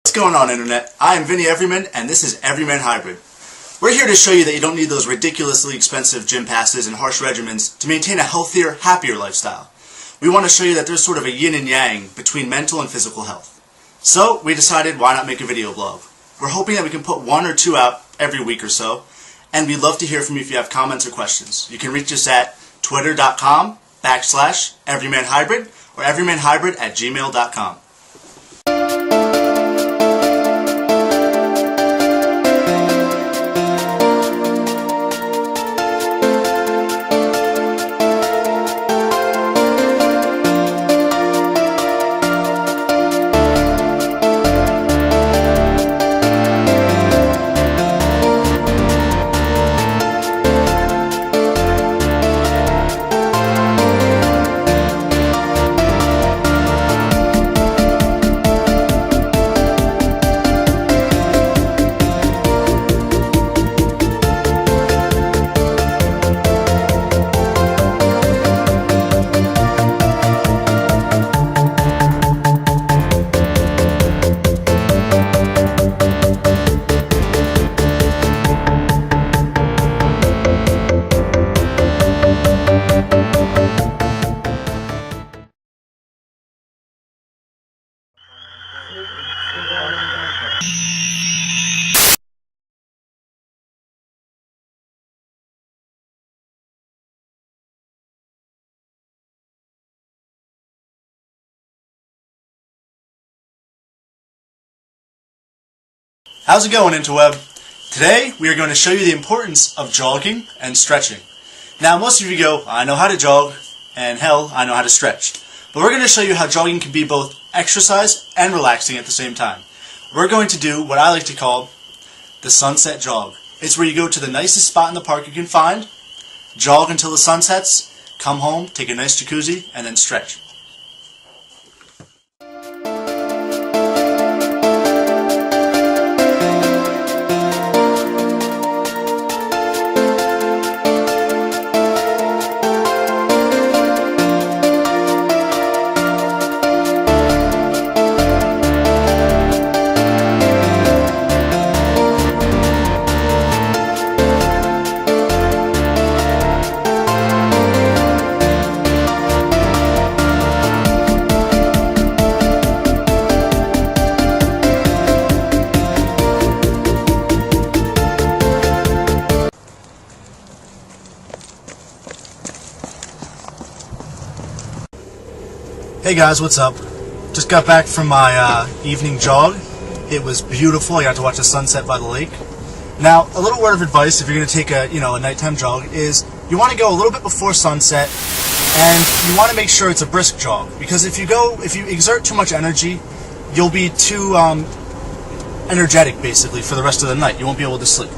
What's going on, Internet? I am Vinny Everyman, and this is Everyman Hybrid. We're here to show you that you don't need those ridiculously expensive gym passes and harsh regimens to maintain a healthier, happier lifestyle. We want to show you that there's sort of a yin and yang between mental and physical health. So, we decided why not make a video blog. We're hoping that we can put one or two out every week or so, and we'd love to hear from you if you have comments or questions. You can reach us at twitter.com/everymanhybrid or everymanhybrid@gmail.com. How's it going, interweb? Today we are going to show you the importance of jogging and stretching. Now most of you go, I know how to jog, and hell, I know how to stretch. But we're going to show you how jogging can be both exercise and relaxing at the same time. We're going to do what I like to call the sunset jog. It's where you go to the nicest spot in the park you can find, jog until the sun sets, come home, take a nice jacuzzi, and then stretch. Hey guys, what's up? Just got back from my evening jog. It was beautiful. I got to watch the sunset by the lake. Now, a little word of advice if you're going to take a nighttime jog is you want to go a little bit before sunset, and you want to make sure it's a brisk jog, because if you exert too much energy, you'll be too energetic basically for the rest of the night. You won't be able to sleep.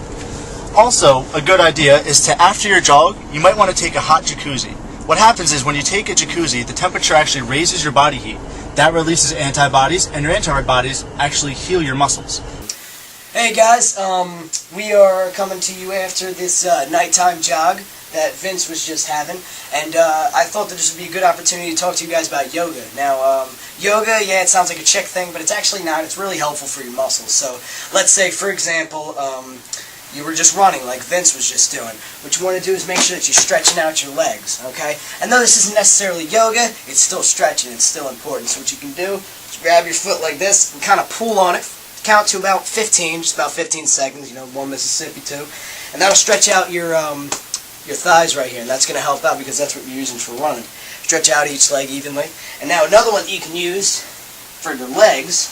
Also, a good idea is to, after your jog, you might want to take a hot jacuzzi. What happens is when you take a jacuzzi, the temperature actually raises your body heat. That releases antibodies, and your antibodies actually heal your muscles. Hey guys, we are coming to you after this nighttime jog that Vince was just having, and I thought that this would be a good opportunity to talk to you guys about yoga. Now, yoga, yeah, it sounds like a chick thing, but it's actually not. It's really helpful for your muscles. So, let's say, for example, you were just running like Vince was just doing. What you want to do is make sure that you're stretching out your legs, okay? And though this isn't necessarily yoga, it's still stretching. It's still important. So what you can do is grab your foot like this and kind of pull on it. Count to about 15, just about 15 seconds, one Mississippi, two. And that'll stretch out your thighs right here. And that's going to help out because that's what you're using for running. Stretch out each leg evenly. And now another one that you can use for your legs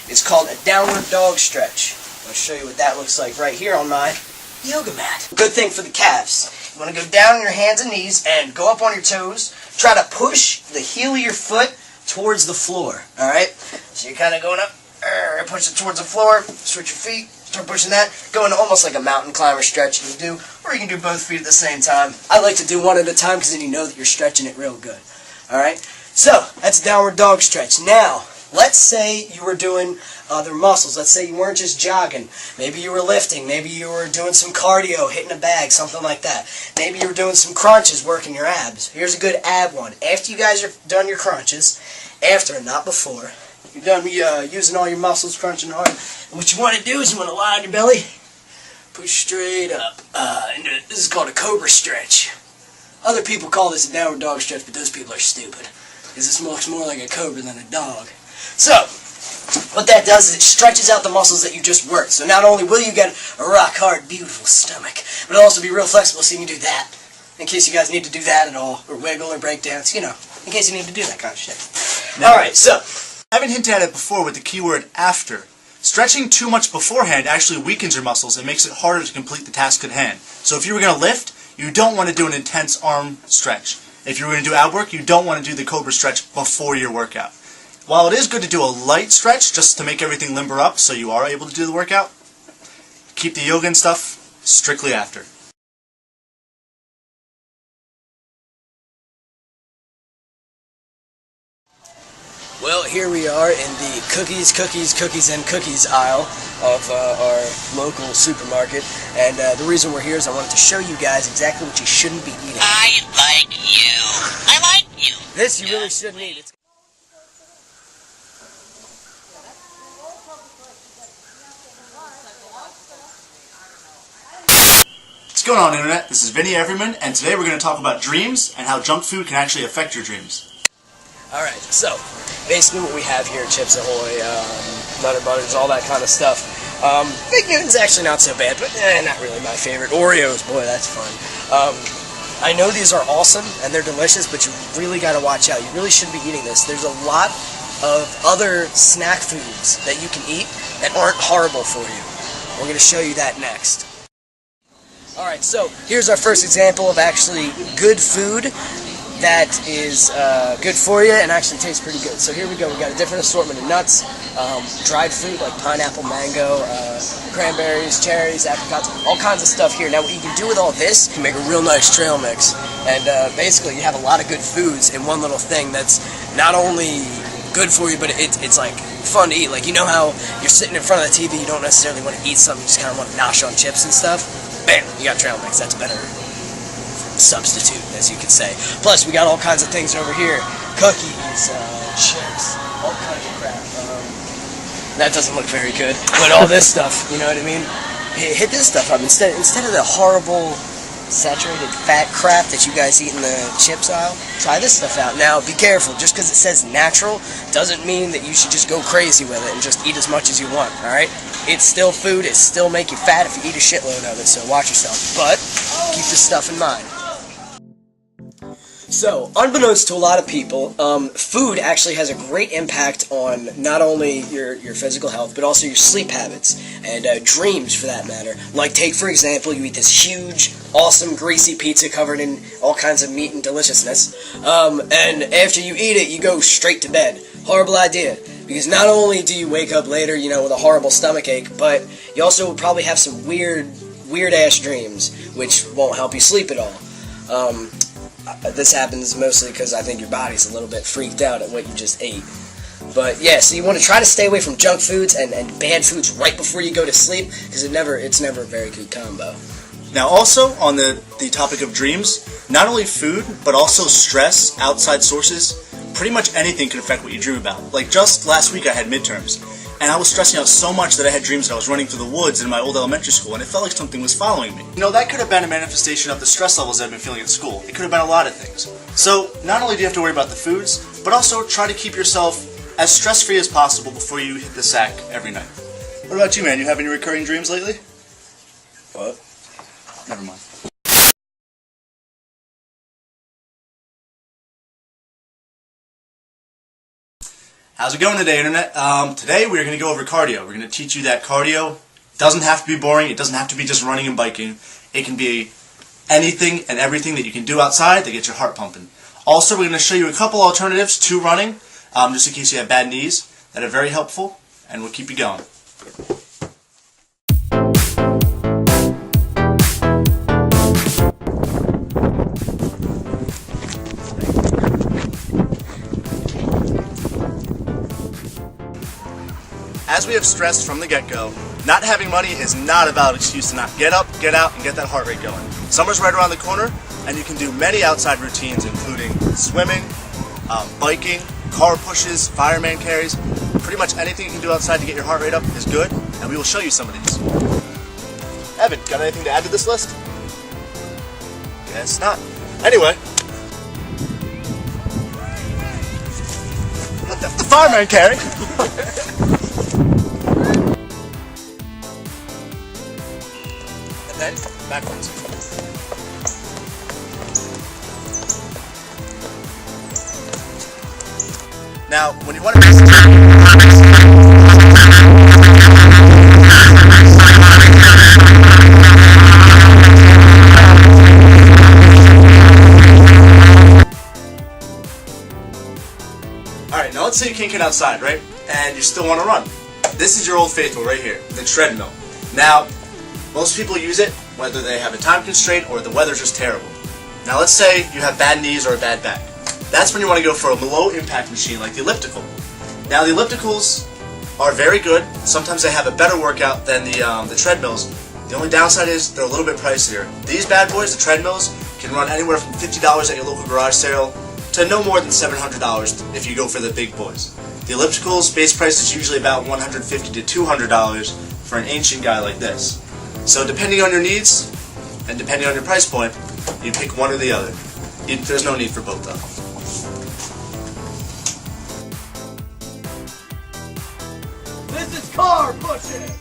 is called a downward dog stretch. I'll show you what that looks like right here on my yoga mat. Good thing for the calves. You want to go down on your hands and knees and go up on your toes. Try to push the heel of your foot towards the floor. Alright? So you're kind of going up, push it towards the floor, switch your feet, start pushing that, going almost like a mountain climber stretch you can do, or you can do both feet at the same time. I like to do one at a time because then you know that you're stretching it real good. Alright? So, that's a downward dog stretch. Now, let's say you were doing other muscles. Let's say you weren't just jogging. Maybe you were lifting. Maybe you were doing some cardio, hitting a bag, something like that. Maybe you were doing some crunches, working your abs. Here's a good ab one. After you guys are done your crunches, after, not before, you're done using all your muscles, crunching hard. And what you want to do is you want to lie on your belly, push straight up. This is called a cobra stretch. Other people call this a downward dog stretch, but those people are stupid, because this looks more like a cobra than a dog. So, what that does is it stretches out the muscles that you just worked. So not only will you get a rock hard, beautiful stomach, but it'll also be real flexible so you can do that. In case you guys need to do that at all, or wiggle or break dance, you know, in case you need to do that kind of shit. Alright, so, I haven't hinted at it before with the keyword after. Stretching too much beforehand actually weakens your muscles and makes it harder to complete the task at hand. So if you were going to lift, you don't want to do an intense arm stretch. If you were going to do ab work, you don't want to do the cobra stretch before your workout. While it is good to do a light stretch just to make everything limber up so you are able to do the workout, keep the yoga and stuff strictly after. well, here we are in the cookies, and cookies aisle of our local supermarket. And the reason we're here is I wanted to show you guys exactly what you shouldn't be eating. I like you. I like you. This you really shouldn't eat. What's going on, Internet? This is Vinny Everyman, and today we're going to talk about dreams and how junk food can actually affect your dreams. Alright, so basically what we have here, Chips Ahoy, Nutter Butters, all that kind of stuff. Big Newton's actually not so bad, but not really my favorite. Oreos, boy, that's fun. I know these are awesome and they're delicious, but you really got to watch out. You really shouldn't be eating this. There's a lot of other snack foods that you can eat that aren't horrible for you. We're going to show you that next. Alright, so here's our first example of actually good food that is good for you and actually tastes pretty good. So here we go. We got a different assortment of nuts, dried fruit like pineapple, mango, cranberries, cherries, apricots, all kinds of stuff here. Now what you can do with all this, you can make a real nice trail mix. And basically you have a lot of good foods in one little thing that's not only good for you, but it's like fun to eat. Like, you know how you're sitting in front of the TV, you don't necessarily want to eat something, you just kind of want to nosh on chips and stuff? Bam! You got trail mix. That's a better substitute, as you could say. Plus, we got all kinds of things over here. Cookies, chips, all kinds of crap. That doesn't look very good. But all this stuff, you know what I mean? Hit this stuff up. Instead of the horrible saturated fat crap that you guys eat in the chips aisle, try this stuff out. Now, be careful. Just because it says natural doesn't mean that you should just go crazy with it and just eat as much as you want, alright? It's still food. It still make you fat if you eat a shitload of it, so watch yourself. But keep this stuff in mind. So, unbeknownst to a lot of people, food actually has a great impact on not only your physical health, but also your sleep habits, and dreams for that matter. Like, take for example, you eat this huge, awesome, greasy pizza covered in all kinds of meat and deliciousness, and after you eat it, you go straight to bed. Horrible idea, because not only do you wake up later, you know, with a horrible stomach ache, but you also will probably have some weird-ass dreams, which won't help you sleep at all. This happens mostly because I think your body's a little bit freaked out at what you just ate. But yeah, so you want to try to stay away from junk foods and bad foods right before you go to sleep, because it's never a very good combo. Now also, on the topic of dreams, not only food, but also stress, outside sources, pretty much anything can affect what you dream about. Like just last week I had midterms, and I was stressing out so much that I had dreams that I was running through the woods in my old elementary school, and it felt like something was following me. You know, that could have been a manifestation of the stress levels I've been feeling at school. It could have been a lot of things. So, not only do you have to worry about the foods, but also try to keep yourself as stress-free as possible before you hit the sack every night. What about you, man? You have any recurring dreams lately? What? Never mind. How's it going today, Internet? Today we're going to go over cardio. We're going to teach you that cardio doesn't have to be boring. It doesn't have to be just running and biking. It can be anything and everything that you can do outside that gets your heart pumping. Also, we're going to show you a couple alternatives to running, just in case you have bad knees, that are very helpful, and will keep you going. As we have stressed from the get-go, not having money is not a valid excuse to not get up, get out, and get that heart rate going. Summer's right around the corner, and you can do many outside routines, including swimming, biking, car pushes, fireman carries, Pretty much anything you can do outside to get your heart rate up is good, and we will show you some of these. Evan, got anything to add to this list? Guess not. Anyway. Let the fireman carry. And then, backwards. Now, when you want to Alright, now let's say you can't get outside, right? And you still want to run. This is your old faithful right here, the treadmill. Now, most people use it whether they have a time constraint or the weather's just terrible. Now let's say you have bad knees or a bad back. That's when you want to go for a low impact machine like the elliptical. Now the ellipticals are very good. Sometimes they have a better workout than the treadmills. The only downside is they're a little bit pricier. These bad boys, the treadmills, can run anywhere from $50 at your local garage sale to no more than $700 if you go for the big boys. The ellipticals base price is usually about $150 to $200 for an ancient guy like this. So depending on your needs and depending on your price point, you pick one or the other. There's no need for both though. This is car pushing!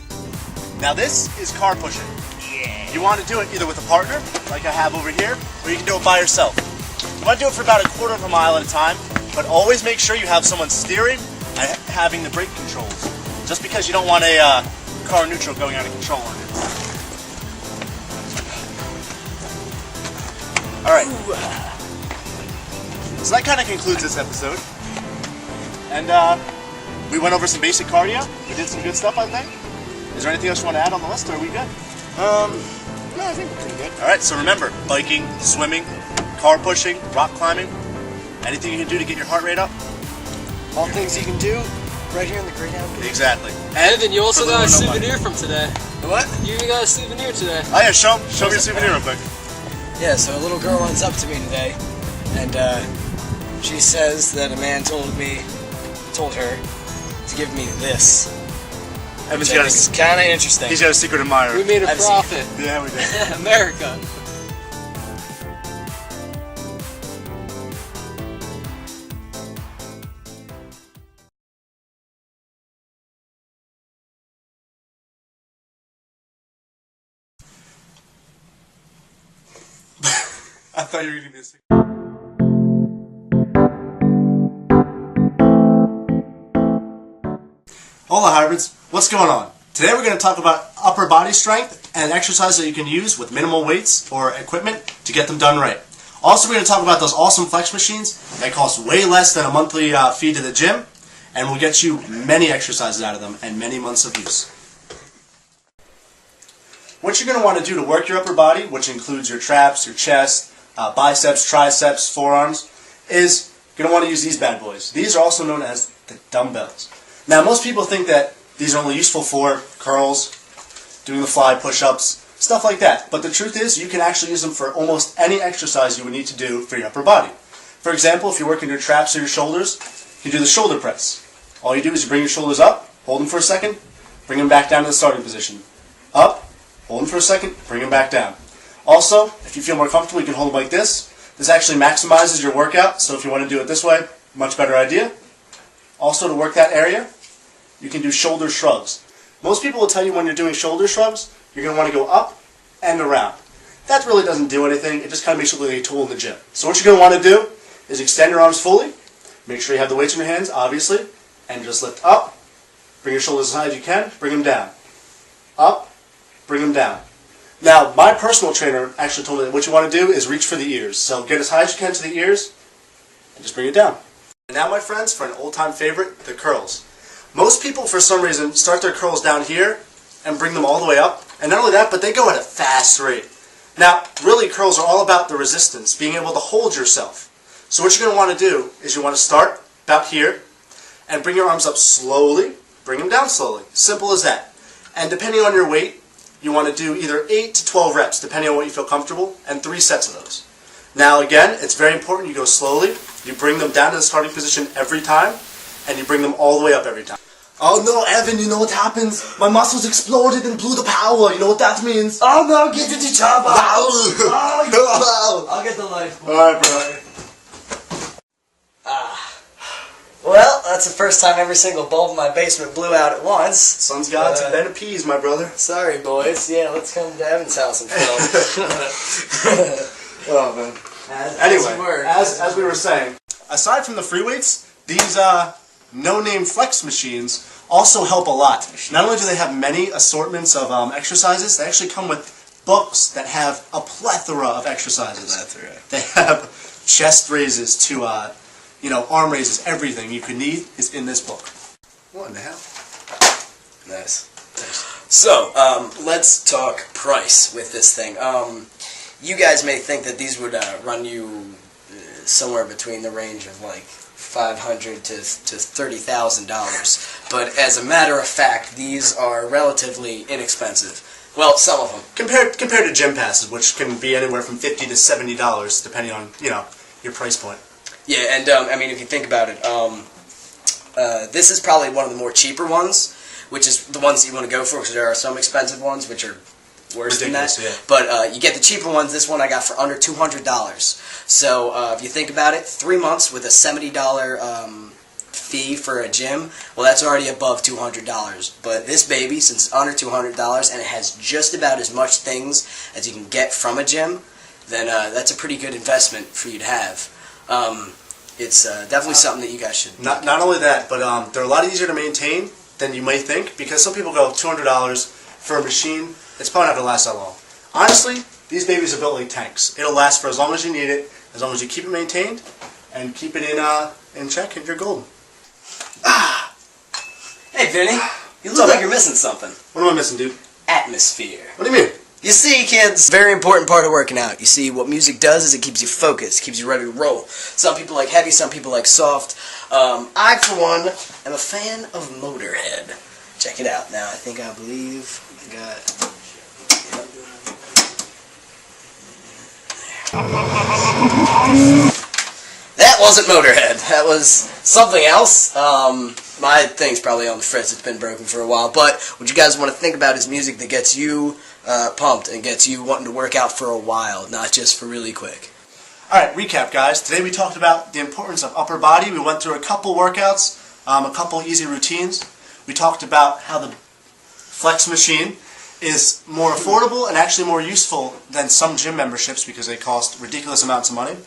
Now this is car pushing. Yeah. You want to do it either with a partner, like I have over here, or you can do it by yourself. You want to do it for about a quarter of a mile at a time, but always make sure you have someone steering and having the brake controls. Just because you don't want a car neutral going out of control on it. Alright. So that kind of concludes this episode. And we went over some basic cardio. We did some good stuff, I think. Is there anything else you want to add on the list, or are we good? No, I think we're pretty good. Alright, so remember, biking, swimming, car pushing, rock climbing, anything you can do to get your heart rate up? All things you can do right here in the Great Outdoors. Exactly. Evan, you also got a souvenir from today. What? You even got a souvenir today. Oh yeah, show me your souvenir real quick. Yeah, so a little girl runs up to me today, and she says that a man told her to give me this. Evan's Which I think is kind of interesting. He's got a secret admirer. We made a I've seen profit. Yeah, we did. America. I thought you were going to give me a secret. Hola hybrids, what's going on? Today we're going to talk about upper body strength and exercise that you can use with minimal weights or equipment to get them done right. Also we're going to talk about those awesome flex machines that cost way less than a monthly fee to the gym and will get you many exercises out of them and many months of use. What you're going to want to do to work your upper body, which includes your traps, your chest, biceps, triceps, forearms, is you're going to want to use these bad boys. These are also known as the dumbbells. Now most people think that these are only useful for curls, doing the fly push-ups, stuff like that. But the truth is you can actually use them for almost any exercise you would need to do for your upper body. For example, if you're working your traps or your shoulders, you do the shoulder press. All you do is you bring your shoulders up, hold them for a second, bring them back down to the starting position. Up, hold them for a second, bring them back down. Also, if you feel more comfortable, you can hold them like this. This actually maximizes your workout, so if you want to do it this way, much better idea. Also, to work that area, you can do shoulder shrugs. Most people will tell you when you're doing shoulder shrugs, you're going to want to go up and around. That really doesn't do anything. It just kind of makes you look like a tool in the gym. So what you're going to want to do is extend your arms fully. Make sure you have the weights in your hands, obviously. And just lift up. Bring your shoulders as high as you can. Bring them down. Up. Bring them down. Now, my personal trainer actually told me that what you want to do is reach for the ears. So get as high as you can to the ears and just bring it down. And now, my friends, for an old-time favorite, the curls. Most people, for some reason, start their curls down here and bring them all the way up. And not only that, but they go at a fast rate. Now, really, curls are all about the resistance, being able to hold yourself. So what you're going to want to do is you want to start about here and bring your arms up slowly, bring them down slowly. Simple as that. And depending on your weight, you want to do either 8 to 12 reps, depending on what you feel comfortable, and 3 sets of those. Now again, it's very important you go slowly. You bring them down to the starting position every time, and you bring them all the way up every time. Oh no, Evan, you know what happens? My muscles exploded and blew the power. You know what that means? Oh no, get to the chopper! Oh, I'll get the life. alright, bro. Well, that's the first time every single bulb in my basement blew out at once. Sun's got to bed appeased, my brother. Sorry, boys. Yeah, let's come to Evan's house and film. Oh, man. Anyway, as we were saying, aside from the free weights, these no-name flex machines also help a lot. Not only do they have many assortments of exercises, they actually come with books that have a plethora of exercises. They have chest raises to, arm raises. Everything you could need is in this book. What in the hell? Nice. So, let's talk price with this thing. You guys may think that these would run you somewhere between the range of like $500 to $30,000, but as a matter of fact, these are relatively inexpensive. Well, some of them Compared to gym passes, which can be anywhere from $50 to $70, depending on your price point. Yeah, and I mean, if you think about it, this is probably one of the more cheaper ones, which is the ones that you want to go for, because there are some expensive ones which are worse than that. Yeah. But you get the cheaper ones. This one I got for under $200. So if you think about it, 3 months with a $70 fee for a gym, well, that's already above $200. But this baby, since it's under $200 and it has just about as much things as you can get from a gym, then that's a pretty good investment for you to have. It's definitely something that you guys should. Not only that, but they're a lot easier to maintain than you may think, because some people go $200 for a machine. It's probably not going to last that long. Honestly, these babies are built like tanks. It'll last for as long as you need it, as long as you keep it maintained and keep it in check, and you're golden. Hey, Vinny, you look like you're missing something. What am I missing, dude? Atmosphere. What do you mean? You see, kids, very important part of working out. You see, what music does is it keeps you focused, keeps you ready to roll. Some people like heavy, some people like soft. I, for one, am a fan of Motorhead. Check it out. Now, I believe I got... That wasn't Motorhead. That was something else. My thing's probably on the fritz. It's been broken for a while. But what you guys want to think about is music that gets you pumped and gets you wanting to work out for a while, not just for really quick. Alright, recap, guys. Today we talked about the importance of upper body. We went through a couple workouts, a couple easy routines. We talked about how the flex machine is more affordable and actually more useful than some gym memberships because they cost ridiculous amounts of money.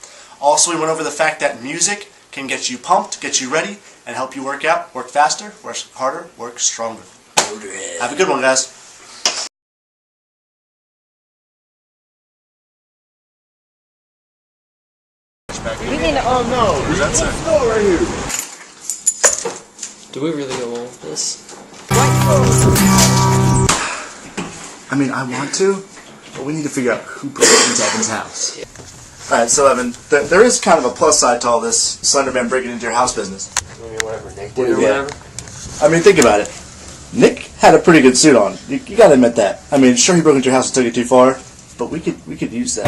Also, we went over the fact that music can get you pumped, get you ready, and help you work out, work faster, work harder, work stronger. Have a good one, guys. Who's that say? Do we really go on with this? I mean, I want to, but we need to figure out who broke into Evan's house. Alright, so Evan, there is kind of a plus side to all this Slenderman breaking into your house business. I mean, whatever Nick did or whatever. I mean, think about it. Nick had a pretty good suit on. You gotta admit that. I mean, sure, he broke into your house and took it too far, but we could use that.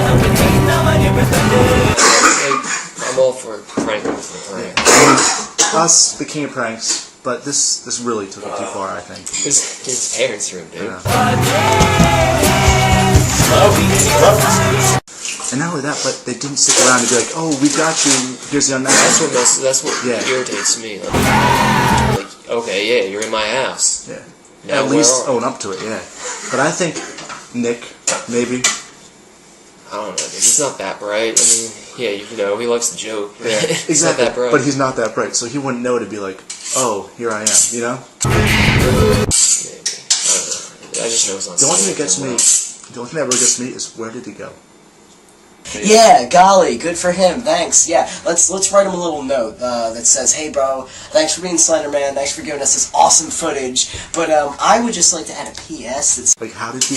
I'm all for pranking for the prank. Us, the king of pranks, but this really took it too far, I think. His parents' room, dude. Yeah. And not only that, but they didn't stick around to be like, "Oh, we got you. Here's the unknown." That's what irritates me. Like, okay, yeah, you're in my house. Yeah. Now, at least own up to it, yeah. But I think Nick, maybe. I don't know, dude. He's not that bright. I mean, yeah, he likes to joke. Yeah, He's exactly. not that bright. But he's not that bright, so he wouldn't know to be like, "Oh, here I am," you know? Maybe. I don't know. I just know it's not. The only thing that really gets me is where did he go? Yeah, golly, good for him. Thanks. Yeah, let's write him a little note that says, "Hey, bro, thanks for being Slenderman. Thanks for giving us this awesome footage. But I would just like to add a PS. That's Like, how did he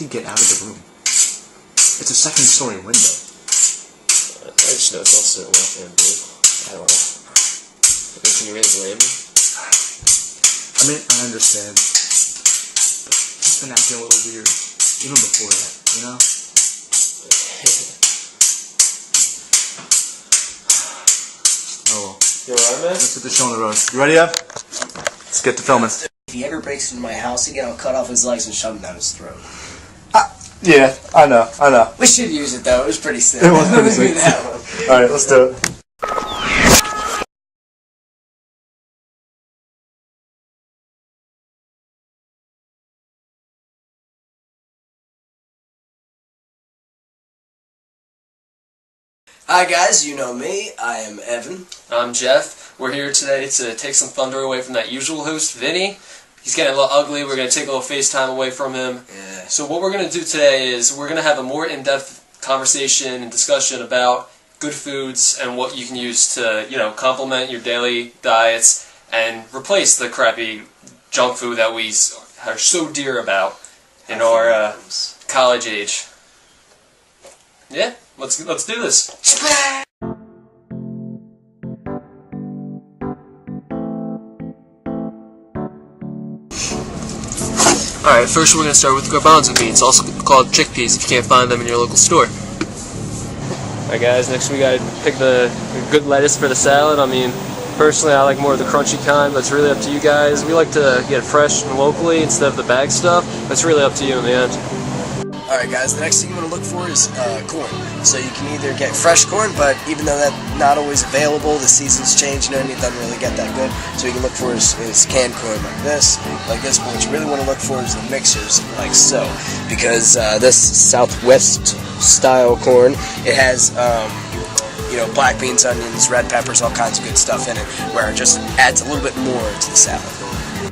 get out of the room? It's a second-story window. I just know it's not sitting well for him, dude. At all. I mean, can you really blame him? I mean, I understand. He's been acting a little weird, even before that, you know? Oh well. You alright, man? Let's put the show on the road. You ready, Ev? let's get to filming. If he ever breaks into my house again, I'll cut off his legs and shove them down his throat. Yeah, I know. We should use it though. It was pretty sick. It was pretty sick. All right, let's do it. Hi guys, you know me. I am Evan. I'm Jeff. We're here today to take some thunder away from that usual host, Vinny. He's getting a little ugly. We're going to take a little FaceTime away from him. Yeah. So what we're going to do today is we're going to have a more in-depth conversation and discussion about good foods and what you can use to, complement your daily diets and replace the crappy junk food that we are so dear about in our college age. Yeah, let's do this. Alright, first we're going to start with garbanzo beans, also called chickpeas if you can't find them in your local store. Alright guys, next we got to pick the good lettuce for the salad. I mean, personally I like more of the crunchy kind, but it's really up to you guys. We like to get it fresh and locally instead of the bag stuff, but it's really up to you in the end. Alright guys, the next thing you want to look for is corn. So you can either get fresh corn, but even though that's not always available, the seasons change, and it doesn't really get that good. So you can look for is canned corn like this. But what you really want to look for is the mixers, like so. Because this Southwest style corn, it has black beans, onions, red peppers, all kinds of good stuff in it, where it just adds a little bit more to the salad.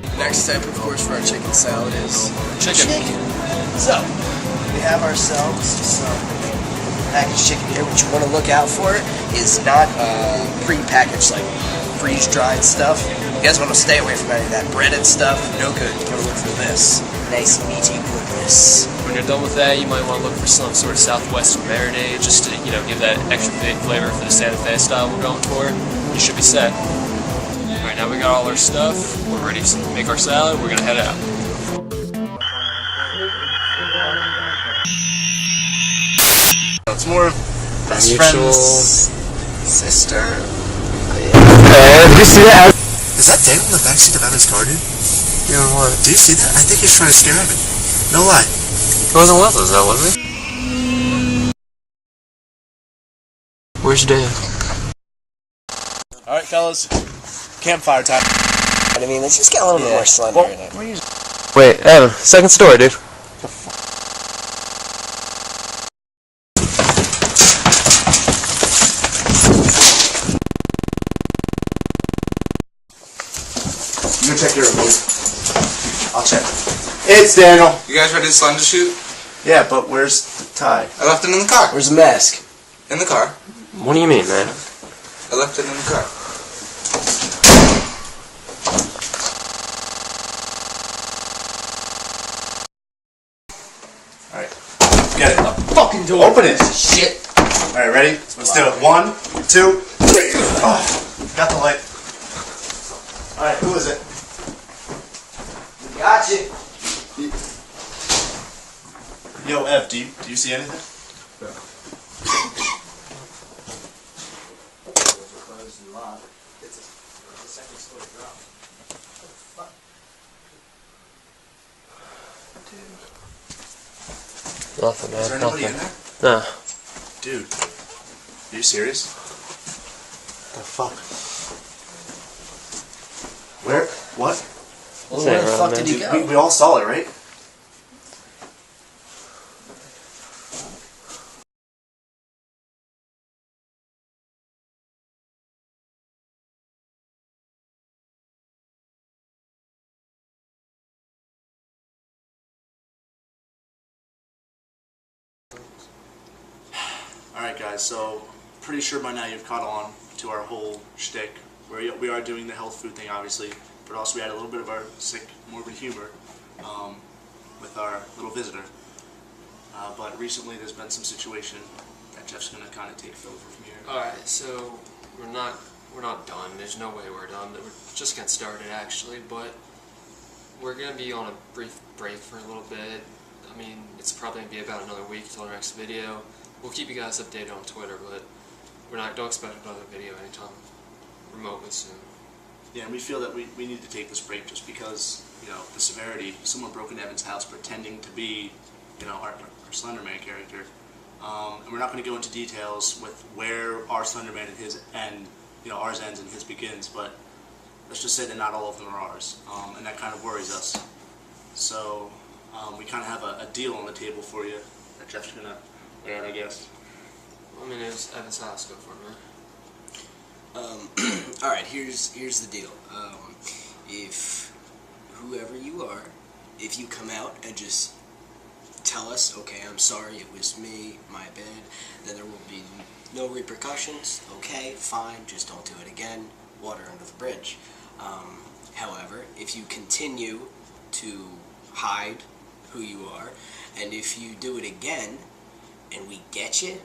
The next step, of course, for our chicken salad is chicken. So we have ourselves some packaged chicken here. What you want to look out for is not pre-packaged, like freeze-dried stuff. You guys want to stay away from any of that breaded stuff. No good. You want to look for this nice meaty goodness. When you're done with that, you might want to look for some sort of Southwestern marinade just to give that extra flavor for the Santa Fe style we're going for. You should be set. Alright, now we got all our stuff. We're ready to make our salad. We're going to head out. It's more of best friend's sister. Did you see that? Is that Dave in the backseat of Evan's car, dude? Yeah, what? Do you see that? I think he's trying to scare Evan. No lie. He wasn't with us, though, was he? Where's your dad? Alright, fellas. Campfire time. I mean, let's just get a little bit more slender in it. Wait, Evan, second story, dude. You check your remote. I'll check. It's Daniel. You guys ready to slime to shoot? Yeah, but where's the tie? I left it in the car. Where's the mask? In the car. What do you mean, man? I left it in the car. Alright. Get it. The fucking door. Open it. Shit. Alright, ready? Let's do it. 1, 2, 3. Oh, got the light. Alright, who is it? Gotcha. Yo, Ev, do you see anything? Nothing, man. Is there nobody in there? Nah. Dude, are you serious? The fuck? Where? What? Well, where the fuck did he go? We all saw it, right? Alright guys, so pretty sure by now you've caught on to our whole shtick, where we are doing the health food thing obviously, but also we had a little bit of our sick, morbid humor with our little visitor. But recently there's been some situation that Jeff's going to kind of take over from here. Alright, so we're not done. There's no way we're done. We're just getting started actually, but we're going to be on a brief break for a little bit. I mean, it's probably going to be about another week until our next video. We'll keep you guys updated on Twitter, but don't expect another video anytime remotely soon. Yeah, and we feel that we need to take this break just because, you know, the severity. Someone broke into Evan's house pretending to be, you know, our Slenderman character. And we're not going to go into details with where our Slenderman and his end, you know, ours ends and his begins, but let's just say that not all of them are ours, and that kind of worries us. So we kind of have a deal on the table for you that Jeff's going to lay out, I guess. I mean, it was Evan's house. Go for it, man. Alright, here's the deal. If whoever you are, if you come out and just tell us, okay, I'm sorry, it was me, my bad, then there will be no repercussions. Okay, fine, just don't do it again. Water under the bridge. However, if you continue to hide who you are, and if you do it again, and we catch you,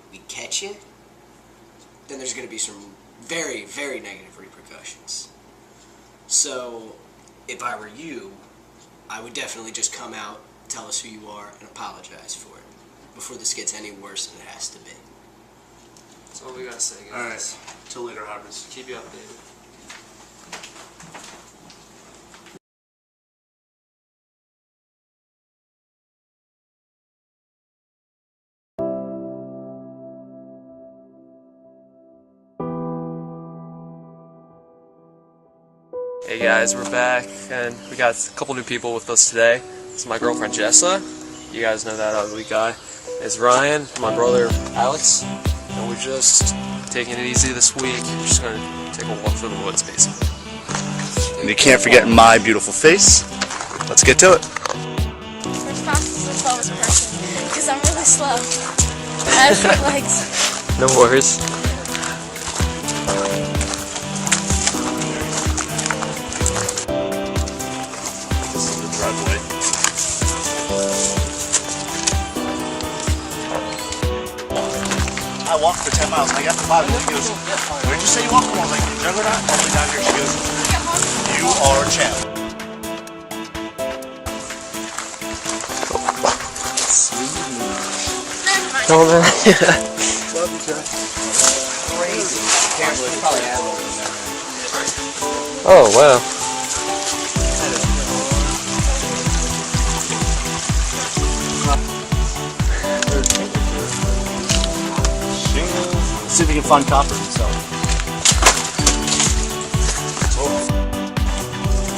then there's going to be some very, very negative repercussions. So, if I were you, I would definitely just come out, tell us who you are, and apologize for it before this gets any worse than it has to be. That's all we gotta say, guys. Alright, till later, hybrids. Keep you updated. Hey guys, we're back, and we got a couple new people with us today. This is my girlfriend Jessa. You guys know that ugly guy. It's Ryan, my brother Alex, and we're just taking it easy this week. We're just gonna take a walk through the woods, basically. And you can't forget my beautiful face. Let's get to it. We're fastest and slowest person, because I'm really slow. I have short legs. No worries. I walked for 10 miles and I got to 5 and she goes, where'd you say you walked? I was like, Juggernaut, all the way down here. She goes, you are a champ. Oh man. Love you, Jeff. Crazy. Can't believe you probably have over there, man. Oh wow. See if we can find copper himself.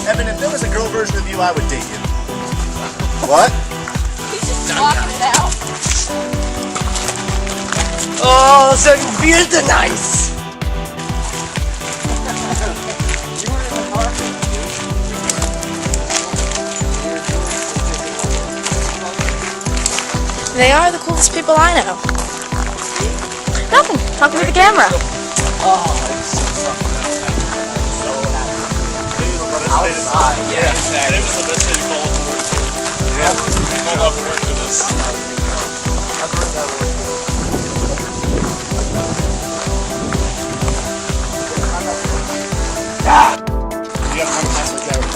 Evan, if there was a girl version of you, I would date you. What? He's just walking it out. Oh, so beer's the nice! They are the coolest people I know. Nothing. Talking to the camera. Outside, yeah. Exactly. It was the best thing called for work. Yeah. Called up for work for this. You gotta come past the camera.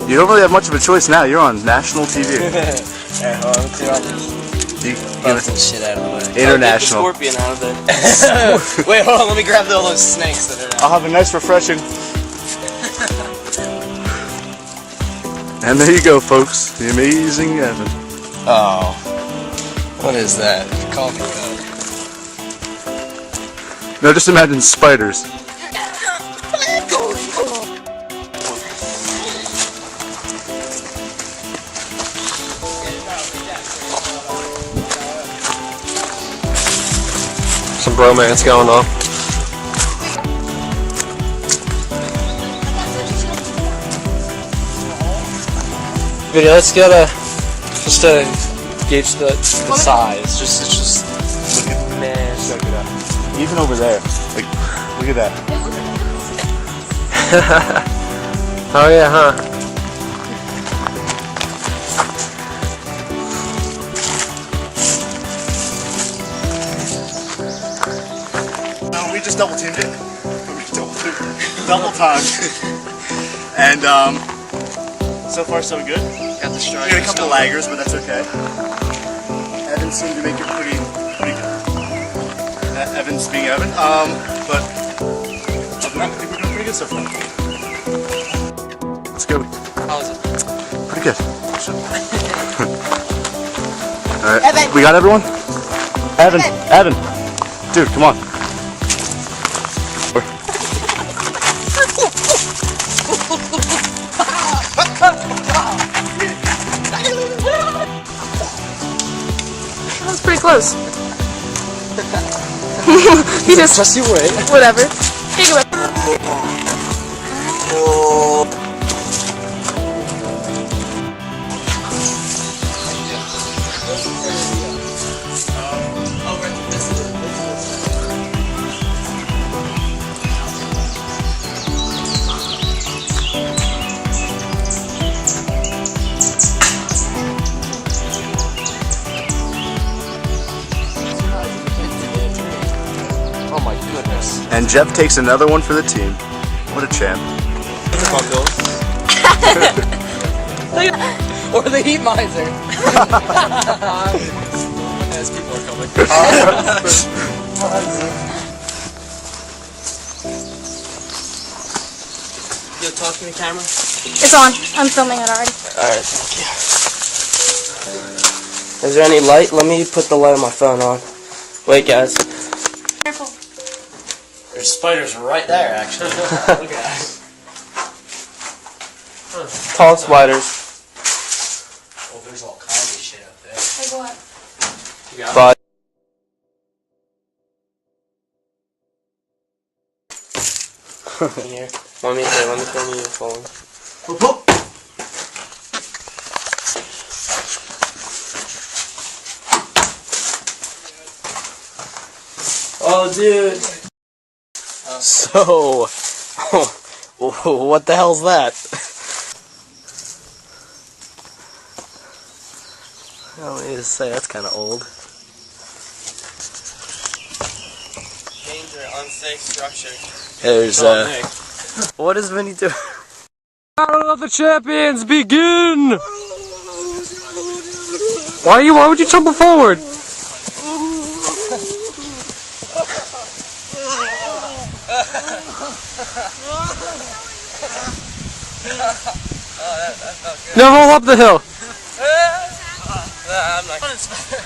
You don't really have much of a choice now. You're on national TV. Shit out of the way. International. Scorpion out of there. Wait, hold on, let me grab all those snakes that are I'll have a nice refreshing. And there you go, folks. The amazing Evan. Oh. What is that? Coffee cup. No, just imagine spiders. Some bromance going on. Video, let's get just to gauge the size. It's just man. Check it out. Even over there. Like, look at that. Oh yeah, huh? No, we just double teamed it. double time. And so far so good. Got the strike. We got a couple laggers, but that's okay. Evan seemed to make it pretty good. Evan's being Evan. But other than that, I think we're doing pretty good so far. Let's go. How is it? Pretty good. Alright, Evan. we got everyone? Evan, Evan. Dude, come on. That was pretty close. He just you wait. whatever. Think about it. Oh my goodness. And Jeff takes another one for the team. What a champ. Or the heat miser. As people are coming. Yo, talk to the camera. It's on. I'm filming it already. Alright, thank you. Is there any light? Let me put the light on my phone on. Wait, guys. Careful. There's spiders right there, actually. Look at that. Tall spiders. Oh, there's all kinds of shit up there. Like what? You got it? But here, let me film you phone. Oh, dude. So, what the hell's that? I need to say that's kind of old. Danger, unsafe structure. There's what is Vinny doing? Battle of the champions begin! Why would you tumble forward? No, roll up the hill.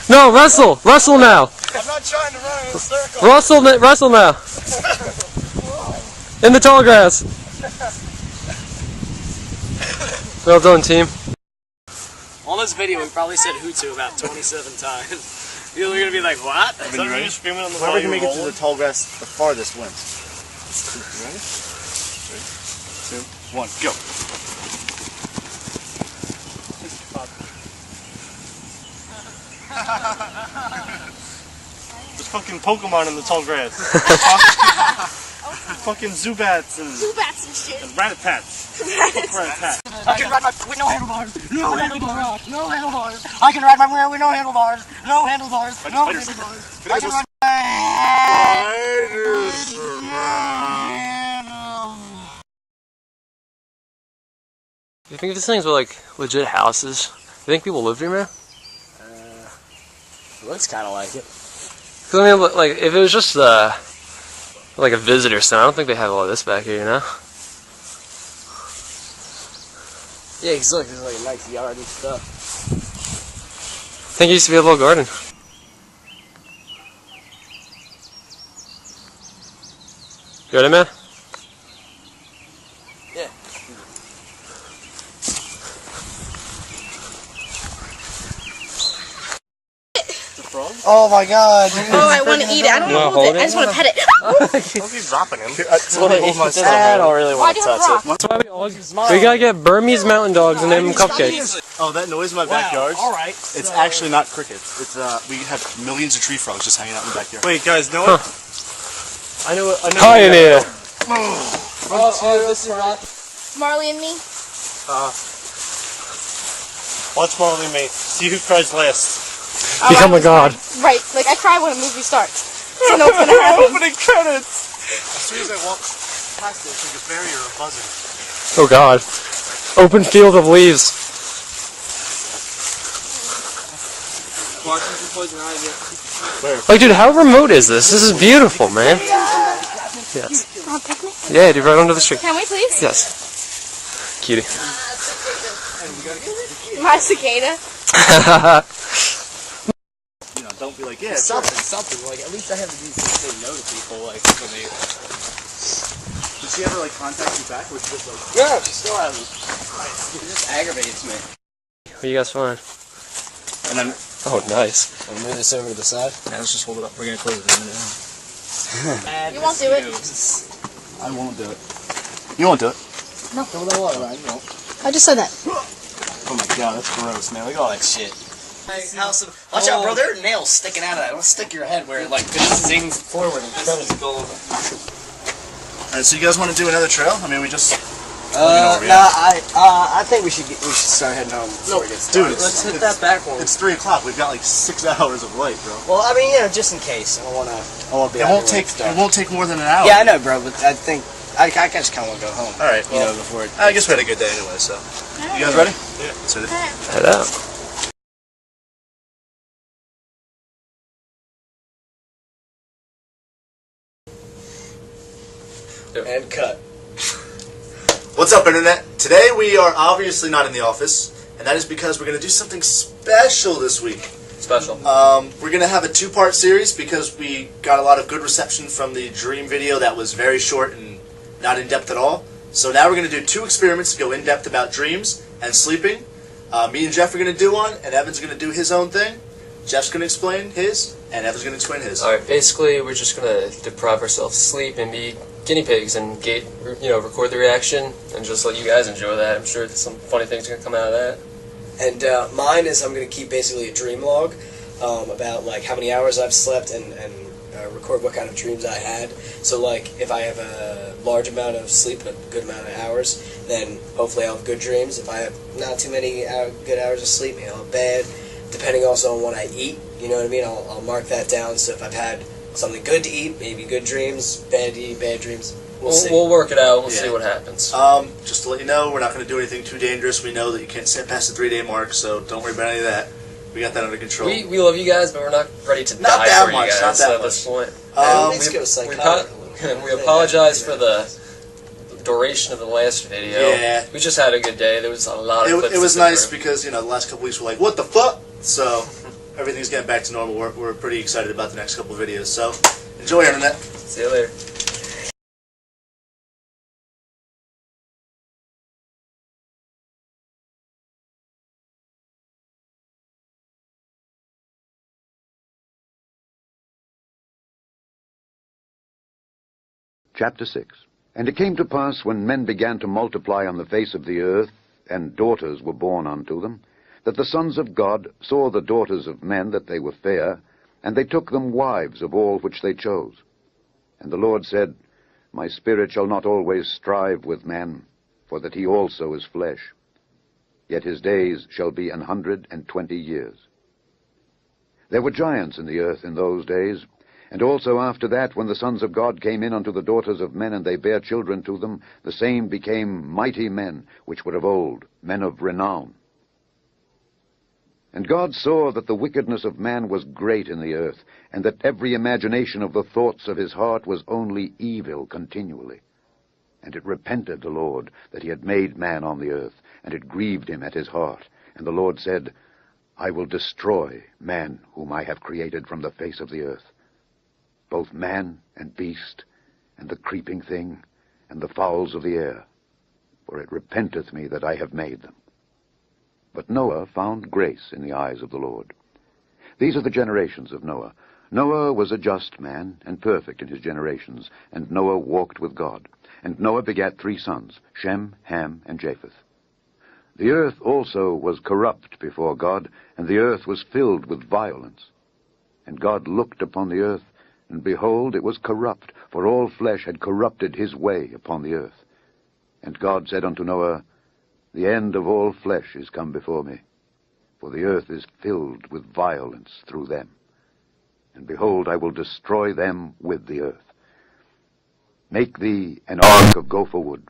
No, wrestle now. I'm not trying to run in a circle. Wrestle now. In the tall grass. Well done, team. On this video, we probably said Hutu about 27 times. People are gonna be like, "What?" Evan, you ready? Screaming on the Whoever can make it through the tall grass the farthest wins. You ready? 3, 2, 1, go. There's fucking Pokemon in the tall grass. Fucking Zubats and Zubats and shit. Rat-a-tats. Rat-a-tat. I can ride my with no handlebars. No handlebars. No handlebars. I can ride my wheel with no handlebars. No handlebars. No handlebars. I can ride Do you think these things were like legit houses? Do you think people lived here, man? looks kind of like it. Cause I mean, like, if it was just like a visitor center, I don't think they have all this back here, you know? Yeah, cause look, there's like a nice yard and stuff. I think it used to be a little garden. You ready, man? Yeah. Oh my god. Oh, I want to eat it. I don't want to hold it. I just want to pet it. Don't be dropping him. I don't really want to touch it. That's why we gotta get Burmese mountain dogs and name them cupcakes. Oh, that noise in my backyard? Alright. It's actually not crickets. It's we have millions of tree frogs just hanging out in the backyard. Wait, guys, know what? I know. Pioneer! This is right. Marley and me. Watch Marley and me. See who cries last. Become a god. Right. Like, I cry when a movie starts. So I know what's going to happen. Opening credits! As soon as I walk has to. It's like a barrier of buzzing. Oh God. Open field of leaves. Like, dude, how remote is this? This is beautiful, man. Yes. Yeah, dude, right under the street. Can we please? Yes. Cutie. My cicada. You know, don't be like, yeah, Something. Like, at least I have to say no to people, like, when they... Did she ever, like, contact you back, or was she just like... Yeah, she still hasn't. It just aggravates me. What you guys find? And then... Oh, nice. We'll move this over to the side. Yeah, let's just hold it up. We're gonna close it in a minute now. You won't do it. I won't do it. You won't do it. No. Throw that water, Ryan. You won't. I just said that. Oh my god, that's gross, man. Look at all that shit. House of... Watch out, bro. There are nails sticking out of that. Don't stick your head where it, like, just zings forward and kills you. Alright, so you guys want to do another trail? I mean, we just... I think we should start heading home before we get started. Dude, Let's hit that back one. It's 3 o'clock. We've got like 6 hours of light, bro. Well, I mean, you know, just in case. I don't want to be It out won't here when take. it's dark. It won't take more than an hour. Yeah, I know, bro, but I think I just kind of want to go home. All right. You Well, know, before it... I guess we had a good day anyway. So, you guys ready? Yeah. Let's hit it. Head out. And cut. What's up, Internet? Today we are obviously not in the office, and that is because we're going to do something special this week. Special. We're going to have a 2-part series because we got a lot of good reception from the dream video that was very short and not in-depth at all. So now we're going to do 2 experiments to go in-depth about dreams and sleeping. Me and Jeff are going to do one, and Evan's going to do his own thing. Jeff's going to explain his, and Evan's going to explain his. Alright, basically we're just going to deprive ourselves of sleep and be guinea pigs and record the reaction and just let you guys enjoy that. I'm sure some funny things are going to come out of that. And mine is I'm going to keep basically a dream log about like how many hours I've slept and record what kind of dreams I had. So like if I have a large amount of sleep and a good amount of hours, then hopefully I'll have good dreams. If I have not too many good hours of sleep, maybe I'll have bad. Depending also on what I eat, you know what I mean? I'll mark that down. So if I've had something good to eat, maybe good dreams, bad to eat, bad dreams. We'll work it out. We'll see what happens. Just to let you know, we're not going to do anything too dangerous. We know that you can't sit past the 3-day mark, so don't worry about any of that. We got that under control. We love you guys, but we're not ready to Not die that for much, you guys not that at this point. Let's go psychotic a little bit. We apologize for the duration of the last video. Yeah. We just had a good day. There was a lot of clips It was to sit nice through. because, you know, the last couple weeks were like, what the fuck? So, everything's getting back to normal. We're pretty excited about the next couple of videos. So, enjoy, Internet. See you later. Chapter 6. And it came to pass, when men began to multiply on the face of the earth, and daughters were born unto them, that the sons of God saw the daughters of men that they were fair, and they took them wives of all which they chose. And the Lord said, My spirit shall not always strive with man, for that he also is flesh. Yet his days shall be 120 years. There were giants in the earth in those days, and also after that, when the sons of God came in unto the daughters of men, and they bare children to them, the same became mighty men, which were of old, men of renown. And God saw that the wickedness of man was great in the earth, and that every imagination of the thoughts of his heart was only evil continually. And it repented the Lord that he had made man on the earth, and it grieved him at his heart. And the Lord said, I will destroy man whom I have created from the face of the earth, both man and beast, and the creeping thing, and the fowls of the air, for it repenteth me that I have made them. But Noah found grace in the eyes of the Lord. These are the generations of Noah. Noah was a just man, and perfect in his generations, and Noah walked with God. And Noah begat 3 sons, Shem, Ham, and Japheth. The earth also was corrupt before God, and the earth was filled with violence. And God looked upon the earth, and behold, it was corrupt, for all flesh had corrupted his way upon the earth. And God said unto Noah, The end of all flesh is come before me, for the earth is filled with violence through them. And behold, I will destroy them with the earth. Make thee an ark of gopher wood.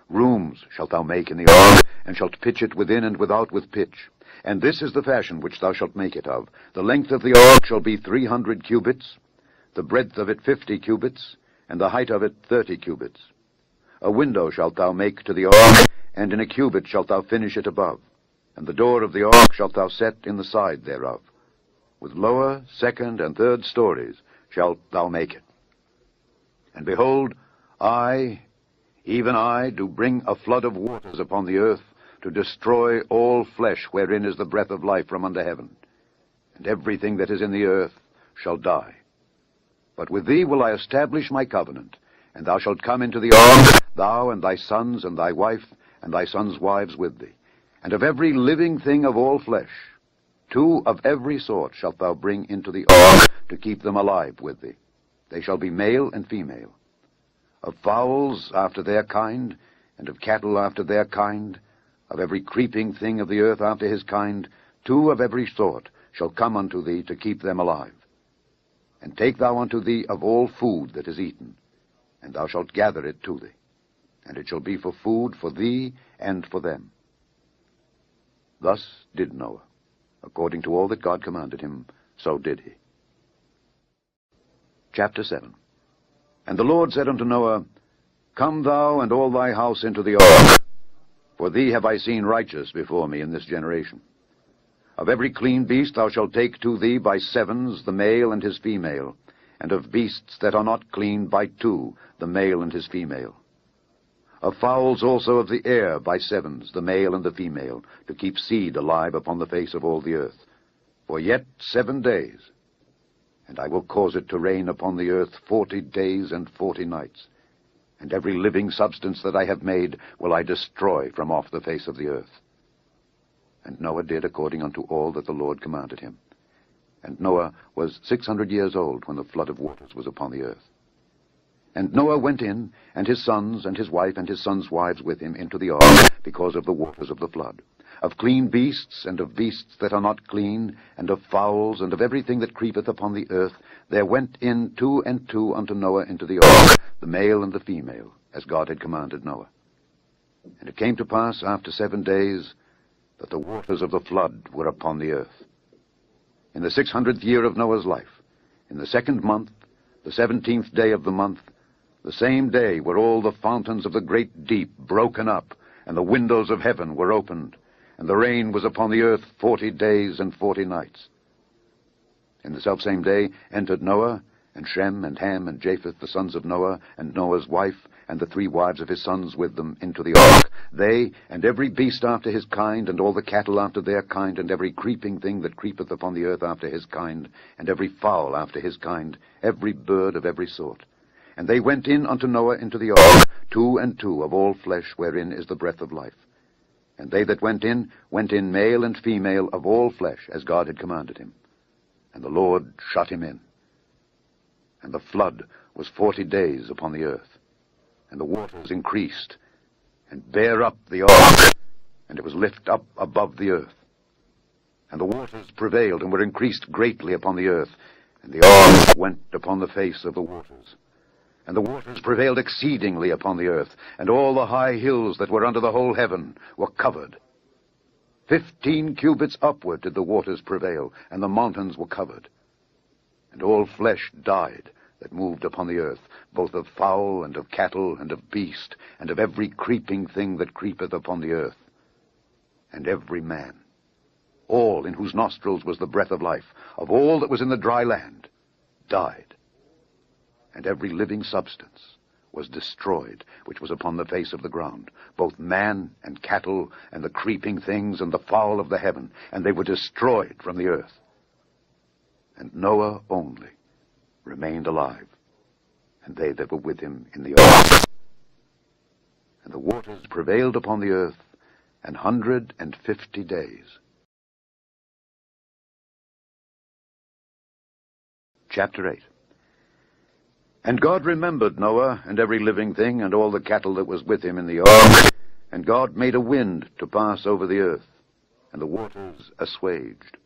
Rooms shalt thou make in the ark, and shalt pitch it within and without with pitch. And this is the fashion which thou shalt make it of. The length of the ark shall be 300 cubits, the breadth of it 50 cubits, and the height of it 30 cubits. A window shalt thou make to the ark, and in a cubit shalt thou finish it above. And the door of the ark shalt thou set in the side thereof. With lower, second, and third stories shalt thou make it. And behold, I, even I, do bring a flood of waters upon the earth, to destroy all flesh wherein is the breath of life from under heaven. And everything that is in the earth shall die. But with thee will I establish my covenant, and thou shalt come into the ark, thou and thy sons and thy wife, and thy sons' wives with thee. And of every living thing of all flesh, 2 of every sort shalt thou bring into the ark, to keep them alive with thee. They shall be male and female. Of fowls after their kind, and of cattle after their kind, of every creeping thing of the earth after his kind, 2 of every sort shall come unto thee to keep them alive. And take thou unto thee of all food that is eaten, and thou shalt gather it to thee, and it shall be for food for thee and for them. Thus did Noah. According to all that God commanded him, so did he. Chapter 7. And the Lord said unto Noah, Come thou and all thy house into the ark, for thee have I seen righteous before me in this generation. Of every clean beast thou shalt take to thee by 7s the male and his female, and of beasts that are not clean by 2 the male and his female. Of fowls also of the air by 7s the male and the female, to keep seed alive upon the face of all the earth, for yet 7 days. And I will cause it to rain upon the earth 40 days and 40 nights. And every living substance that I have made will I destroy from off the face of the earth. And Noah did according unto all that the Lord commanded him. And Noah was 600 years old when the flood of waters was upon the earth. And Noah went in, and his sons, and his wife, and his sons' wives with him into the ark, because of the waters of the flood. Of clean beasts, and of beasts that are not clean, and of fowls, and of everything that creepeth upon the earth, there went in 2 and 2 unto Noah into the ark, the male and the female, as God had commanded Noah. And it came to pass after 7 days, that the waters of the flood were upon the earth. In the 600th year of Noah's life, in the 2nd month, the 17th day of the month, the same day were all the fountains of the great deep broken up, and the windows of heaven were opened, and the rain was upon the earth 40 days and 40 nights. In the selfsame day entered Noah, and Shem, and Ham, and Japheth, the sons of Noah, and Noah's wife, and the 3 wives of his sons with them, into the ark. They, and every beast after his kind, and all the cattle after their kind, and every creeping thing that creepeth upon the earth after his kind, and every fowl after his kind, every bird of every sort. And they went in unto Noah into the ark, 2 and 2 of all flesh wherein is the breath of life. And they that went in male and female of all flesh, as God had commanded him. And the Lord shut him in. And the flood was 40 days upon the earth. And the waters increased, and bare up the ark, and it was lift up above the earth. And the waters prevailed, and were increased greatly upon the earth, and the ark went upon the face of the waters. And the waters prevailed exceedingly upon the earth, and all the high hills that were under the whole heaven were covered. 15 cubits upward did the waters prevail, and the mountains were covered. And all flesh died that moved upon the earth, both of fowl, and of cattle, and of beast, and of every creeping thing that creepeth upon the earth. And every man, all in whose nostrils was the breath of life, of all that was in the dry land, died. And every living substance was destroyed, which was upon the face of the ground, both man and cattle, and the creeping things, and the fowl of the heaven, and they were destroyed from the earth. And Noah only remained alive, and they that were with him in the ark. And the waters prevailed upon the earth 150 days. Chapter 8. And God remembered Noah, and every living thing, and all the cattle that was with him in the ark. And God made a wind to pass over the earth, and the waters assuaged.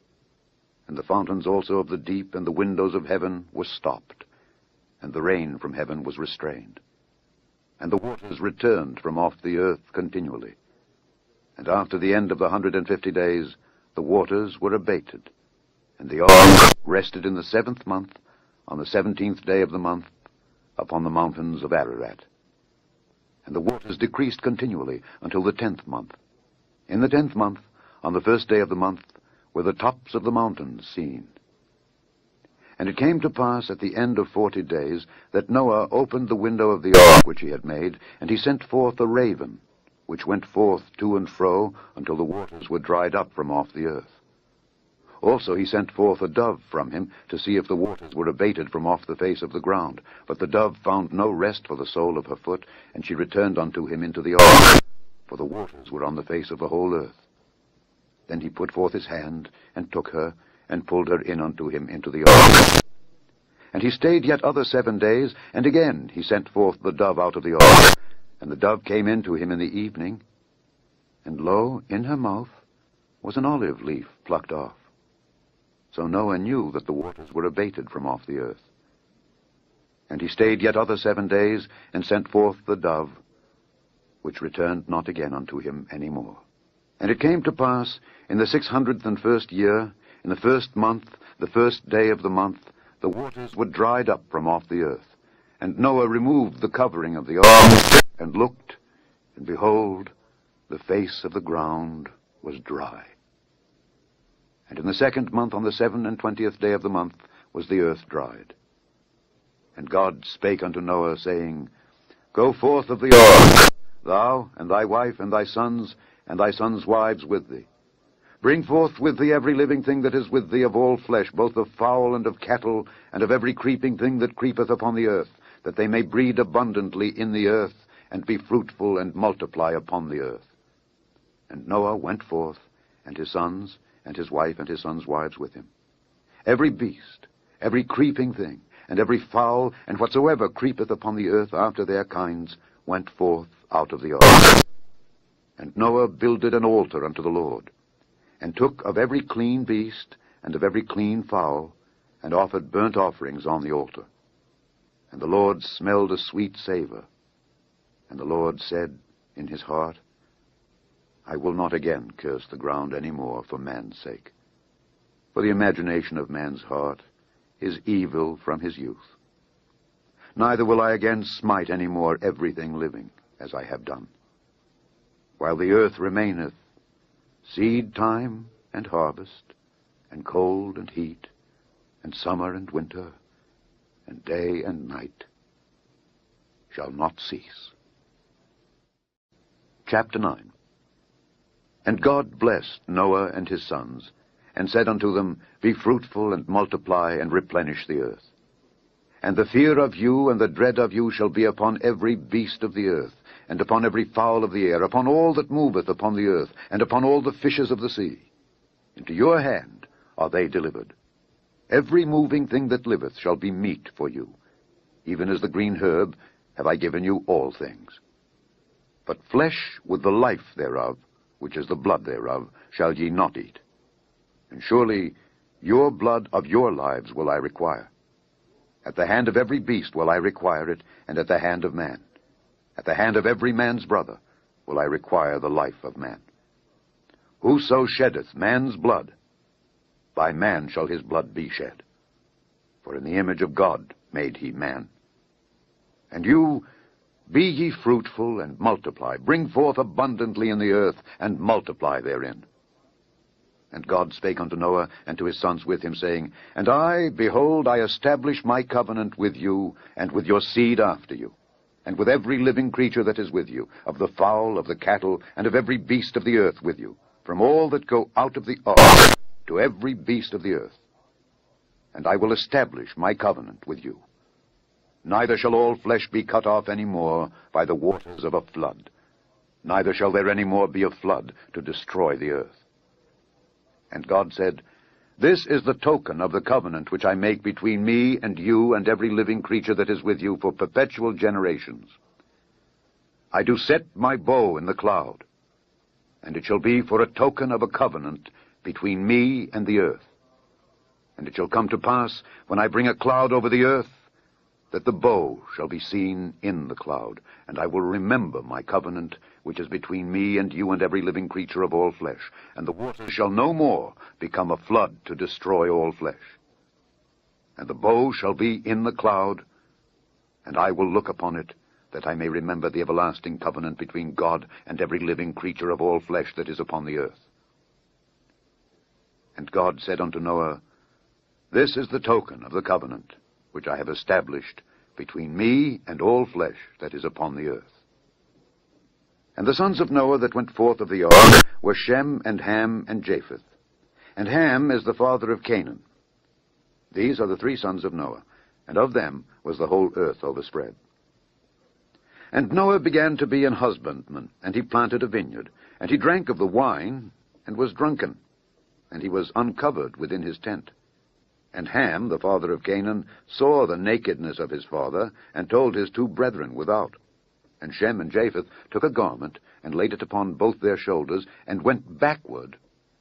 And the fountains also of the deep and the windows of heaven were stopped, and the rain from heaven was restrained. and the waters returned from off the earth continually. And after the end of the 150 days, the waters were abated, and the ark rested in the 7th month, on the 17th day of the month, upon the mountains of Ararat. And the waters decreased continually until the 10th month. In the 10th month, on the 1st day of the month, were the tops of the mountains seen. And it came to pass at the end of 40 days that Noah opened the window of the ark which he had made, and he sent forth a raven, which went forth to and fro until the waters were dried up from off the earth. Also he sent forth a dove from him to see if the waters were abated from off the face of the ground. But the dove found no rest for the sole of her foot, and she returned unto him into the ark, for the waters were on the face of the whole earth. Then he put forth his hand, and took her, and pulled her in unto him into the ark. And he stayed yet other 7 days, and again he sent forth the dove out of the ark. And the dove came in to him in the evening, and lo, in her mouth was an olive leaf plucked off. So Noah knew that the waters were abated from off the earth. And he stayed yet other 7 days, and sent forth the dove, which returned not again unto him any more. And it came to pass, in the 601st year, in the 1st month, the 1st day of the month, the waters were dried up from off the earth. And Noah removed the covering of the ark, and looked, and behold, the face of the ground was dry. And in the 2nd month, on the 27th day of the month, was the earth dried. And God spake unto Noah, saying, Go forth of the ark, thou, and thy wife, and thy sons wives with thee. Bring forth with thee every living thing that is with thee of all flesh, both of fowl and of cattle, and of every creeping thing that creepeth upon the earth, that they may breed abundantly in the earth, and be fruitful, and multiply upon the earth. And Noah went forth, and his sons, and his wife, and his sons' wives with him. Every beast, every creeping thing, and every fowl, and whatsoever creepeth upon the earth after their kinds, went forth out of the ark. And Noah builded an altar unto the Lord, and took of every clean beast, and of every clean fowl, and offered burnt offerings on the altar. And the Lord smelled a sweet savor. And the Lord said in his heart, I will not again curse the ground any more for man's sake. For the imagination of man's heart is evil from his youth. Neither will I again smite any more everything living, as I have done. While the earth remaineth, seed time and harvest, and cold and heat, and summer and winter, and day and night shall not cease. Chapter 9. And God blessed Noah and his sons, and said unto them, Be fruitful, and multiply, and replenish the earth. And the fear of you and the dread of you shall be upon every beast of the earth, and upon every fowl of the air, upon all that moveth upon the earth, and upon all the fishes of the sea. Into your hand are they delivered. Every moving thing that liveth shall be meat for you. Even as the green herb have I given you all things. But flesh with the life thereof, which is the blood thereof, shall ye not eat. And surely your blood of your lives will I require. At the hand of every beast will I require it, and at the hand of man. At the hand of every man's brother will I require the life of man. Whoso sheddeth man's blood, by man shall his blood be shed. For in the image of God made he man. And you, be ye fruitful, and multiply. Bring forth abundantly in the earth, and multiply therein. And God spake unto Noah, and to his sons with him, saying, And I, behold, I establish my covenant with you, and with your seed after you, and with every living creature that is with you, of the fowl, of the cattle, and of every beast of the earth with you, from all that go out of the ark to every beast of the earth. And I will establish my covenant with you. Neither shall all flesh be cut off any more by the waters of a flood, neither shall there any more be a flood to destroy the earth. And God said, This is the token of the covenant which I make between me and you and every living creature that is with you for perpetual generations. I do set my bow in the cloud, and it shall be for a token of a covenant between me and the earth. And it shall come to pass, when I bring a cloud over the earth, that the bow shall be seen in the cloud, and I will remember my covenant, which is between me and you and every living creature of all flesh, and the waters shall no more become a flood to destroy all flesh. And the bow shall be in the cloud, and I will look upon it, that I may remember the everlasting covenant between God and every living creature of all flesh that is upon the earth. And God said unto Noah, This is the token of the covenant, which I have established between me and all flesh that is upon the earth. And the sons of Noah that went forth of the ark were Shem and Ham and Japheth. And Ham is the father of Canaan. These are the 3 sons of Noah, and of them was the whole earth overspread. And Noah began to be an husbandman, and he planted a vineyard, and he drank of the wine, and was drunken, and he was uncovered within his tent. And Ham, the father of Canaan, saw the nakedness of his father, and told his 2 brethren without. And Shem and Japheth took a garment, and laid it upon both their shoulders, and went backward,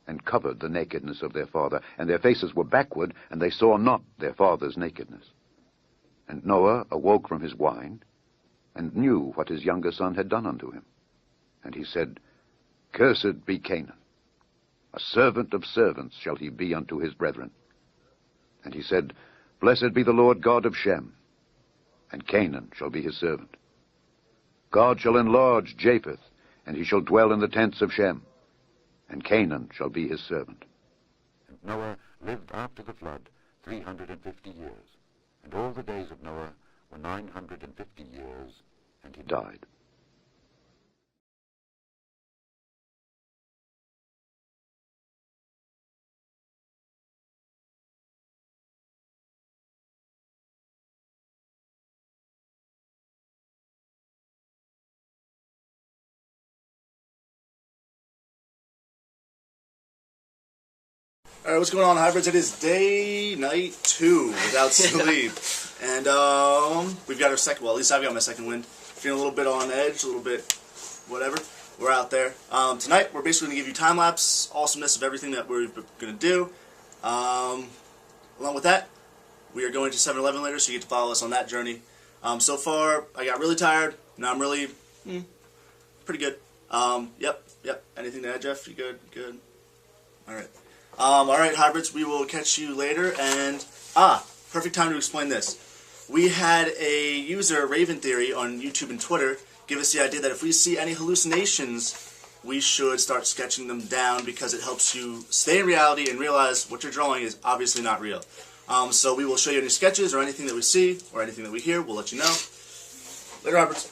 and covered the nakedness of their father. And their faces were backward, and they saw not their father's nakedness. And Noah awoke from his wine, and knew what his younger son had done unto him. And he said, Cursed be Canaan. A servant of servants shall he be unto his brethren. And he said, Blessed be the Lord God of Shem, and Canaan shall be his servant. God shall enlarge Japheth, and he shall dwell in the tents of Shem, and Canaan shall be his servant. And Noah lived after the flood 350 years, and all the days of Noah were 950 years, and he died. Alright, what's going on, hybrids? It is night 2 without sleep. And we've got our second, well, at least I've got my second wind. Feeling a little bit on edge, a little bit whatever. We're out there. Tonight, we're basically going to give you time-lapse awesomeness of everything that we're going to do. Along with that, we are going to 7-Eleven later, so you get to follow us on that journey. So far, I got really tired. Now I'm really pretty good. Yep. Anything to add, Jeff? You good? Good. Alright. Alright, hybrids, we will catch you later. And, perfect time to explain this. We had a user, Raven Theory, on YouTube and Twitter give us the idea that if we see any hallucinations, we should start sketching them down because it helps you stay in reality and realize what you're drawing is obviously not real. So we will show you any sketches or anything that we see or anything that we hear. We'll let you know. Later, hybrids.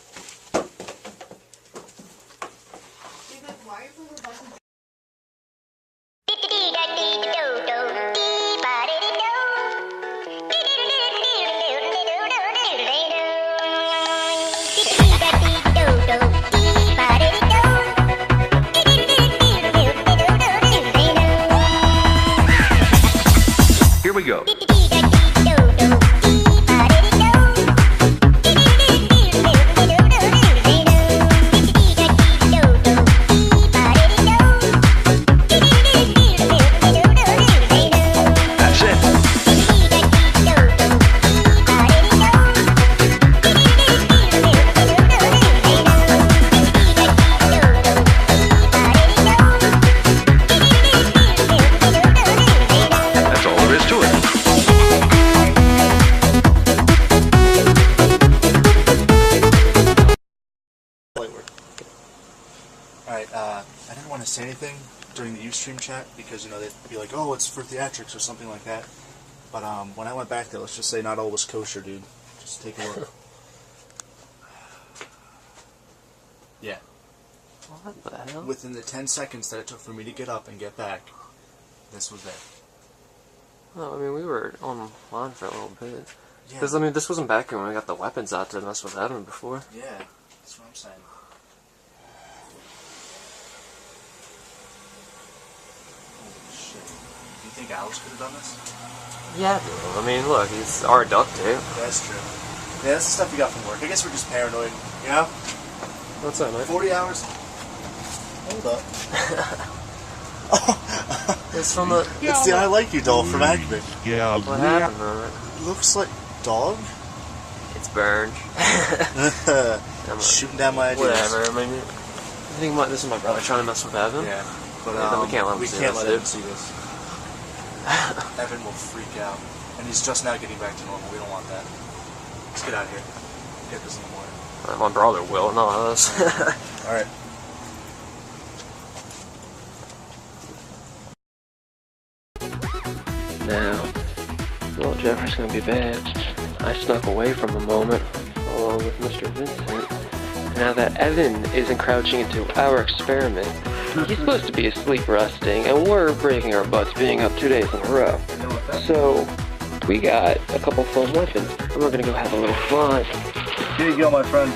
Here we go. Alright, I didn't want to say anything during the Ustream chat because, you know, they'd be like, oh, it's for theatrics or something like that. But when I went back there, let's just say not all was kosher, dude. Just take a look. Yeah. What the hell? Within the 10 seconds that it took for me to get up and get back, this was there. Well, I mean, we were online for a little bit. Yeah. Because, I mean, this wasn't back when we got the weapons out to mess with Adam before. Yeah, that's what I'm saying. Holy shit. Do you think Alex could have done this? Yeah, dude. I mean, look, he's our duct tape. That's true. Yeah, that's the stuff you got from work. I guess we're just paranoid, you know? What's that, mate? 40 hours? Hold up. It's from the... It's the I Like You doll from Acme. Yeah. What happened, man? Looks like dog? burned. Shooting down my ideas. Whatever. I mean, I think this is my brother trying to mess with Evan. Yeah, but we can't let him see this. Evan will freak out, and he's just now getting back to normal. We don't want that. Let's get out of here. Get this in the morning. My brother will, not us. All right. Now, well, Jeffrey's gonna be bad. I snuck away from a moment, along with Mr. Vincent. Now that Evan isn't crouching into our experiment, he's supposed to be asleep resting, and we're breaking our butts being up 2 days in a row. So, we got a couple fun weapons, and we're gonna go have a little fun. Here you go, my friend.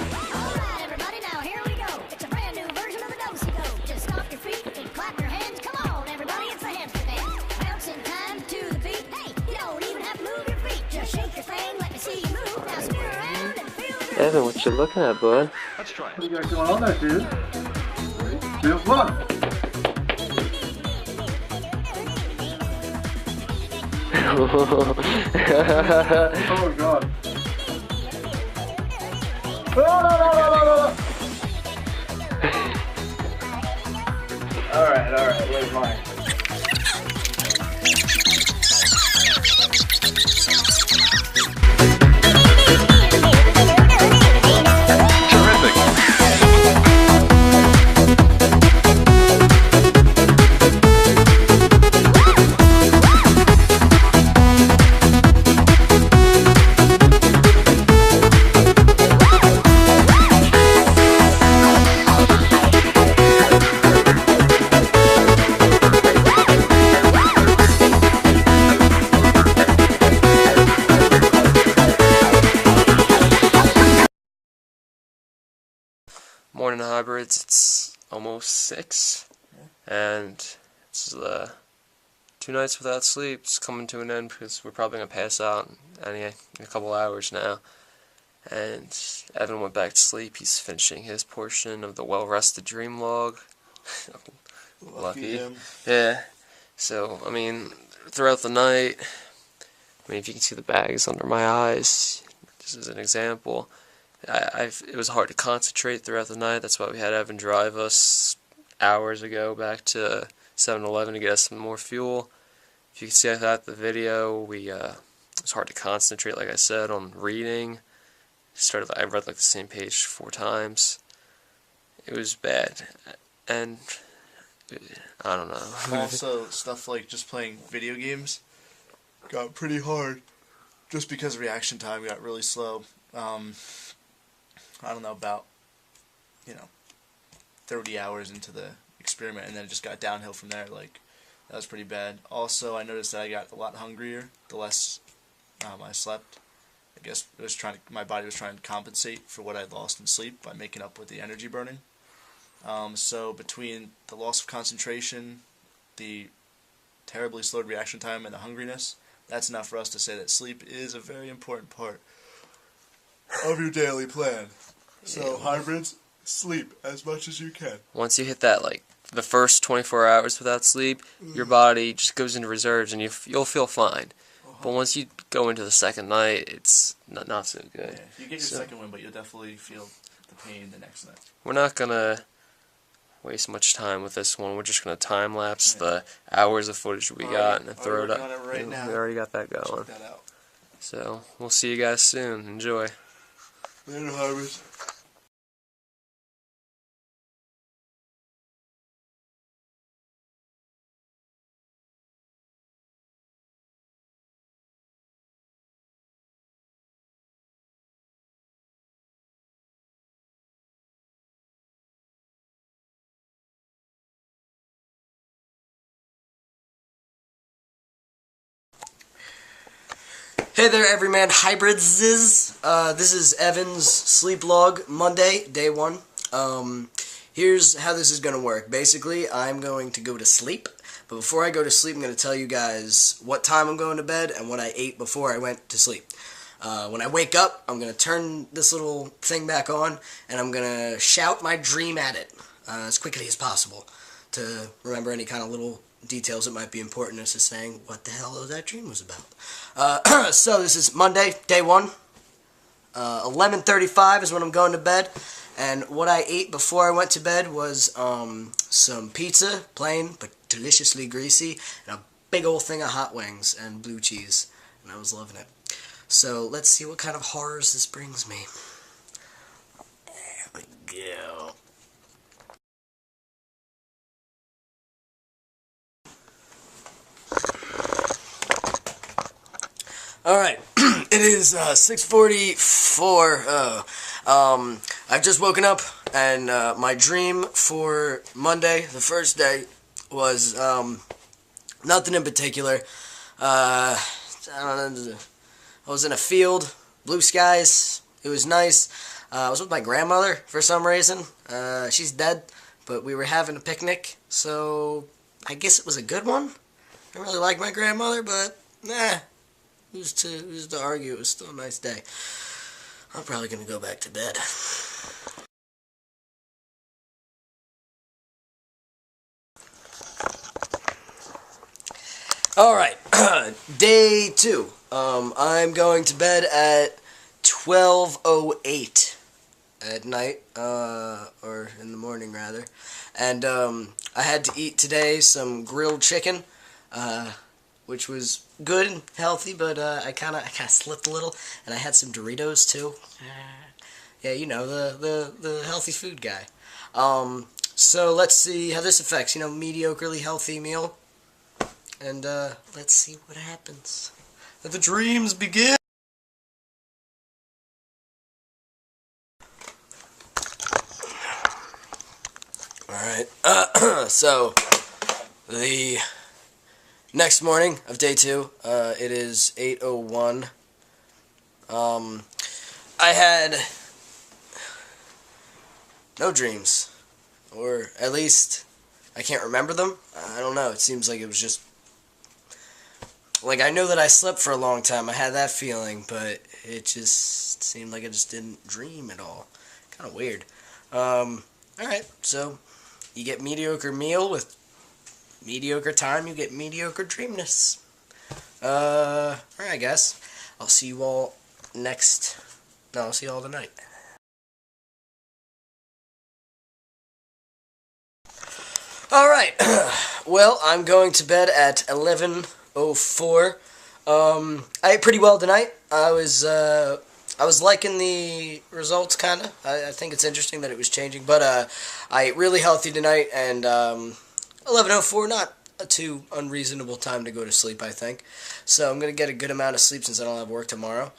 Everybody, now here we go. It's a brand new version of the do-si-do. Just stomp your feet and clap your hands. Come on, everybody, it's the hamster dance. Bounce in time to the beat. Hey, you don't even have to move your feet. Just shake your thing, let me see you move. Now spin around and feel good. Evan, what you looking at, bud? Let's try it. What do you got going on there, dude? Feel fun. Oh, God. No. Alright, where's mine? Morning hybrids, it's almost 6, and it's 2 nights without sleep. It's coming to an end because we're probably going to pass out in a couple hours now. And Evan went back to sleep. He's finishing his portion of the well-rested dream log. Lucky. Him. Yeah. So, I mean, throughout the night, if you can see the bags under my eyes, just as an example, it was hard to concentrate throughout the night. That's why we had Evan drive us hours ago back to 7-Eleven to get us some more fuel. If you can see that the video, it was hard to concentrate, like I said, on reading. I read like the same page 4 times. It was bad, and I don't know. Also, stuff like just playing video games got pretty hard, just because reaction time got really slow. I don't know, about 30 hours into the experiment, and then it just got downhill from there. Like, that was pretty bad. Also, I noticed that I got a lot hungrier the less I slept. I guess my body was trying to compensate for what I'd lost in sleep by making up with the energy burning. So between the loss of concentration, the terribly slowed reaction time, and the hungriness, that's enough for us to say that sleep is a very important part of your daily plan. So, hybrids, sleep as much as you can. Once you hit that, the first 24 hours without sleep, your body just goes into reserves, and you'll feel fine. But once you go into the second night, it's not so good. Yeah, you get your second one, but you'll definitely feel the pain the next night. We're not going to waste much time with this one. We're just going to time-lapse the hours of footage we got and throw it up. Right now. We already got that going. Check that out. So, we'll see you guys soon. Enjoy. Later, hybrids. Hey there, Everyman Hybrids. This is Evan's sleep log, Monday, day 1. Here's how this is going to work. Basically, I'm going to go to sleep, but before I go to sleep, I'm going to tell you guys what time I'm going to bed and what I ate before I went to sleep. When I wake up, I'm going to turn this little thing back on, and I'm going to shout my dream at it as quickly as possible to remember any kind of little details that might be important as to saying what the hell that dream was about. So this is Monday, day 1. 11:35 is when I'm going to bed. And what I ate before I went to bed was some pizza, plain but deliciously greasy, and a big old thing of hot wings and blue cheese. And I was loving it. So let's see what kind of horrors this brings me. There we go. Alright, it is 6:44. I've just woken up, and my dream for Monday, the first day, was nothing in particular. I was in a field, blue skies, it was nice. I was with my grandmother for some reason. She's dead, but we were having a picnic, so I guess it was a good one. I really like my grandmother, but nah. Who's to argue? It was still a nice day. I'm probably gonna go back to bed. Alright, day 2. I'm going to bed at 12:08 at night, or in the morning rather. And I had to eat today some grilled chicken, which was good and healthy, but I kind of slipped a little, and I had some Doritos too. Yeah, you know, the healthy food guy. So let's see how this affects, mediocrely healthy meal, and let's see what happens. Let the dreams begin. Alright, so the next morning of day 2, it is 8:01. I had no dreams, or at least I can't remember them. I don't know, it seems like it was just, like, I know that I slept for a long time, I had that feeling, but it just seemed like I just didn't dream at all. Kind of weird. Alright, so you get mediocre meal with mediocre time, you get mediocre dreamness. Alright guys, I'll see you all I'll see you all tonight. Alright, well, I'm going to bed at 11:04. I ate pretty well tonight. I was liking the results, kinda. I think it's interesting that it was changing, but I ate really healthy tonight, and 11:04, not a too unreasonable time to go to sleep, I think. So I'm going to get a good amount of sleep since I don't have work tomorrow.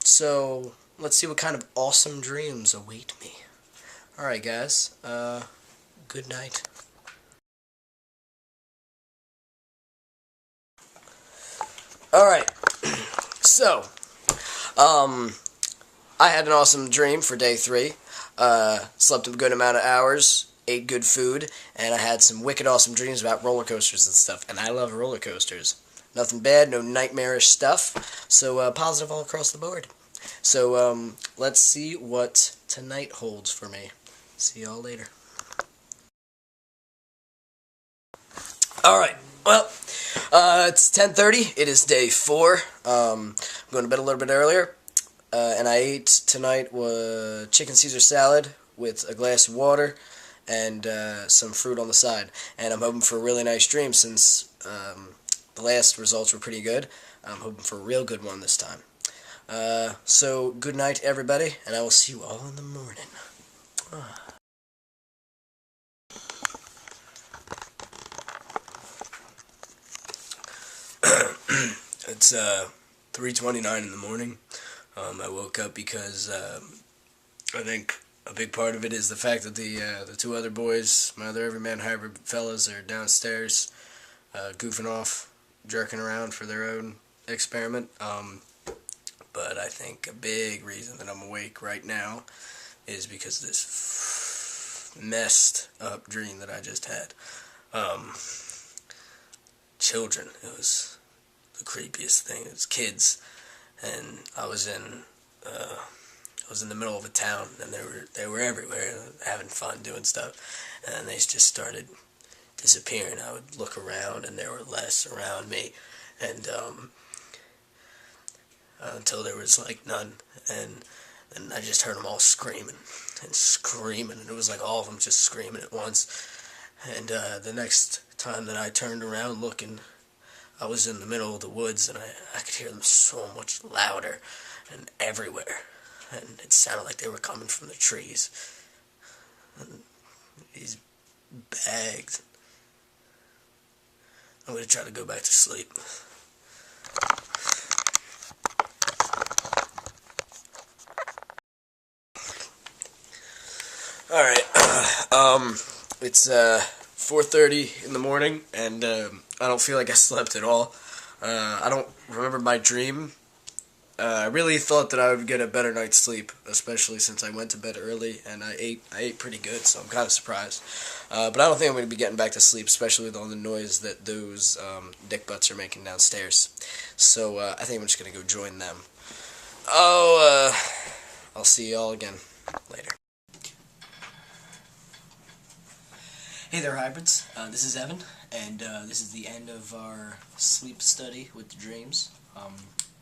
So let's see what kind of awesome dreams await me. Alright guys, good night. Alright, so, I had an awesome dream for day 3. Slept a good amount of hours, ate good food, and I had some wicked awesome dreams about roller coasters and stuff, and I love roller coasters. Nothing bad, no nightmarish stuff, so positive all across the board. So let's see what tonight holds for me. See y'all later. Alright, well, it's 10:30, it is day 4. I'm going to bed a little bit earlier, and I ate tonight chicken Caesar salad with a glass of water and some fruit on the side. And I'm hoping for a really nice dream since the last results were pretty good. I'm hoping for a real good one this time. So, good night, everybody, and I will see you all in the morning. It's 3:29 in the morning. I woke up because I think a big part of it is the fact that the 2 other boys, my other Everyman Hybrid fellas, are downstairs goofing off, jerking around for their own experiment. But I think a big reason that I'm awake right now is because of this messed up dream that I just had. Children, it was the creepiest thing. It was kids, and I was in the middle of a town, and they were everywhere, having fun, doing stuff, and they just started disappearing. I would look around, and there were less around me, and until there was like none, and then I just heard them all screaming and screaming, and it was like all of them just screaming at once. And the next time that I turned around looking, I was in the middle of the woods, and I could hear them so much louder and everywhere, and it sounded like they were coming from the trees. And these bags. I'm going to try to go back to sleep. Alright, it's 4:30 in the morning, and I don't feel like I slept at all. I don't remember my dream. I really thought that I would get a better night's sleep, especially since I went to bed early, and I ate pretty good, so I'm kind of surprised. But I don't think I'm going to be getting back to sleep, especially with all the noise that those dick butts are making downstairs. So I think I'm just going to go join them. I'll see y'all again later. Hey there, hybrids. This is Evan, and this is the end of our sleep study with the dreams.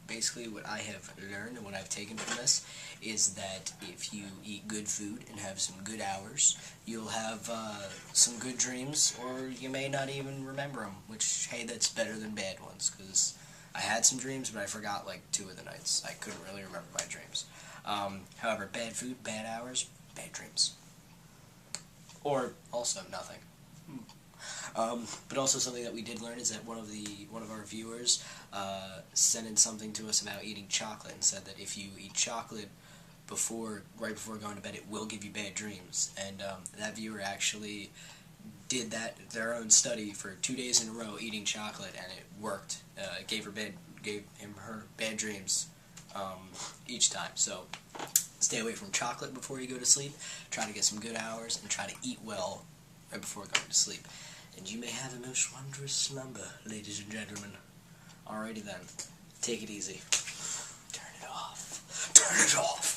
Basically, what I have learned and what I've taken from this is that if you eat good food and have some good hours, you'll have some good dreams, or you may not even remember them, which, hey, that's better than bad ones, because I had some dreams, but I forgot like 2 of the nights. I couldn't really remember my dreams. However, bad food, bad hours, bad dreams. Or also nothing. But also something that we did learn is that one of our viewers sent in something to us about eating chocolate, and said that if you eat chocolate right before going to bed, it will give you bad dreams. And that viewer actually did their own study for 2 days in a row eating chocolate, and it worked. It gave him her bad dreams each time. So stay away from chocolate before you go to sleep. Try to get some good hours, and try to eat well right before going to sleep. And you may have a most wondrous slumber, ladies and gentlemen. Alrighty then. Take it easy. Turn it off. Turn it off.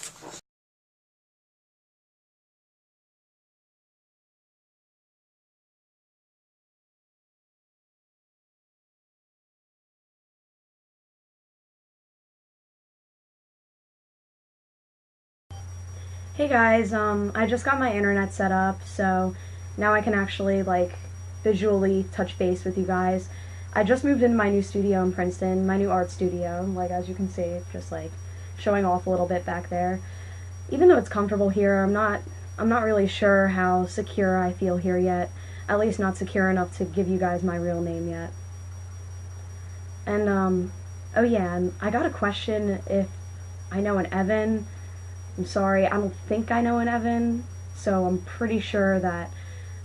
Hey guys, I just got my internet set up, so now I can actually, like, visually touch base with you guys. I just moved into my new studio in Princeton, my new art studio, like, as you can see, just, like, showing off a little bit back there. Even though it's comfortable here, I'm not really sure how secure I feel here yet, at least not secure enough to give you guys my real name yet. And, oh yeah, and I got a question if I know an Evan. I'm sorry, I don't think I know an Evan, so I'm pretty sure that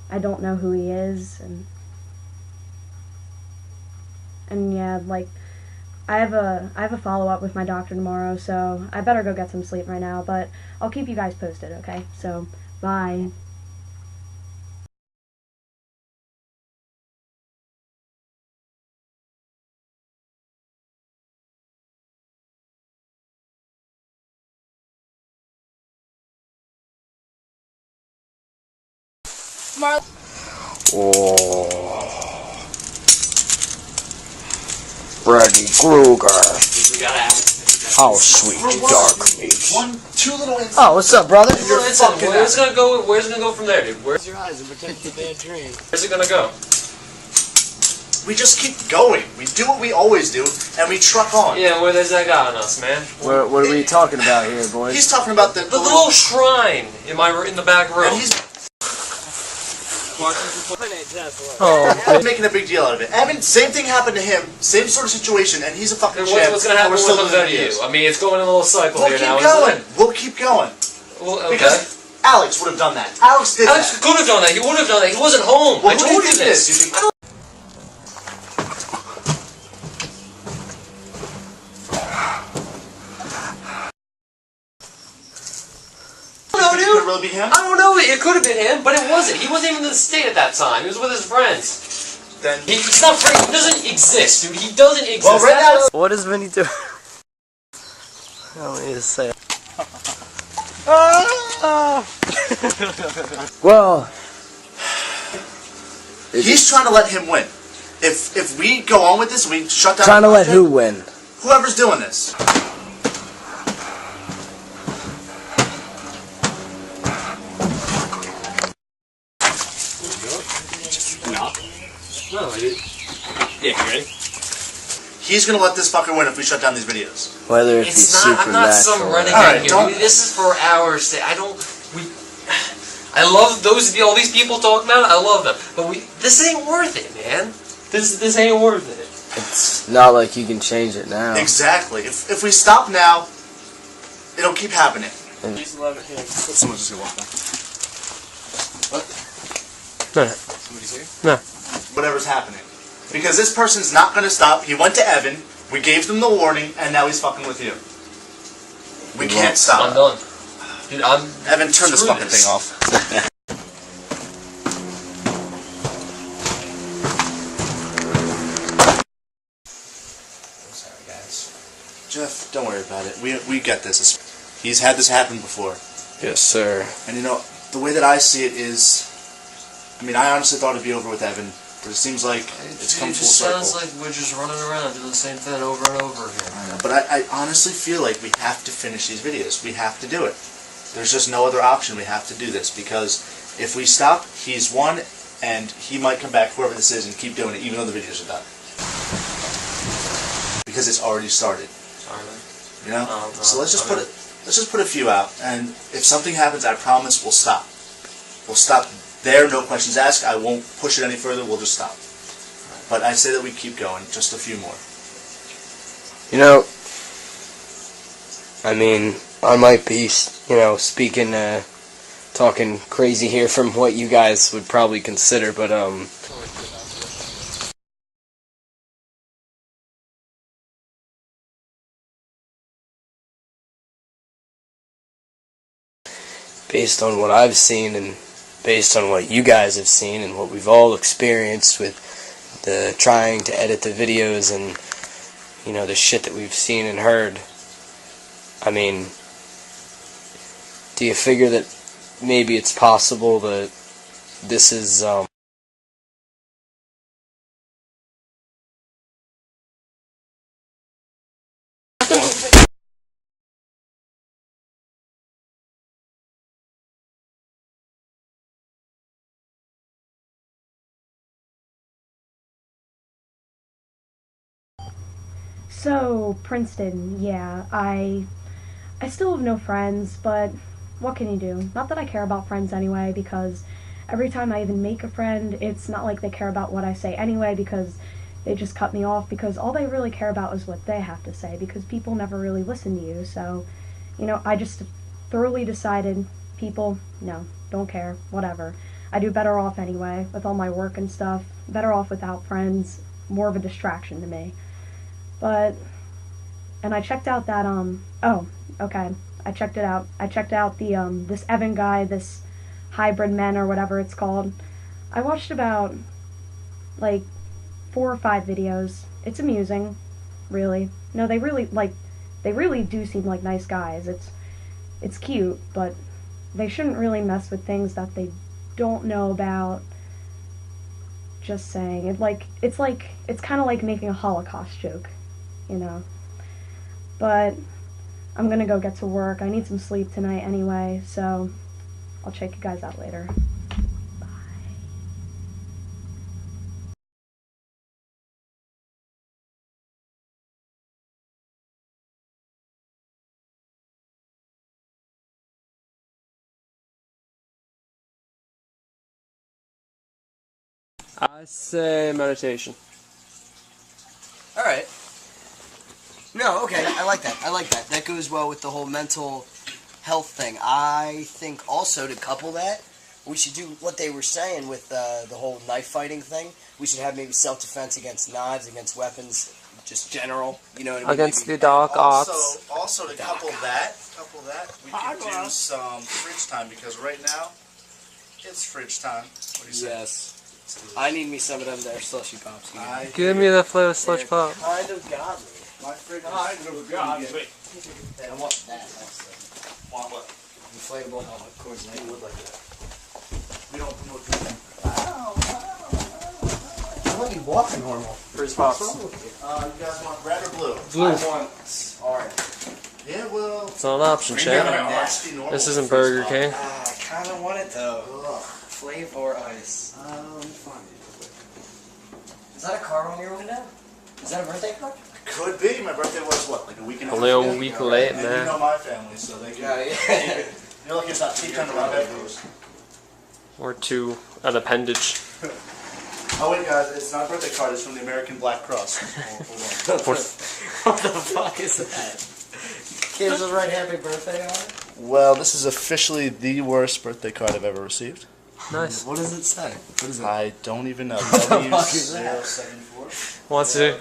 I don't know who he is, and yeah, like, I have a follow-up with my doctor tomorrow, so I better go get some sleep right now, but I'll keep you guys posted, okay? So, bye. Oh, Freddy Krueger. How sweet dark meat. Oh, what's up, brother? Where's it gonna go from there, dude? Close your eyes and protect the bad dream. Where's it gonna go? We just keep going. We do what we always do, and we truck on. Yeah, where does that got on us, man? What are we talking about here, boys? He's talking about the little shrine in the back room. And he's making a big deal out of it. Evan, same thing happened to him, same sort of situation, and he's a fucking champ. What's gonna happen with you? I mean, it's going in a little cycle here now, isn't it? We'll keep going. Well, okay. Because Alex would have done that. Alex did Alex could have done that. He would have done that. He wasn't home. Well, I told you this. Really be him? I don't know. It could have been him, but it wasn't. He wasn't even in the state at that time. He was with his friends. Then he's not free. He doesn't exist, dude. He doesn't exist. Well, right now, what does Vinny do? Let me just say. Well, he's trying to let him win. If we go on with this, we shut down. Trying to let who win? Whoever's doing this. No, dude. Yeah, you ready? He's gonna let this fucker win if we shut down these videos. Whether it be It's not. I'm not some renegade Alright, here. don't- Dude, this is for ours. I love all these people talking about it. I love them, but this ain't worth it, man. This ain't worth it. It's not like you can change it now. Exactly. If we stop now, it'll keep happening. Please love it here. Someone's just gonna walk by. What? No. Somebody's here? No. Whatever's happening. Because this person's not gonna stop. He went to Evan, we gave them the warning, and now he's fucking with you. We can't stop. I'm done. Dude, Evan, turn this fucking thing off. Sorry, guys. Jeff, don't worry about it. We get this. He's had this happen before. Yes, sir. And you know, the way that I see it is, I mean, I honestly thought it'd be over with Evan, but it seems like it's come full circle. It sounds like we're just running around doing the same thing over and over again. I know, but I honestly feel like we have to finish these videos. We have to do it. There's just no other option. We have to do this because if we stop, he's won, and he might come back, whoever this is, and keep doing it, even though the videos are done. Because it's already started. You know? So let's just put a few out, and if something happens, I promise we'll stop. We'll stop there, no questions asked. I won't push it any further. We'll just stop. But I say that we keep going, just a few more. You know, I mean, I might be, you know, speaking, talking crazy here from what you guys would probably consider, but, based on what I've seen and based on what you guys have seen and what we've all experienced with the trying to edit the videos and, you know, the shit that we've seen and heard, I mean, do you figure that maybe it's possible that this is, So, Princeton, yeah, I still have no friends, but what can you do? Not that I care about friends anyway, because every time I even make a friend, it's not like they care about what I say anyway, because they just cut me off, because all they really care about is what they have to say, because people never really listen to you. So, you know, I just thoroughly decided, people, no, don't care, whatever. I do better off anyway, with all my work and stuff, better off without friends, more of a distraction to me. But, and I checked out that, oh, okay, I checked it out. I checked out the, this Evan guy, this Hybrid Men or whatever it's called. I watched about, like, 4 or 5 videos. It's amusing, really. No, they really do seem like nice guys. It's cute, but they shouldn't really mess with things that they don't know about. Just saying. It's kind of like making a Holocaust joke, you know. But I'm gonna go get to work. I need some sleep tonight anyway, so I'll check you guys out later. Bye. I say meditation. Alright. No, okay, I like that. I like that. That goes well with the whole mental health thing. I think also to couple that, we should do what they were saying with the whole knife fighting thing. We should have maybe self-defense against knives, against weapons, just general, you know what I mean? Against Maybe the dark arts. Also to couple that, we could do some fridge time, because right now, it's fridge time. What do you say? Yes. I need me some of them there slushy pops. Give me the flavor slush pop. Kind of godly. My fridge is Kind of godly. I want that. Want what? Inflatable. Oh, of course, I would like that. We don't promote drinking. I want you walking normal. Fridge pops. You guys want red or blue? Blue. I want orange. Yeah, well. It's not an option, champ. This isn't Burger King. I kind of want it though. Flavor ice. Let me find it. that a card on your window? Is that a birthday card? Could be. My birthday was what, like a week and a half Only ago? a week late, And man. you know my family, so they can. Yeah. You're lucky it's not taped under my bedrooms. Or to an appendage. Oh wait, guys, it's not a birthday card. It's from the American Black Cross. Hold on. What the fuck is that? Kids will write happy birthday on it? Well, this is officially the worst birthday card I've ever received. Nice. What does it say? What is it? I don't even know. What the fuck is that? W074. Wants to.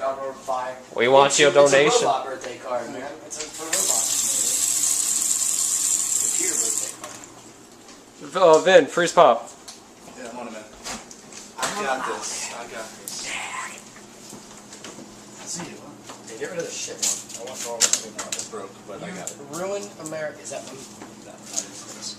We want your donation. It's a robot birthday card, man. It's for robots. Oh, Vin, freeze pop. Yeah, I'm on it, man. I got this. See you, huh? Hey, get rid of the shit one. I want normal. It's broke, but I got it. Ruin America. Is that one? No, not this.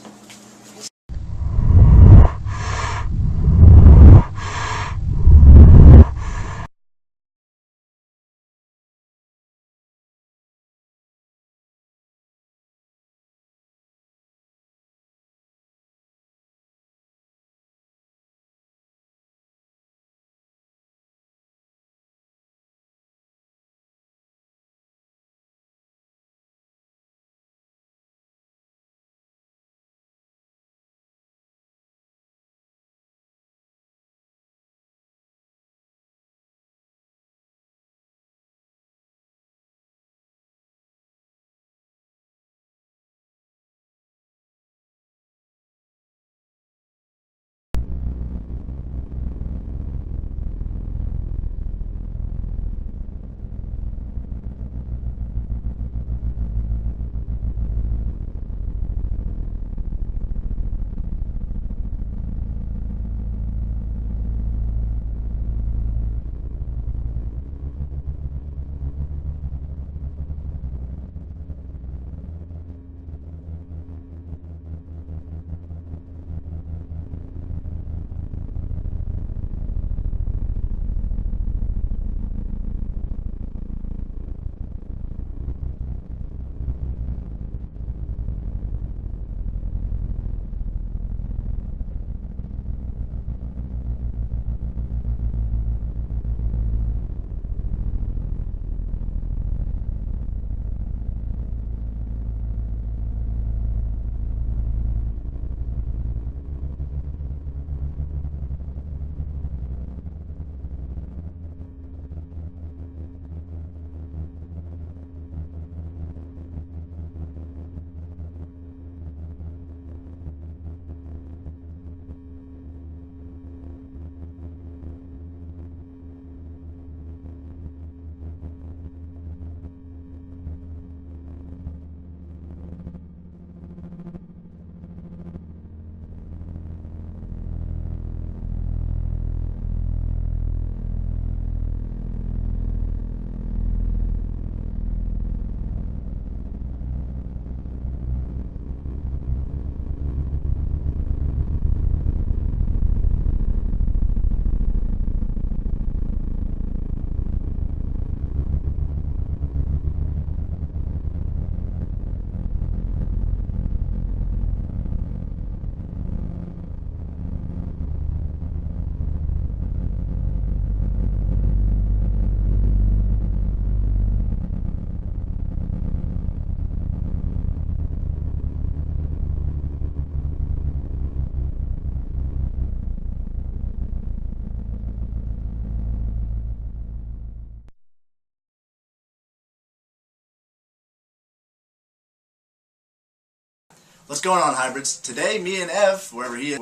What's going on, hybrids? Today, me and Ev, wherever he is,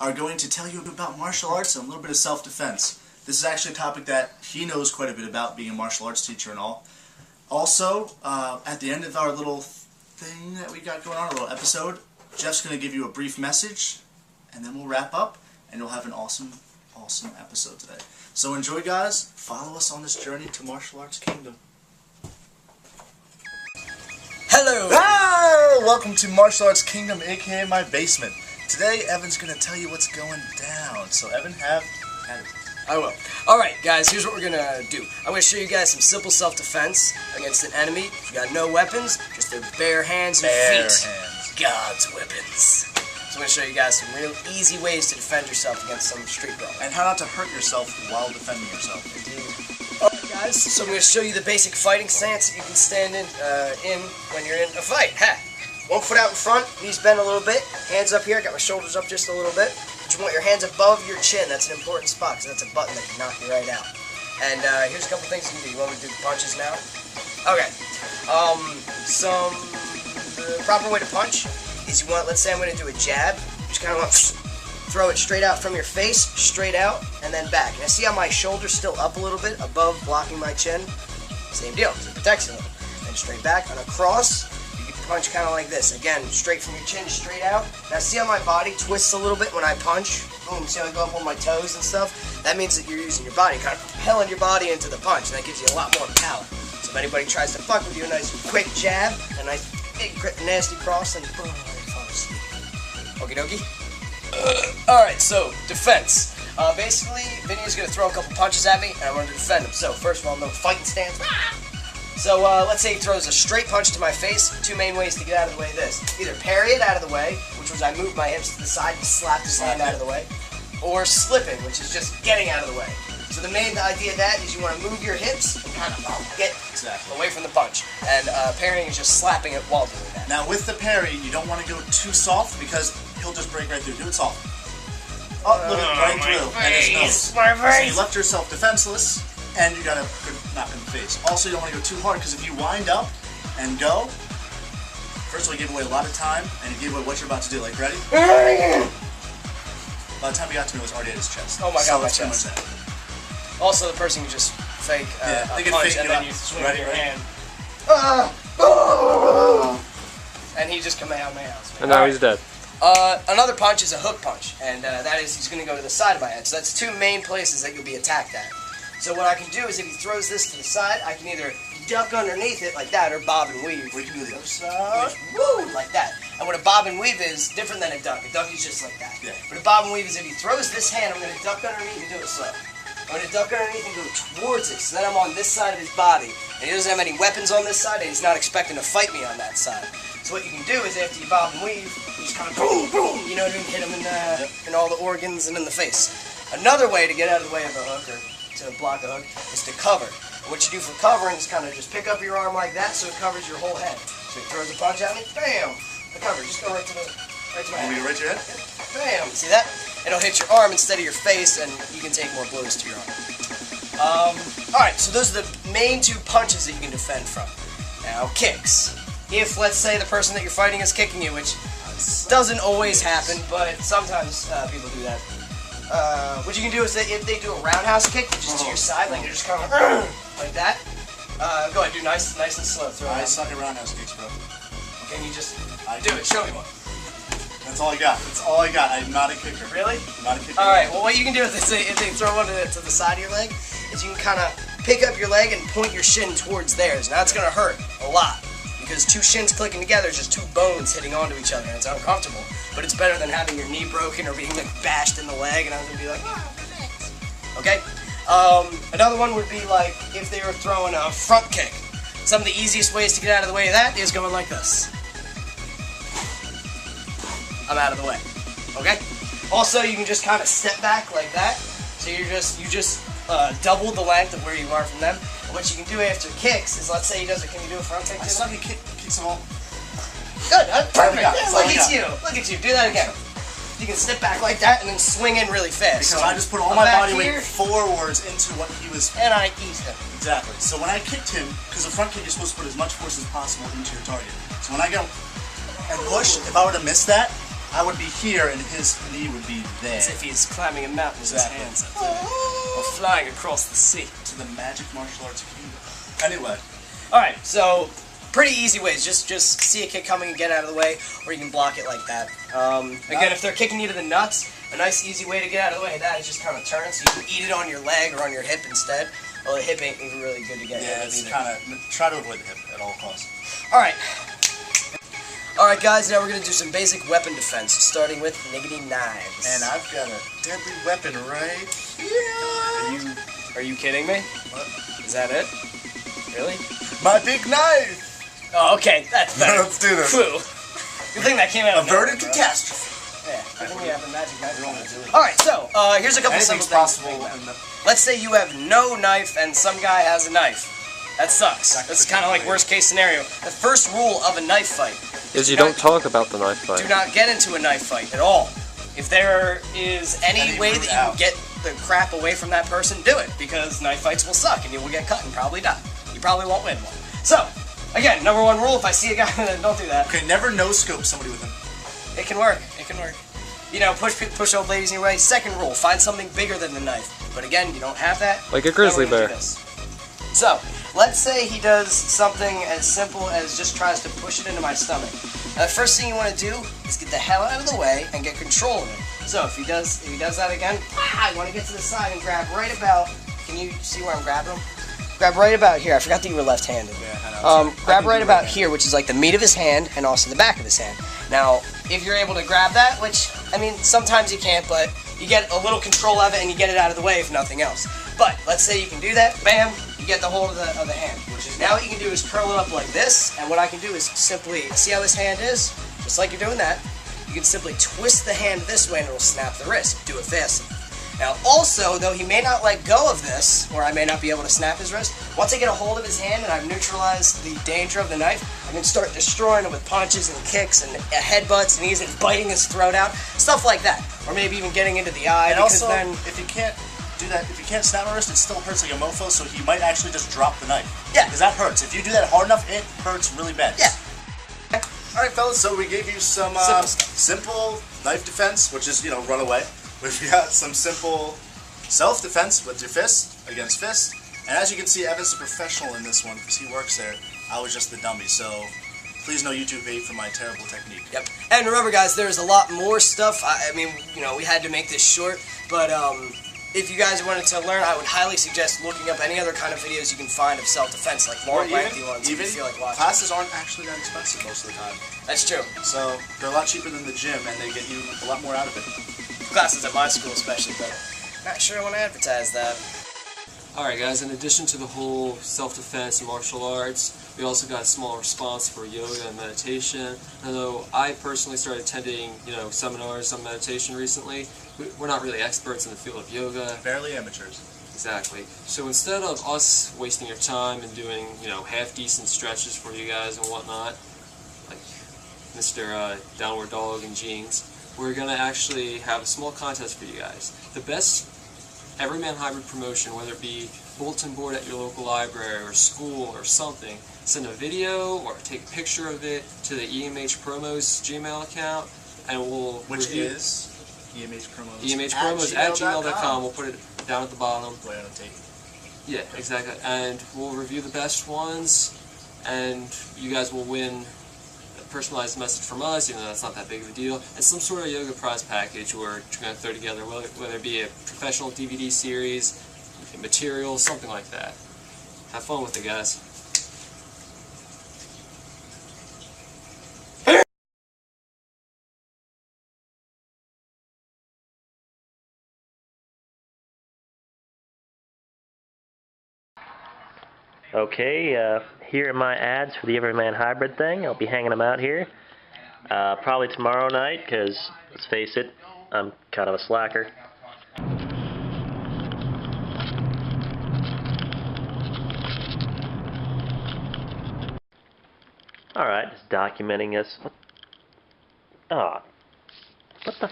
are going to tell you about martial arts and a little bit of self-defense. This is actually a topic that he knows quite a bit about, being a martial arts teacher and all. Also, at the end of our little thing that we got going on, a little episode, Jeff's going to give you a brief message, and then we'll wrap up, and you'll have an awesome episode today. So enjoy, guys. Follow us on this journey to Martial Arts Kingdom. Hello! Hey! Welcome to Martial Arts Kingdom, aka my basement. Today, Evan's going to tell you what's going down. So, Evan, have at it. I will. Alright, guys, here's what we're going to do. I'm going to show you guys some simple self-defense against an enemy. You got no weapons, just their bare hands and feet. Hands. God's weapons. So I'm going to show you guys some real easy ways to defend yourself against some street brawl. And how not to hurt yourself while defending yourself. Indeed. Alright guys, so I'm going to show you the basic fighting stance that you can stand in when you're in a fight. Ha! 1 foot out in front, knees bent a little bit, hands up here, got my shoulders up just a little bit. But you want your hands above your chin, that's an important spot because that's a button that can knock you right out. And here's a couple things you can do. You want me to do punches now? Okay. The proper way to punch is you want, let's say I'm going to do a jab, you just kind of want to throw it straight out from your face, straight out, and then back. Now see how my shoulder's still up a little bit above blocking my chin? Same deal, it protects you a little. Then straight back. On a cross, you can punch kind of like this. Again, straight from your chin, straight out. Now see how my body twists a little bit when I punch? Boom, see how I go up on my toes and stuff? That means that you're using your body, kind of propelling your body into the punch, and that gives you a lot more power. So if anybody tries to fuck with you, a nice quick jab, a nice big nasty cross, and boom, fall asleep. Okie dokie. Alright, so, defense. Basically, Vinny's going to throw a couple punches at me, and I'm going to defend him. So, first of all, no fighting stance. So, let's say he throws a straight punch to my face. 2 main ways to get out of the way of this. Either parry it out of the way, which was I moved my hips to the side and slapped his hand out of the way, or slipping, which is just getting out of the way. So the main idea of that is you want to move your hips and kind of get away from the punch. And parrying is just slapping it while doing that. Now with the parry, you don't want to go too soft because he'll just break right through. Do it soft. Oh, look at right through. And his nose. My face! So you left yourself defenseless, and you got a good knock in the face. Also, you don't want to go too hard because if you wind up and go, first of all, you give away a lot of time, and you give away what you're about to do. Like, ready? By the time he got to me, it was already at his chest. Oh my god, my that's chest. pretty much that. Also, the person can just fake Yeah, a they can punch fake and it then up. you swing Ready, your ready? hand. And he just Kamehameha. And now he's dead. Another punch is a hook punch, and that is he's going to go to the side of my head. So that's 2 main places that you'll be attacked at. So what I can do is if he throws this to the side, I can either duck underneath it like that or bob and weave. Or you can do the other side, woo, like that. And what a bob and weave is different than a duck. A duck is just like that. Yeah. But a bob and weave is if he throws this hand, I'm going to duck underneath and do it slow. I'm going to duck underneath and go towards it, so then I'm on this side of his body. And he doesn't have any weapons on this side, and he's not expecting to fight me on that side. So what you can do is after you bob and weave, you just kind of boom, boom, you know what I mean? Hit him in all the organs and in the face. Another way to get out of the way of a hook, or to block a hook, is to cover. And what you do for covering is kind of just pick up your arm like that so it covers your whole head. So he throws a punch at me, bam! I cover, just go right to my head. Right to your head? Bam! See that? It'll hit your arm instead of your face, and you can take more blows to your arm. Alright, so those are the main 2 punches that you can defend from. Now, kicks. If, let's say, the person that you're fighting is kicking you, which doesn't always happen, but sometimes people do that. What you can do is that if they do a roundhouse kick, just to your side, like you're just kind of like that. Go ahead, do nice and slow. Throw I suck at roundhouse kicks, bro. Can you just do it? Show me one. That's all I got. That's all I got. I'm not a kicker. Really? I'm not a kicker. Alright, well what you can do if they throw one to the side of your leg, is you can kind of pick up your leg and point your shin towards theirs. Now it's going to hurt a lot, because 2 shins clicking together is just 2 bones hitting onto each other, and it's uncomfortable. But it's better than having your knee broken or being like bashed in the leg, and I was going to be like, oh, thanks. Okay? Another one would be like if they were throwing a front kick. Some of the easiest ways to get out of the way of that is going like this. I'm out of the way. Okay? Also, you can just kind of step back like that. So you just double the length of where you are from them. And what you can do after kicks is, let's say he does it. Can you do a front kick? I suck at kicks them all. Good. Perfect. Yeah, Look at you. Look at you. Do that again. You can step back like that and then swing in really fast. Because I just put all my body weight forwards into what he was... And I eased him. Exactly. So when I kicked him, because the front kick, you're supposed to put as much force as possible into your target. So when I go and push, if I were to miss that, I would be here and his knee would be there. As if he's climbing a mountain with his hands up there. Or flying across the sea. To the magic martial arts kingdom. Anyway. Alright, so... pretty easy ways. Just see a kick coming and get out of the way, or you can block it like that. Again, if they're kicking you to the nuts, a nice easy way to get out of the way of that is just kind of turn, so you can eat it on your leg or on your hip instead. Well, the hip ain't even really good to get yeah, out of it's either. kind of, try to avoid the hip at all costs. Alright. Alright guys, now we're going to do some basic weapon defense, starting with niggity knives. And I've got a deadly weapon right here. Are you kidding me? What? Is that it? Really? My big knife! Oh, okay, that's better. Let's do this. Phew. Good thing that came out of Averted nowhere, catastrophe. Yeah, I think we have a magic knife. Alright, so, here's a couple simple things. Let's say you have no knife and some guy has a knife. That sucks. That's kind of like worst case scenario. The first rule of a knife fight is you don't talk about the knife fight. Do not get into a knife fight at all. If there is any way that you can get the crap away from that person, do it. Because knife fights will suck and you will get cut and probably die. You probably won't win one. So, again, number one rule, if I see a guy, don't do that. Okay, never no-scope somebody with him. It can work. It can work. You know, push old ladies in your way. Second rule, find something bigger than the knife. But again, you don't have that. Like a grizzly bear. So, let's say he does something as simple as just tries to push it into my stomach. The first thing you want to do is get the hell out of the way and get control of it. So if he does that again, I want to get to the side and grab right about. Can you see where I'm grabbing him? Grab right about here. I forgot that you were left-handed. Yeah, I know. Grab right about here, which is like the meat of his hand and also the back of his hand. Now, if you're able to grab that, which I mean, sometimes you can't, but you get a little control of it and you get it out of the way if nothing else. But let's say you can do that. Bam. You get the hold of the hand. Now what you can do is curl it up like this, and what I can do is simply, see how this hand is? Just like you're doing that, you can simply twist the hand this way and it'll snap the wrist. Do it fast. Now also, though he may not let go of this, or I may not be able to snap his wrist, once I get a hold of his hand and I've neutralized the danger of the knife, I can start destroying him with punches and kicks and headbutts and even biting his throat out, stuff like that. Or maybe even getting into the eye, and because also, then... if you can't do that, if you can't snap my wrist, it still hurts like a mofo, so he might actually just drop the knife. Yeah. Because that hurts. If you do that hard enough, it hurts really bad. Yeah. Alright, fellas, so we gave you some simple knife defense, which is, run away. We've got some simple self-defense with your fist against fist. And as you can see, Evan's a professional in this one because he works there. I was just the dummy, so please no YouTube hate for my terrible technique. Yep. And remember, guys, there's a lot more stuff. I mean, we had to make this short, but if you guys wanted to learn, I would highly suggest looking up any other kind of videos you can find of self-defense, like long, lengthy ones if you feel like watching. Classes aren't actually that expensive most of the time. That's true. So they're a lot cheaper than the gym, and they get you a lot more out of it. Classes at my school especially, but not sure I want to advertise that. Alright guys, in addition to the whole self-defense and martial arts, we also got a small response for yoga and meditation. Although I personally started attending, seminars on meditation recently, we're not really experts in the field of yoga. Barely amateurs. Exactly. So instead of us wasting your time and doing, half-decent stretches for you guys and whatnot, like Mr. Downward Dog and Jeans, we're going to actually have a small contest for you guys. The best Everyman Hybrid promotion, whether it be bulletin board at your local library or school or something, send a video or take a picture of it to the EMH Promos Gmail account, and we'll review. Which is EMH Promos. EMH Promos at gmail.com. We'll put it down at the bottom. Right on tape. Yeah, exactly. And we'll review the best ones, and you guys will win a personalized message from us, even though that's not that big of a deal, and some sort of yoga prize package we're going to throw together, whether it be a professional DVD series, material, something like that. Have fun with it, guys. Okay, here are my ads for the Everyman Hybrid thing. I'll be hanging them out here. Probably tomorrow night, because, let's face it, I'm kind of a slacker. Alright, just documenting this. Oh, what the f...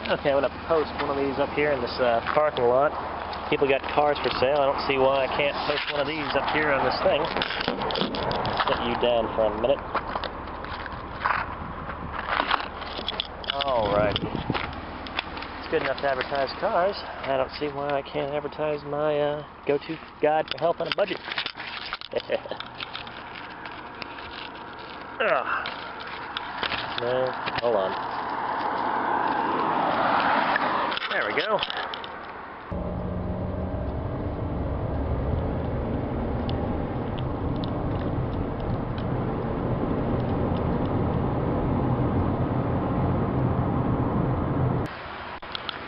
Okay, I'm going to post one of these up here in this parking lot. People got cars for sale. I don't see why I can't post one of these up here on this thing. Set you down for a minute. Alright. It's good enough to advertise cars. I don't see why I can't advertise my go-to guide for health on a budget. No, hold on. There we go.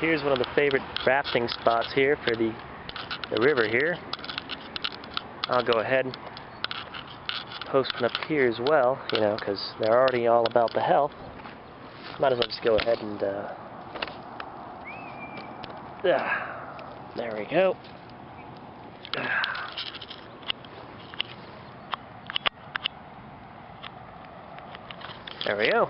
here's one of the favorite rafting spots here for the river here. I'll go ahead and post one up here as well, you know, because they're already all about the health. Might as well just go ahead and there we go. There we go.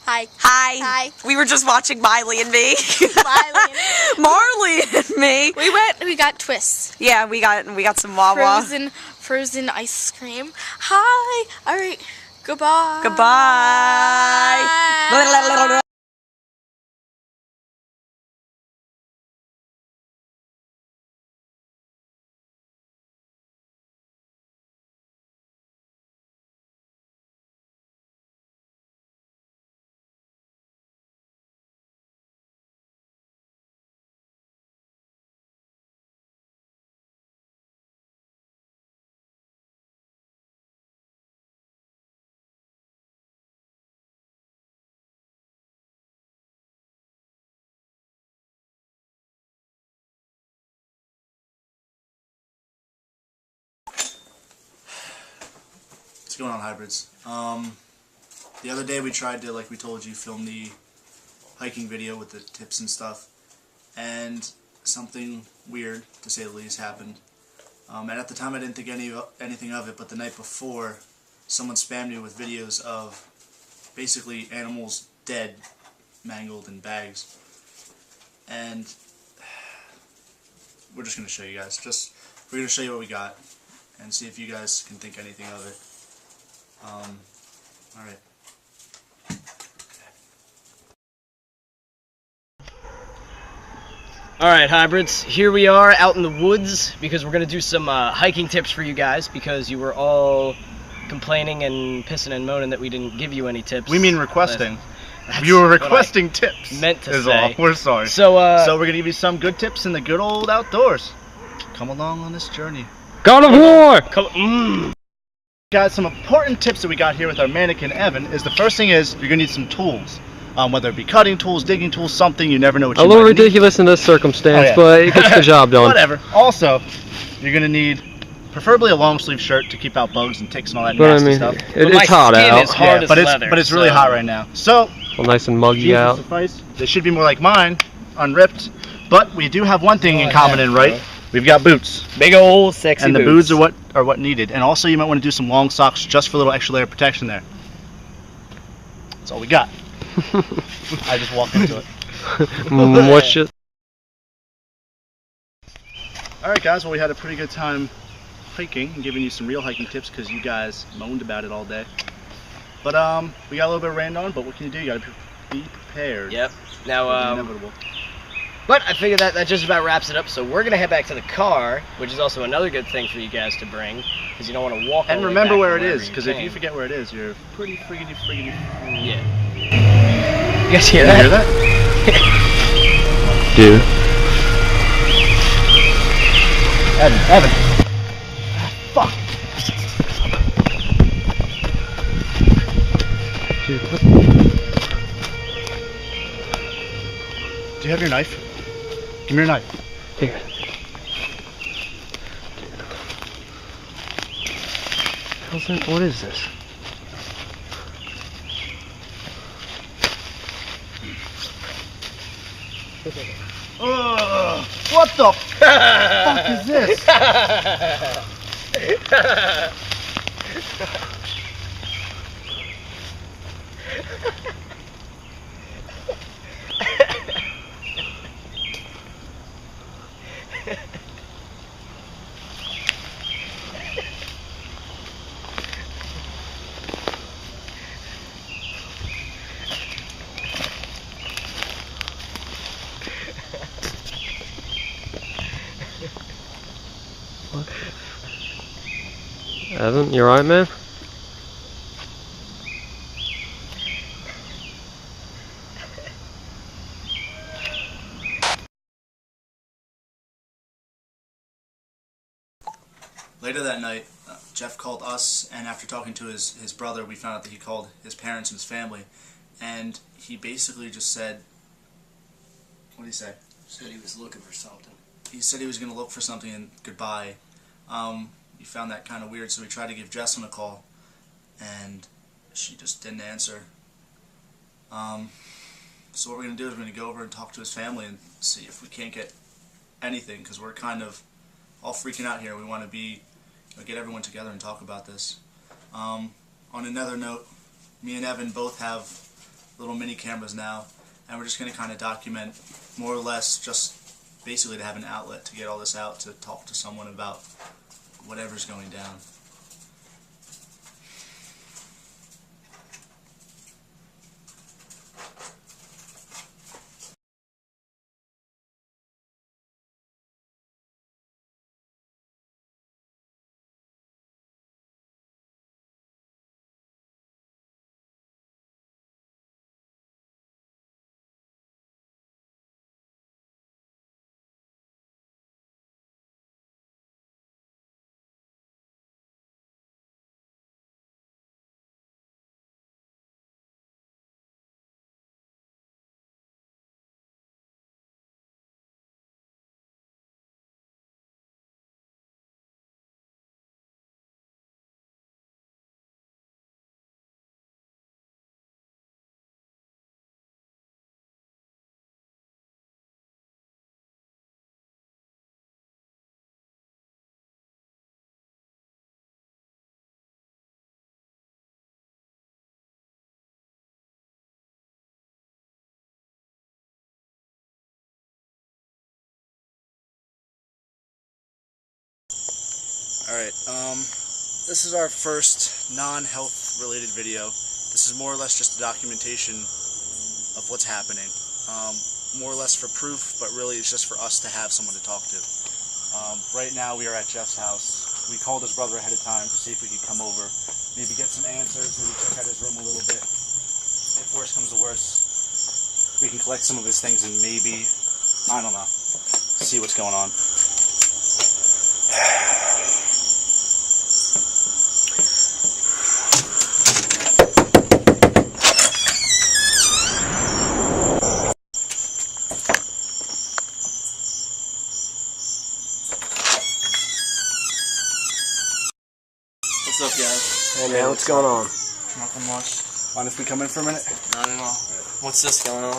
Hi. Hi. Hi. We were just watching Miley and me. Miley and Marley and me. We got twists. Yeah, we got some Wawa. Frozen ice cream. Hi. All right. Goodbye. Goodbye. What's going on, hybrids? The other day we tried to, like we told you, film the hiking video with the tips and stuff, and something weird, to say the least, happened. And at the time I didn't think anything of it, but the night before, someone spammed me with videos of basically animals dead, mangled in bags. And we're just going to show you guys. We're going to show you what we got and see if you guys can think anything of it. Alright. Alright, hybrids, here we are out in the woods because we're going to do some hiking tips for you guys because you were all complaining and pissing and moaning that we didn't give you any tips. We mean requesting. You were requesting tips. Meant to is say. All. We're sorry. So we're going to give you some good tips in the good old outdoors. Come along on this journey. God of War! Guys, some important tips that we got here with our mannequin Evan is the first thing is you're going to need some tools. Whether it be cutting tools, digging tools, something, you never know what you A might little need. ridiculous in this circumstance, but it gets the job done. Whatever. Also, you're going to need preferably a long sleeve shirt to keep out bugs and ticks and all that But nasty I mean, stuff. it's hot out. But it's really hot right now. So, well, nice and muggy out. Suffice. They should be more like mine, unripped. But we do have one thing in common in right. We've got boots. Big old sexy boots. And the boots boots are what needed. And also you might want to do some long socks just for a little extra layer of protection there. That's all we got. I just walked into it. What shit? Alright guys, well we had a pretty good time hiking and giving you some real hiking tips because you guys moaned about it all day. But we got a little bit of rain on, but what can you do? You gotta be prepared. Yep. Now inevitable. But I figure that just about wraps it up, so we're gonna head back to the car, which is also another good thing for you guys to bring, because you don't want to walk. And remember where it is, because if you forget where it is, you're pretty friggity. Yeah. You guys hear that? You hear that? Dude. Evan. Fuck. Dude, what? Do you have your knife? Give me your knife. Here. What is this? Oh, What the fuck is this? Evan, you alright, man? Later that night, Jeff called us, and after talking to his brother, we found out that he called his parents and his family, and he basically just said, what did he say? Said he was looking for something. He said he was going to look for something and goodbye. We found that kind of weird, so we tried to give Jessalyn a call, and she just didn't answer. So what we're going to do is we're going to go over and talk to his family and see if we can't get anything, because we're kind of all freaking out here. We want to be, get everyone together and talk about this. On another note, me and Evan both have little mini cameras now, and we're just going to kind of document more or less just basically to have an outlet to get all this out, to talk to someone about whatever's going down. Alright, this is our first non-health related video. This is more or less just a documentation of what's happening. More or less for proof, but really it's just for us to have someone to talk to. Right now we are at Jeff's house. We called his brother ahead of time to see if we could come over, maybe get some answers, maybe check out his room a little bit. If worse comes to worse, we can collect some of his things and maybe, I don't know, see what's going on. What's up, guys? Hey man, what's going on? Nothing much. Mind if we come in for a minute? Not at all. What's this going on?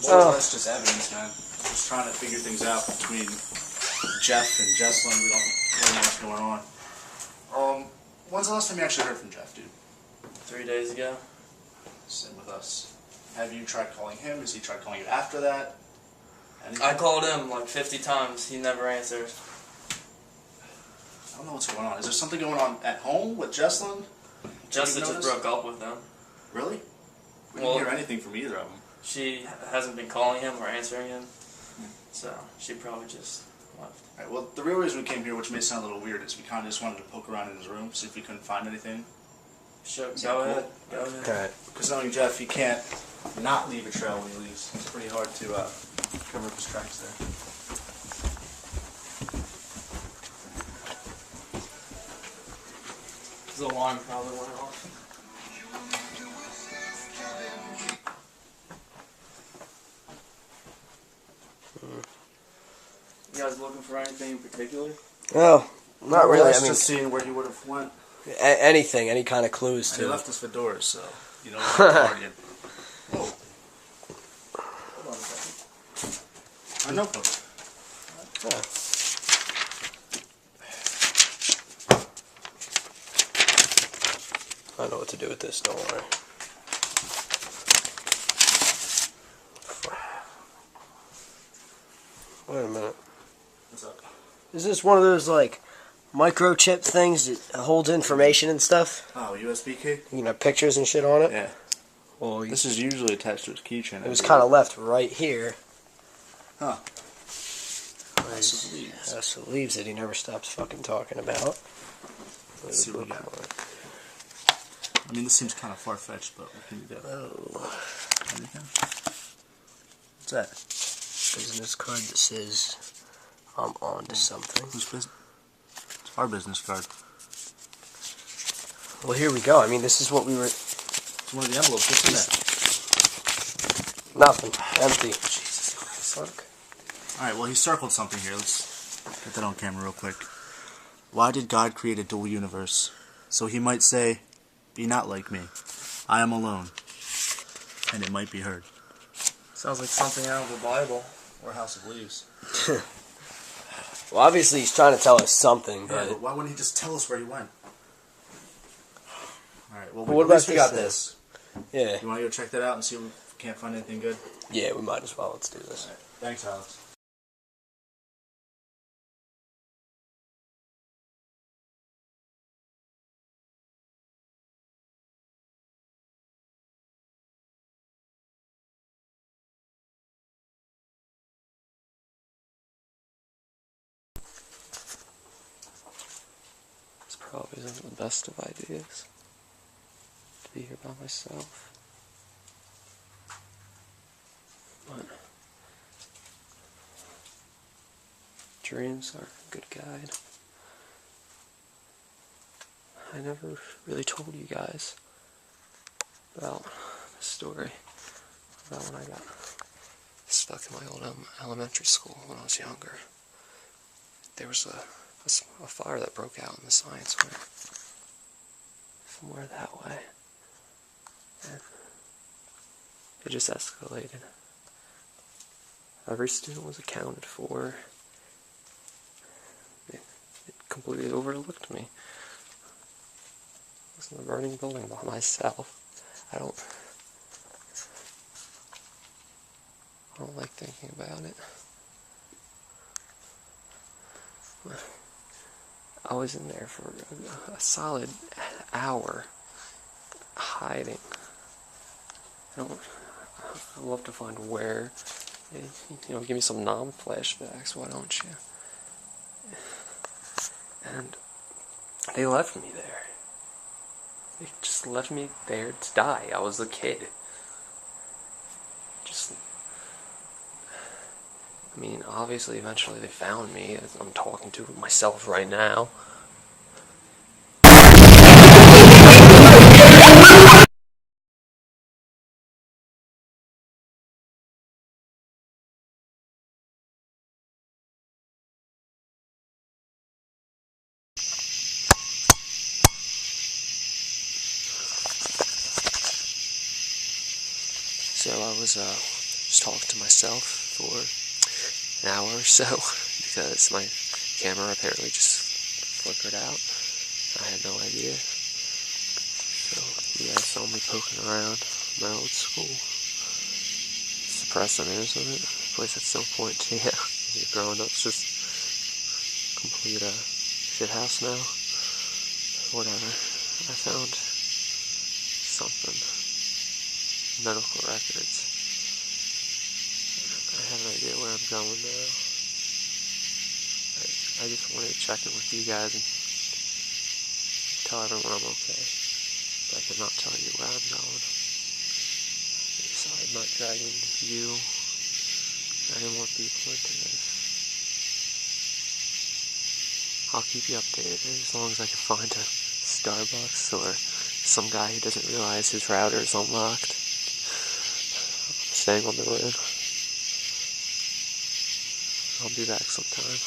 Well, that's just evidence, man. Just trying to figure things out between Jeff and Jessalyn. We don't really know what's going on. When's the last time you actually heard from Jeff, dude? 3 days ago. Same with us. Have you tried calling him? Has he tried calling you after that? Anything? I called him like 50 times. He never answered. I don't know what's going on. Is there something going on at home with Jessalyn? Justin just broke up with them. Really? We didn't hear anything from either of them. She hasn't been calling him or answering him, so she probably just left. Alright, well, the real reason we came here, which may sound a little weird, is we kind of just wanted to poke around in his room, see if we couldn't find anything. Sure, Is go that ahead. cool? Go ahead. Alright. Because knowing Jeff, he can't not leave a trail when he leaves. It's pretty hard to cover up his tracks there. The alarm probably went off. You guys looking for anything in particular? No, not really. I mean, just seeing where he would have went. Anything, any kind of clues And to he it. left us for doors, so you know we're not guardian. Hold on a second. A notebook. Yeah. I know what to do with this, don't worry. Wait a minute. What's up? Is this one of those, like, microchip things that holds information and stuff? Oh, USB key? You can have pictures and shit on it? Yeah. Well, this is usually attached to its keychain. It was kind of left right here. Huh. House of Leaves. House of Leaves that he never stops fucking talking about. Let's see what we got. I mean, this seems kind of far-fetched, but what can you do? Oh. Anything? What's that? Business card that says I'm on to something. Whose business? It's our business card. Well, here we go. I mean, this is what we were... It's one of the envelopes. What's in there? Nothing. Empty. Jesus Christ. Fuck. Alright, well, he circled something here. Let's get that on camera real quick. Why did God create a dual universe? So he might say, be not like me. I am alone. And it might be heard. Sounds like something out of the Bible. Or House of Leaves. Well, obviously he's trying to tell us something, Yeah, but... but why wouldn't he just tell us where he went? Alright, well, what at least about we got this this. Yeah. You want to go check that out and see if we can't find anything good? Yeah, we might as well. Let's do this. Right. Thanks, Alex. It's probably not the best of ideas to be here by myself. But dreams are a good guide. I never really told you guys about the story about when I got stuck in my old elementary school when I was younger. There was a fire that broke out in the science wing somewhere that way, and it just escalated. Every student was accounted for. It completely overlooked me. I was in a burning building by myself. I don't like thinking about it. I was in there for a solid hour, hiding. I'd love to find where. Give me some flashbacks, why don't you? And they left me there. They just left me there to die. I was a kid. Obviously, eventually they found me. I'm talking to myself right now. So I was just talking to myself for an hour or so because my camera apparently just flickered out. I had no idea. So you guys saw me poking around my old school. Suppressing isn't it? A place at some point, yeah. You're growing up, it's just complete shit house now. Whatever. I found something. Medical records. I have an idea where I'm going now. I just wanted to check in with you guys and tell everyone I'm okay. But I could not tell you where I'm going. So I'm not dragging you or any more people into this. I'll keep you updated as long as I can find a Starbucks or some guy who doesn't realize his router is unlocked. Staying on the road. I'll be back sometime.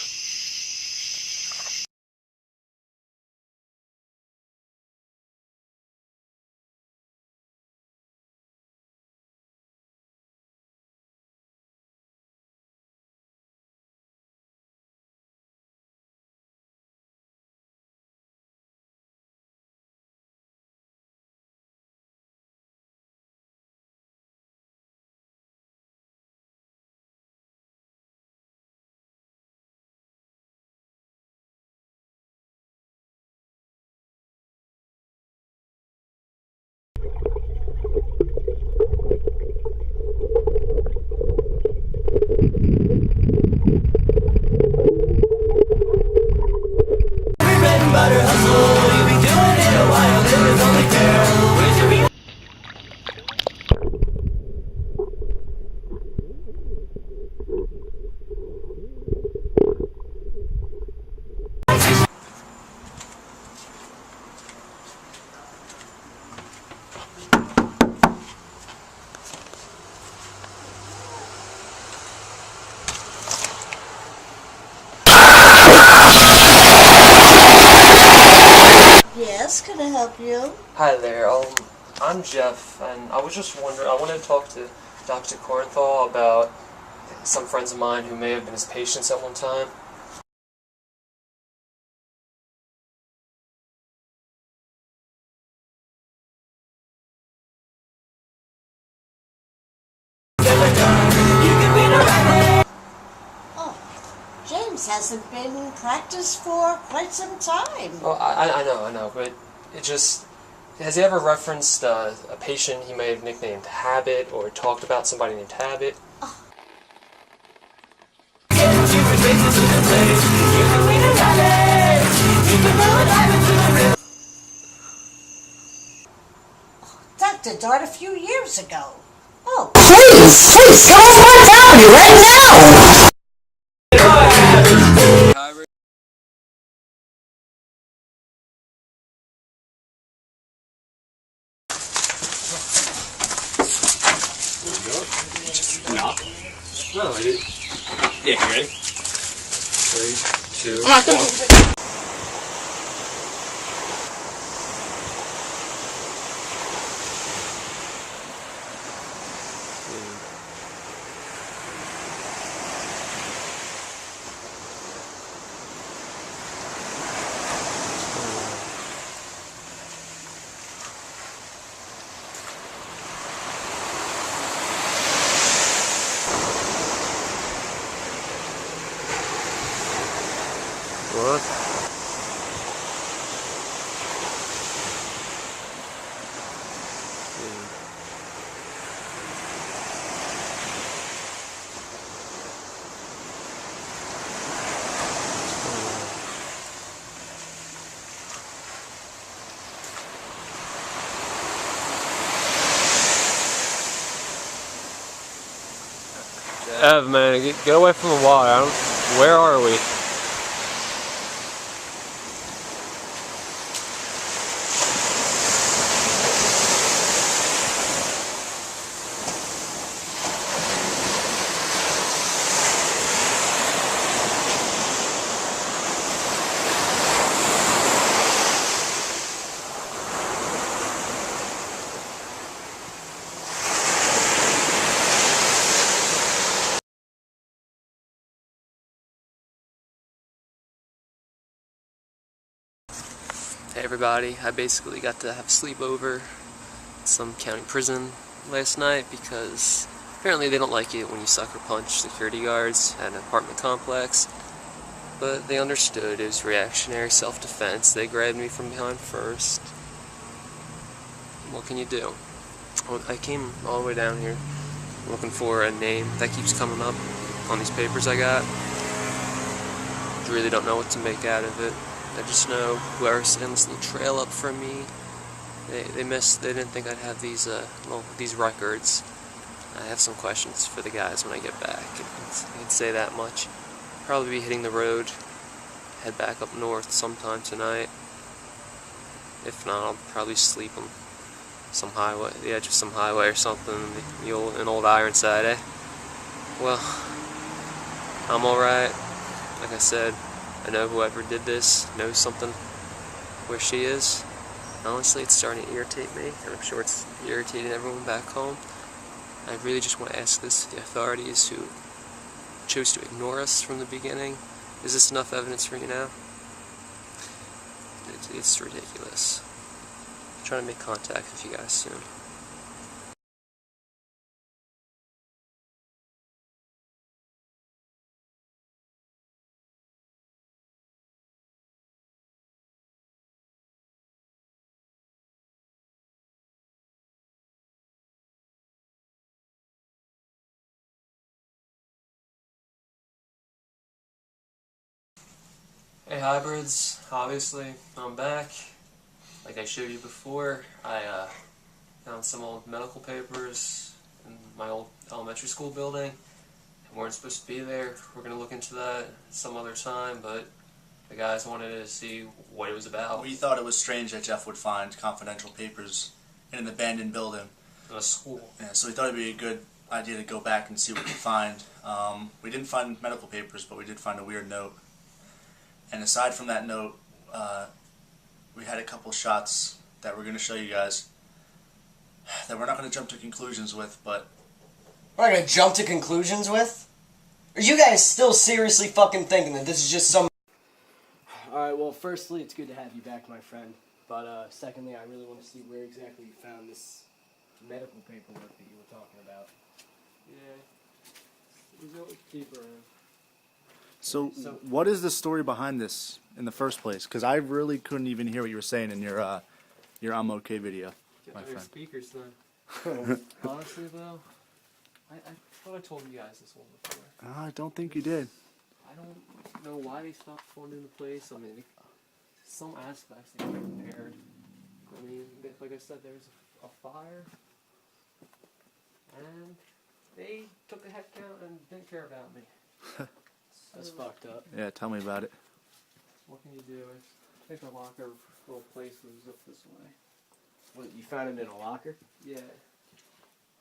I help you? Hi there. I'm Jeff, and I was just wondering. I wanted to talk to Dr. Kornthal about some friends of mine who may have been his patients at one time. Oh, James hasn't been in practice for quite some time. Well, I know, but it just... Has he ever referenced a patient he may have nicknamed Habit, or talked about somebody named Habit? Dr. Dart a few years ago. Oh, please, come on down here right now! Knock. No, I did. Yeah, you ready? 3, 2, 1. What? Ev, man, get away from the water. Where are we? Hey everybody, I basically got to have a sleepover at some county prison last night because apparently they don't like it when you sucker punch security guards at an apartment complex. But they understood it was reactionary self-defense. They grabbed me from behind first. What can you do? Well, I came all the way down here looking for a name that keeps coming up on these papers I got. I really don't know what to make out of it. I just know whoever sent this little trail up from me, they didn't think I'd have these these records. I have some questions for the guys when I get back. I can say that much. Probably be hitting the road, head back up north sometime tonight. If not, I'll probably sleep on some highway, the edge of some highway or something, an old Ironside, eh? Well, I'm alright. Like I said, I know whoever did this knows something where she is. Honestly, it's starting to irritate me, and I'm sure it's irritating everyone back home. I really just want to ask this to the authorities who chose to ignore us from the beginning. Is this enough evidence for you now? It's ridiculous. I'm trying to make contact with you guys soon. Hey hybrids, obviously I'm back. Like I showed you before, I found some old medical papers in my old elementary school building. They weren't supposed to be there. We're going to look into that some other time, but the guys wanted to see what it was about. We thought it was strange that Jeff would find confidential papers in an abandoned building. In a school. Yeah, so we thought it'd be a good idea to go back and see what we could find. We didn't find medical papers, but we did find a weird note. And aside from that note, we had a couple shots that we're going to show you guys that we're not going to jump to conclusions with, but... We're not going to jump to conclusions with? Are you guys still seriously fucking thinking that this is just some... Alright, well, firstly, it's good to have you back, my friend. But, secondly, I really want to see where exactly you found this medical paperwork that you were talking about. Yeah. We don't keep around. So, what is the story behind this in the first place? Because I really couldn't even hear what you were saying in your I'm okay video, my friend. Speakers then. Honestly, though, I thought I told you guys this one before. I don't think you did. I don't know why they stopped funding the place. I mean, some aspects they were repaired. I mean, like I said, there was a fire, and they took a head count and didn't care about me. That's fucked up. Yeah, tell me about it. What can you do? I think the locker little place was up this way. What, you found it in a locker? Yeah.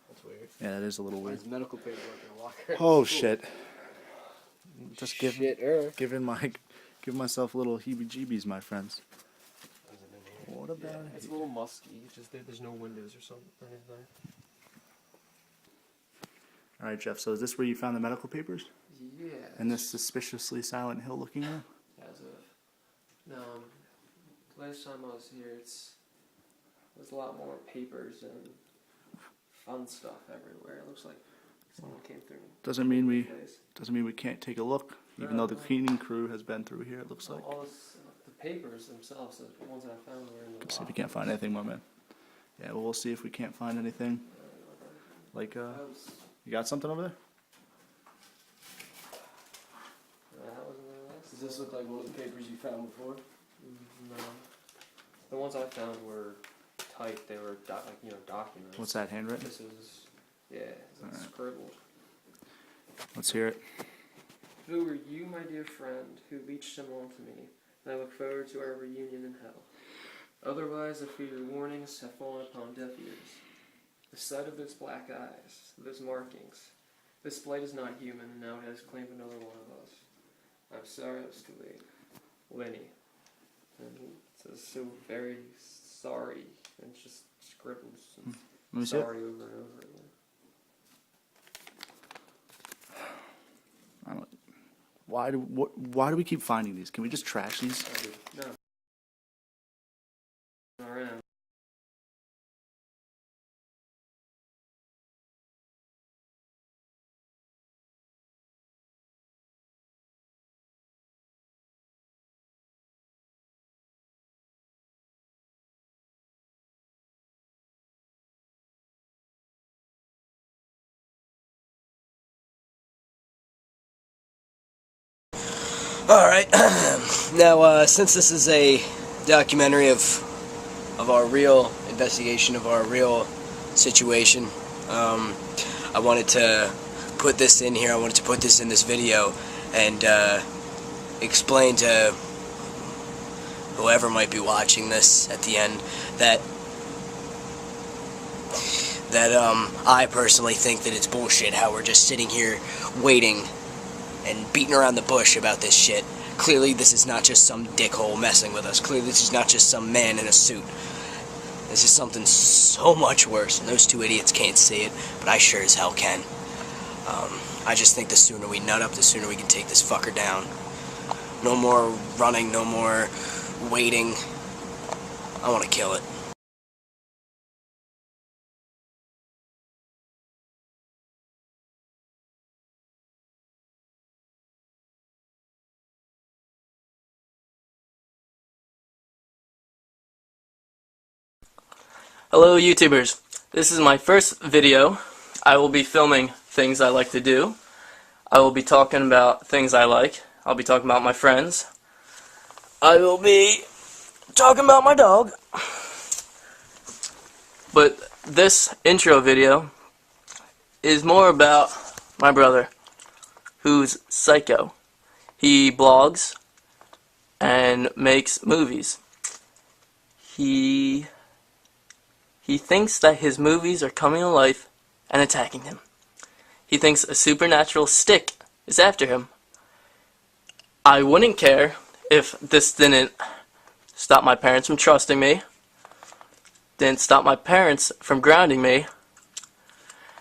That's weird. Yeah, that is a little weird. There's medical paperwork in a locker. Oh shit! Just Shit-er. give myself a little heebie-jeebies, my friends. What about it? It's a little musky. It's just there's no windows or something or anything. All right, Jeff. So is this where you found the medical papers? Yeah. In this suspiciously Silent Hill looking room? As of no, last time I was here, there's a lot more papers and fun stuff everywhere. It looks like someone came through. Doesn't mean we can't take a look, even though the cleaning crew has been through here. It looks like. All this, the papers themselves, the ones that I found were in the. Let's see if we can't find anything, my man. Yeah, well, we'll see if we can't find anything. Like, you got something over there? Does this look like one of the papers you found before? No. The ones I found were typed. They were documents. What's that, handwritten? This is, yeah, it's scribbled. Let's hear it. Who are you, my dear friend, who leached him onto me, and I look forward to our reunion in hell. Otherwise, I fear your warnings have fallen upon deaf ears. The sight of those black eyes, those markings. This blight is not human, and now it has claimed another one of us. I'm sorry I was too late. Lenny. And it says so very sorry, and just scribbles and sorry over and over again. I don't. Why do we keep finding these? Can we just trash these? No. Around. Alright, now since this is a documentary of our real investigation of our real situation, I wanted to put this in here, I wanted to put this in this video and explain to whoever might be watching this at the end that I personally think that it's bullshit how we're just sitting here waiting and beating around the bush about this shit. Clearly this is not just some dickhole messing with us. Clearly this is not just some man in a suit. This is something so much worse, and those two idiots can't see it, but I sure as hell can. I just think the sooner we nut up, the sooner we can take this fucker down. No more running, no more waiting. I want to kill it. Hello YouTubers, this is my first video. I will be filming things I like to do. I will be talking about things I like. I'll be talking about my friends. I will be talking about my dog. But this intro video is more about my brother, who's psycho. He blogs and makes movies. He thinks that his movies are coming to life and attacking him. He thinks a supernatural stick is after him. I wouldn't care if this didn't stop my parents from trusting me, didn't stop my parents from grounding me,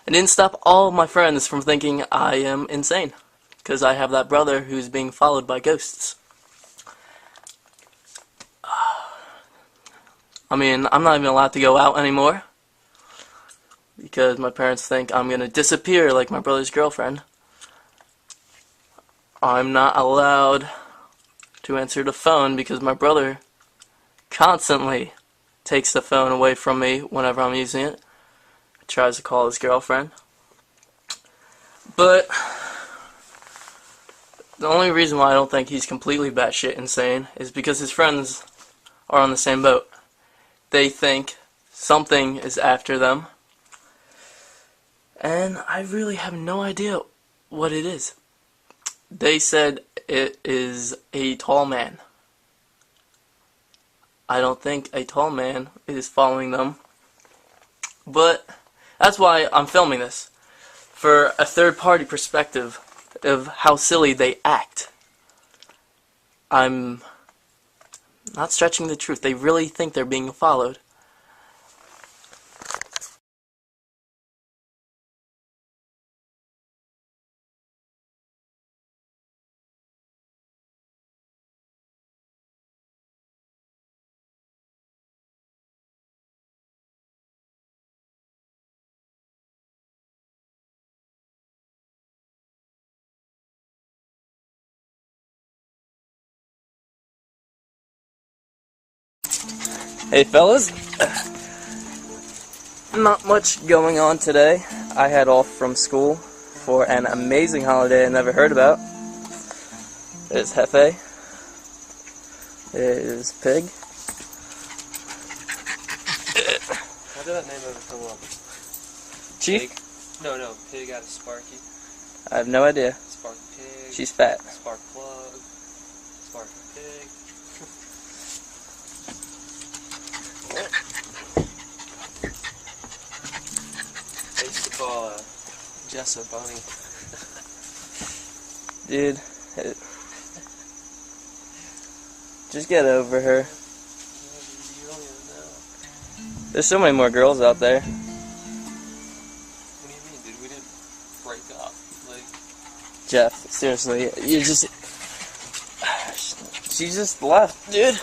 and didn't stop all of my friends from thinking I am insane, because I have that brother who's being followed by ghosts. I mean, I'm not even allowed to go out anymore, because my parents think I'm going to disappear like my brother's girlfriend. I'm not allowed to answer the phone because my brother constantly takes the phone away from me whenever I'm using it. He tries to call his girlfriend. But the only reason why I don't think he's completely batshit insane is because his friends are on the same boat. They think something is after them, and I really have no idea what it is. They said it is a tall man. I don't think a tall man is following them, but that's why I'm filming this, for a third-party perspective of how silly they act. I'm not stretching the truth. They really think they're being followed. Hey fellas, not much going on today. I had off from school for an amazing holiday I never heard about. There's Hefe. There's Pig. How did that name ever come up? Chief? Pig? No, Pig out of Sparky. I have no idea. Spark Pig. She's fat. Spark Plug. Spark Pig. I used to call Jess a bunny. Dude, just get over her. You don't even know. There's so many more girls out there. What do you mean, dude? We didn't break up. Like, Jeff, seriously, you just... She just left, dude.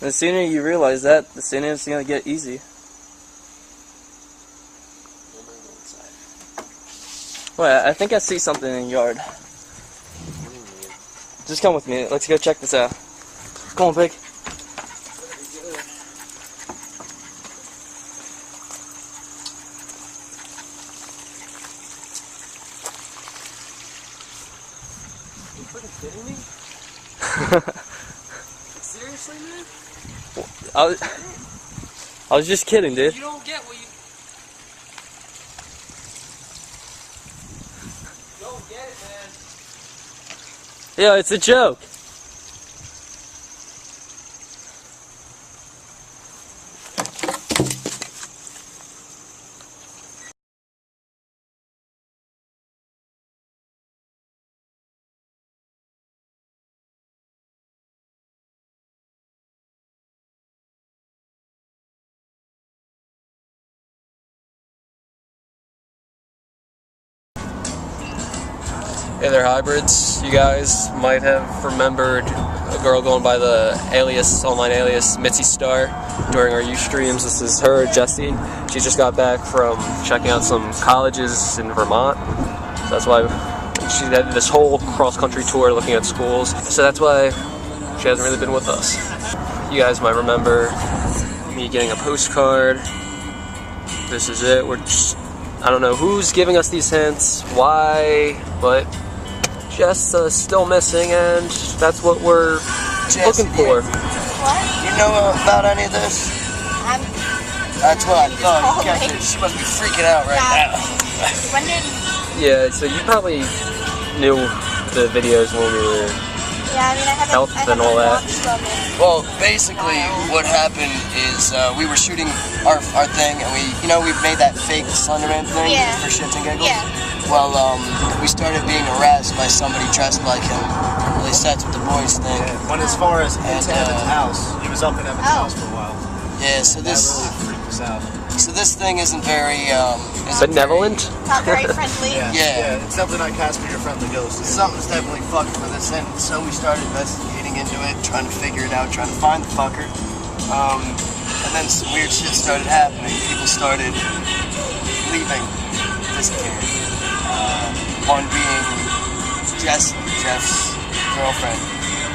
The sooner you realize that, the sooner it's gonna get easy. Well, I think I see something in the yard. Just come with me. Let's go check this out. Come on, Pig. Are you fucking kidding me? Seriously, man? I was just kidding, dude. You don't get what you... You don't get it, man. Yeah, it's a joke. Hey there, hybrids. You guys might have remembered a girl going by the online alias Mitzi Star during our Ustreams. This is her, Jessie. She just got back from checking out some colleges in Vermont. So that's why she had this whole cross-country tour looking at schools. So that's why she hasn't really been with us. You guys might remember me getting a postcard. This is it. We're just, I don't know who's giving us these hints, why, but Jess still missing, and that's what we're looking for. What? You know about any of this? That's what I thought. She must be freaking out right now. When did... Yeah, so you probably knew the videos when we were Yeah, I mean, I health and all that. Well, basically, what happened is we were shooting our thing, and we made that fake Slenderman thing for shits and giggles. Yeah. Well, we started being harassed by somebody dressed like him. At least that's what the boys think. Yeah, but as far as into Evan's house, he was up in Evan's house for a while. Yeah, so that really freaked us out. So this thing isn't very benevolent. Not very friendly. Yeah, it's definitely not Casper, your friendly ghost. Something's definitely fucking with us, and so we started investigating into it, trying to figure it out, trying to find the fucker. And then some weird shit started happening. People started leaving, disappearing. One being Jess, Jeff's girlfriend.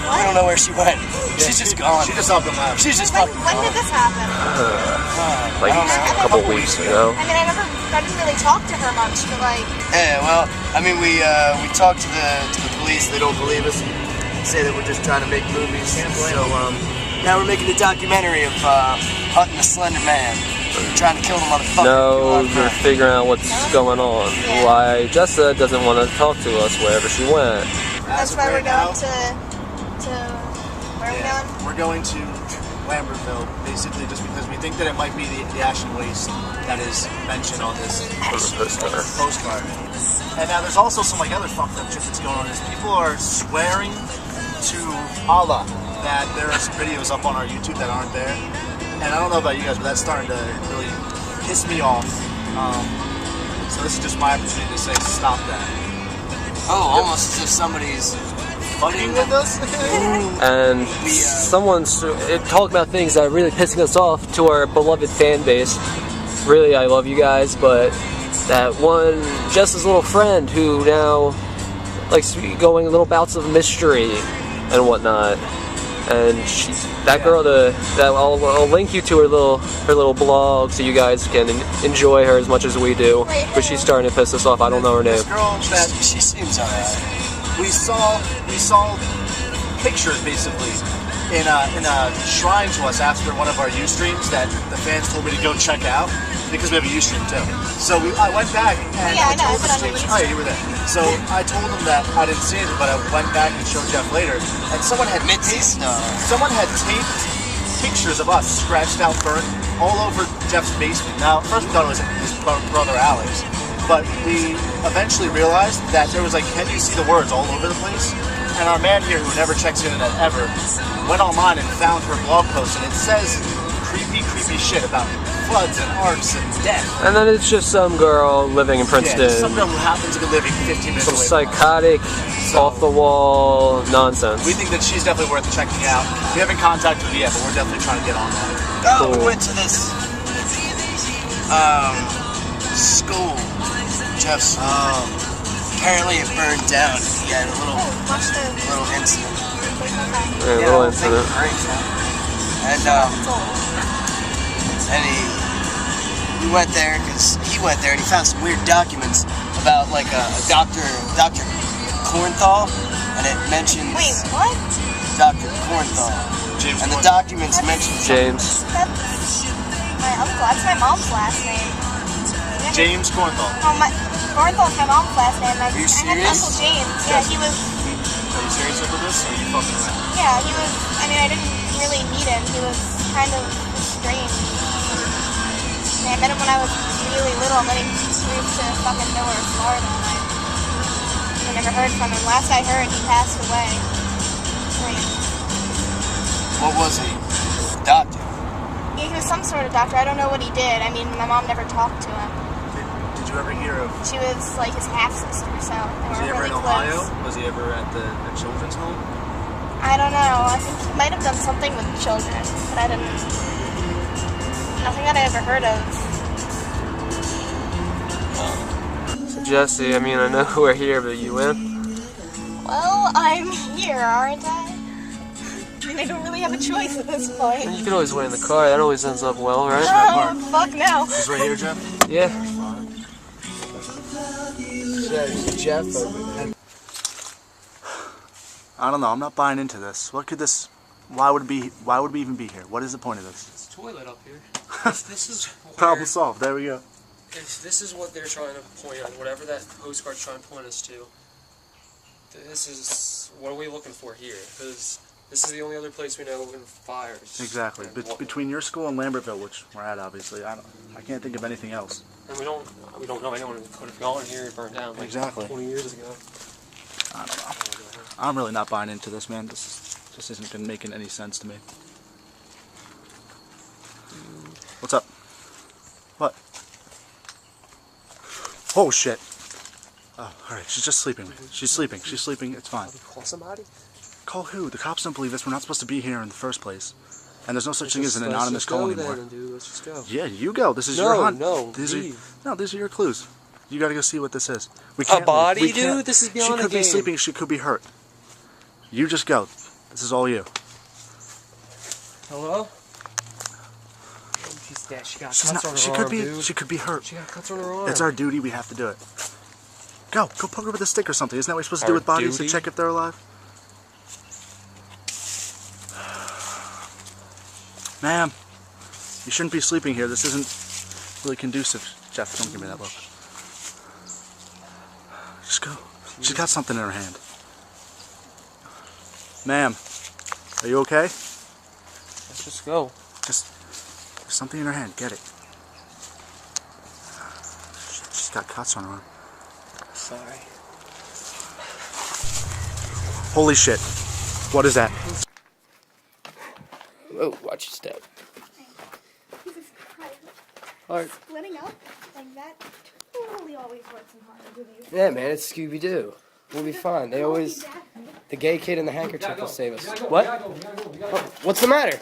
We don't know where she went. She's just gone. She just up and left. She's just fucking When did this happen? Like a couple weeks ago. I mean, I didn't really talk to her much, but like. Yeah, well, I mean, we talked to the police. They don't believe us. Say that we're just trying to make movies. So now we're making a documentary of hunting the Slender Man. We're trying to kill the motherfucker. No, you're figuring out what's going on. Why Jessa doesn't want to talk to us wherever she went. That's why we're going to. Where are we going? We're going to Lambertville, basically just because we think that it might be the ashen waste that is mentioned on this postcard. And now there's also some other fucked up shit that's going on. Is people are swearing to Allah that there are some videos up on our YouTube that aren't there. And I don't know about you guys, but that's starting to really piss me off. So this is just my opportunity to say stop that. Oh, almost as if somebody's fucking with us. And someone's talking about things that are really pissing us off to our beloved fan base. Really, I love you guys, but that one, Jess's little friend who now likes going little bouts of mystery and whatnot. And that girl, I'll link you to her little blog so you guys can enjoy her as much as we do. But she's starting to piss us off. I don't know her name. This girl that she seems alright. We saw pictures basically in a shrine to us after one of our Ustreams that the fans told me to go check out because we have a Ustream too. So I went back and I told the stream. Oh yeah, you were there. So I told him that I didn't see anything, but I went back and showed Jeff later, and someone had taped pictures of us scratched out, burnt all over Jeff's basement. Now, first we thought it was his brother Alex, but we eventually realized that there was can you see the words all over the place? And our man here, who never checks the internet ever, went online and found her blog post, and it says creepy shit about floods and arcs and death. And then it's just some girl living in Princeton. Yeah, some girl who happens to be living 15 minutes some away. Psychotic, off-the-wall nonsense. We think that she's definitely worth checking out. We haven't contacted her yet, but we're definitely trying to get on that. Oh, we went to this school. Jeff's. Apparently it burned down. He had a little incident. Yeah, a little incident. And we went there because he went there and he found some weird documents about a Dr. Kornthal, and it mentions. Wait, what? Dr. Kornthal. And the documents mention James. That's my uncle. That's my mom's last name. James Kornthal. Oh, Kornthal's my mom's last name. Are you serious? I had Uncle James. Yeah, he was. Are you serious with this? Or are you fucking around? Yeah, he was. I mean, I didn't really meet him. He was kind of strange. I met him when I was really little, and then he moved to fucking nowhere, Florida, and I never heard from him. Last I heard, he passed away. What was he? Doctor? Yeah, he was some sort of doctor. I don't know what he did. I mean, my mom never talked to him. Did you ever hear of... She was like his half-sister, so they Was he were ever really in Ohio? close. Was he ever at the children's home? I don't know. I think he might have done something with children, but I didn't... Nothing that I ever heard of. So Jesse, I mean, I know we're here, but you in? Well, I'm here, aren't I? I mean, I don't really have a choice at this point. You can always wait in the car. That always ends up well, right? Oh, fuck no. He's right here, Jeff? Yeah. Jeff. I don't know. I'm not buying into this. What could this... Why would we even be here? What is the point of this? It's a toilet up here. This is where, problem solved. There we go. If this is what they're trying to point at, whatever that postcard's trying to point us to, This is... What are we looking for here? Because this is the only other place we know in fires. Exactly. Between your school and Lambertville, which we're at, obviously, I can't think of anything else. And we don't know anyone who could have gone here and burned down like Exactly. 20 years ago. I don't know. I'm really not buying into this, man. This isn't making any sense to me. What's up? What? Oh, shit. Oh, alright, she's just sleeping. She's sleeping. She's sleeping. It's fine. Call somebody? Call who? The cops don't believe us. We're not supposed to be here in the first place. And there's no such thing as an anonymous call anymore. Dude. Let's just go. Yeah, you go. This is your hunt. No, these are your clues. You gotta go see what this is. We can't a body, leave. dude? This is beyond She could a game. be sleeping. She could be hurt. You just go. This is all you. Hello? She's dead. She got cuts on her she arm, could be. dude. She could be hurt. She got cuts on her arm. It's our duty. We have to do it. Go poke her with a stick or something. Isn't that what we're supposed to do with bodies? To check if they're alive? Ma'am, you shouldn't be sleeping here. This isn't really conducive. Jeff, don't give me that look. Just go. She's got something in her hand. Ma'am, are you okay? Let's just go. There's something in her hand. Get it. She's got cuts on her arm. Sorry. Holy shit. What is that? Oh, watch your step. Jesus Christ. Alright. Splitting up like that totally always works in horror movies. Yeah, man, it's Scooby-Doo. We'll be fine. They always... The gay kid in the handkerchief will save us. What? Oh, what's the matter?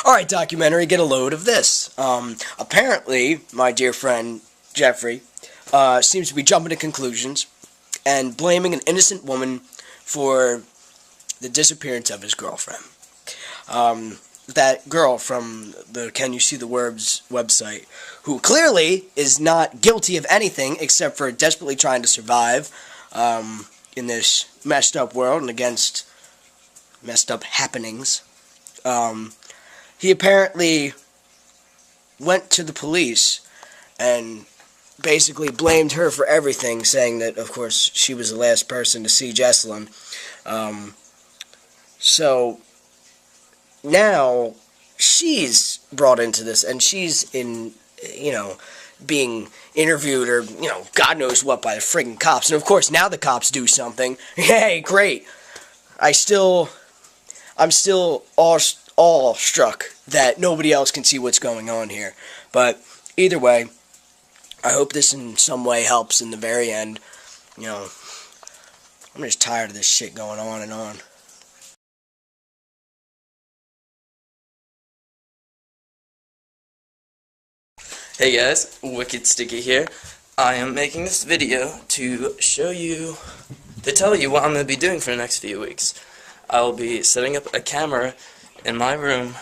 Alright, documentary, get a load of this. Apparently, my dear friend Jeffrey seems to be jumping to conclusions and blaming an innocent woman for the disappearance of his girlfriend. That girl from the Can You See the Words website, who clearly is not guilty of anything except for desperately trying to survive in this messed up world and against messed up happenings. He apparently went to the police and basically blamed her for everything, saying that, of course, she was the last person to see Jesselyn. So now she's brought into this, and she's being interviewed or, God knows what by the friggin' cops. And of course, now the cops do something. Hey, great. I'm still awestruck that nobody else can see what's going on here. But either way, I hope this in some way helps in the very end. I'm just tired of this shit going on and on. Hey guys, Wicked Sticky here. I am making this video to tell you what I'm going to be doing for the next few weeks. I will be setting up a camera in my room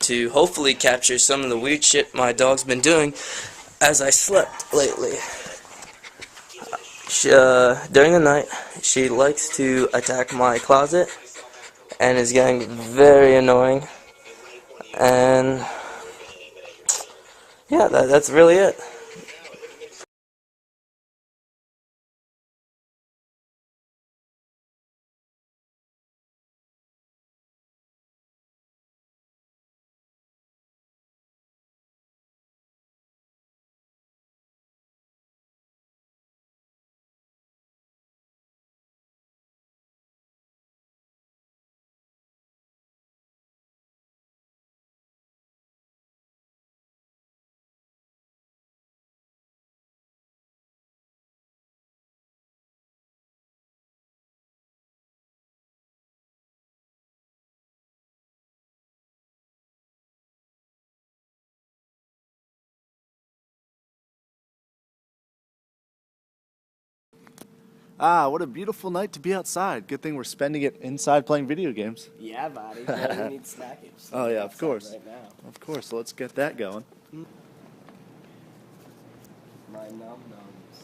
to hopefully capture some of the weird shit my dog's been doing as I slept lately. During the night, she likes to attack my closet and is getting very annoying. And yeah, that's really it. Ah, what a beautiful night to be outside. Good thing we're spending it inside playing video games. Yeah, buddy. Yeah, we need snackage. Oh, yeah, of course. Right now. Of course, so let's get that going. My num-nums.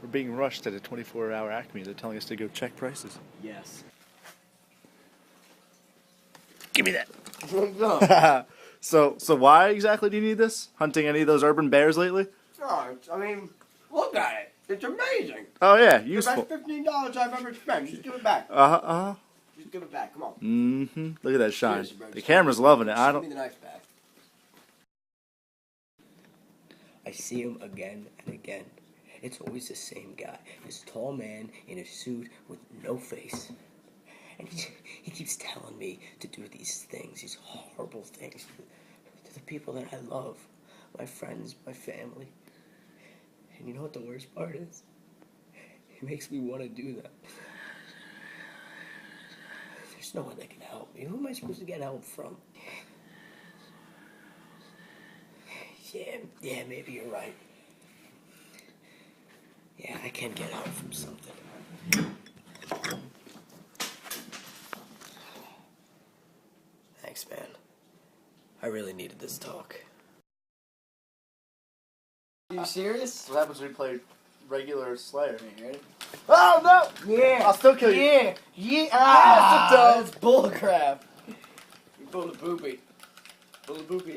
We're being rushed at a 24-hour Acme. They're telling us to go check prices. Yes. Give me that. So why exactly do you need this? Hunting any of those urban bears lately? Oh, look at it. It's amazing. Oh, yeah, useful. The best $15 I've ever spent. Just give it back. Just give it back. Come on. Mm-hmm. Look at that shine. Seriously, bro. The camera's loving it. Give me the knife back. I see him again and again. It's always the same guy. This tall man in a suit with no face. And he keeps telling me to do these things, these horrible things, to the people that I love. My friends, my family. And you know what the worst part is? It makes me want to do that. There's no one that can help me. Who am I supposed to get help from? Yeah, maybe you're right. Yeah, I can get help from something. Thanks, man. I really needed this talk. Are you serious? What happens when we play regular Slayer? You ready? Oh, no! Yeah! I'll still kill you. Yeah! Ah! That's bullcrap. You pulled a boopy. Pull a boopy.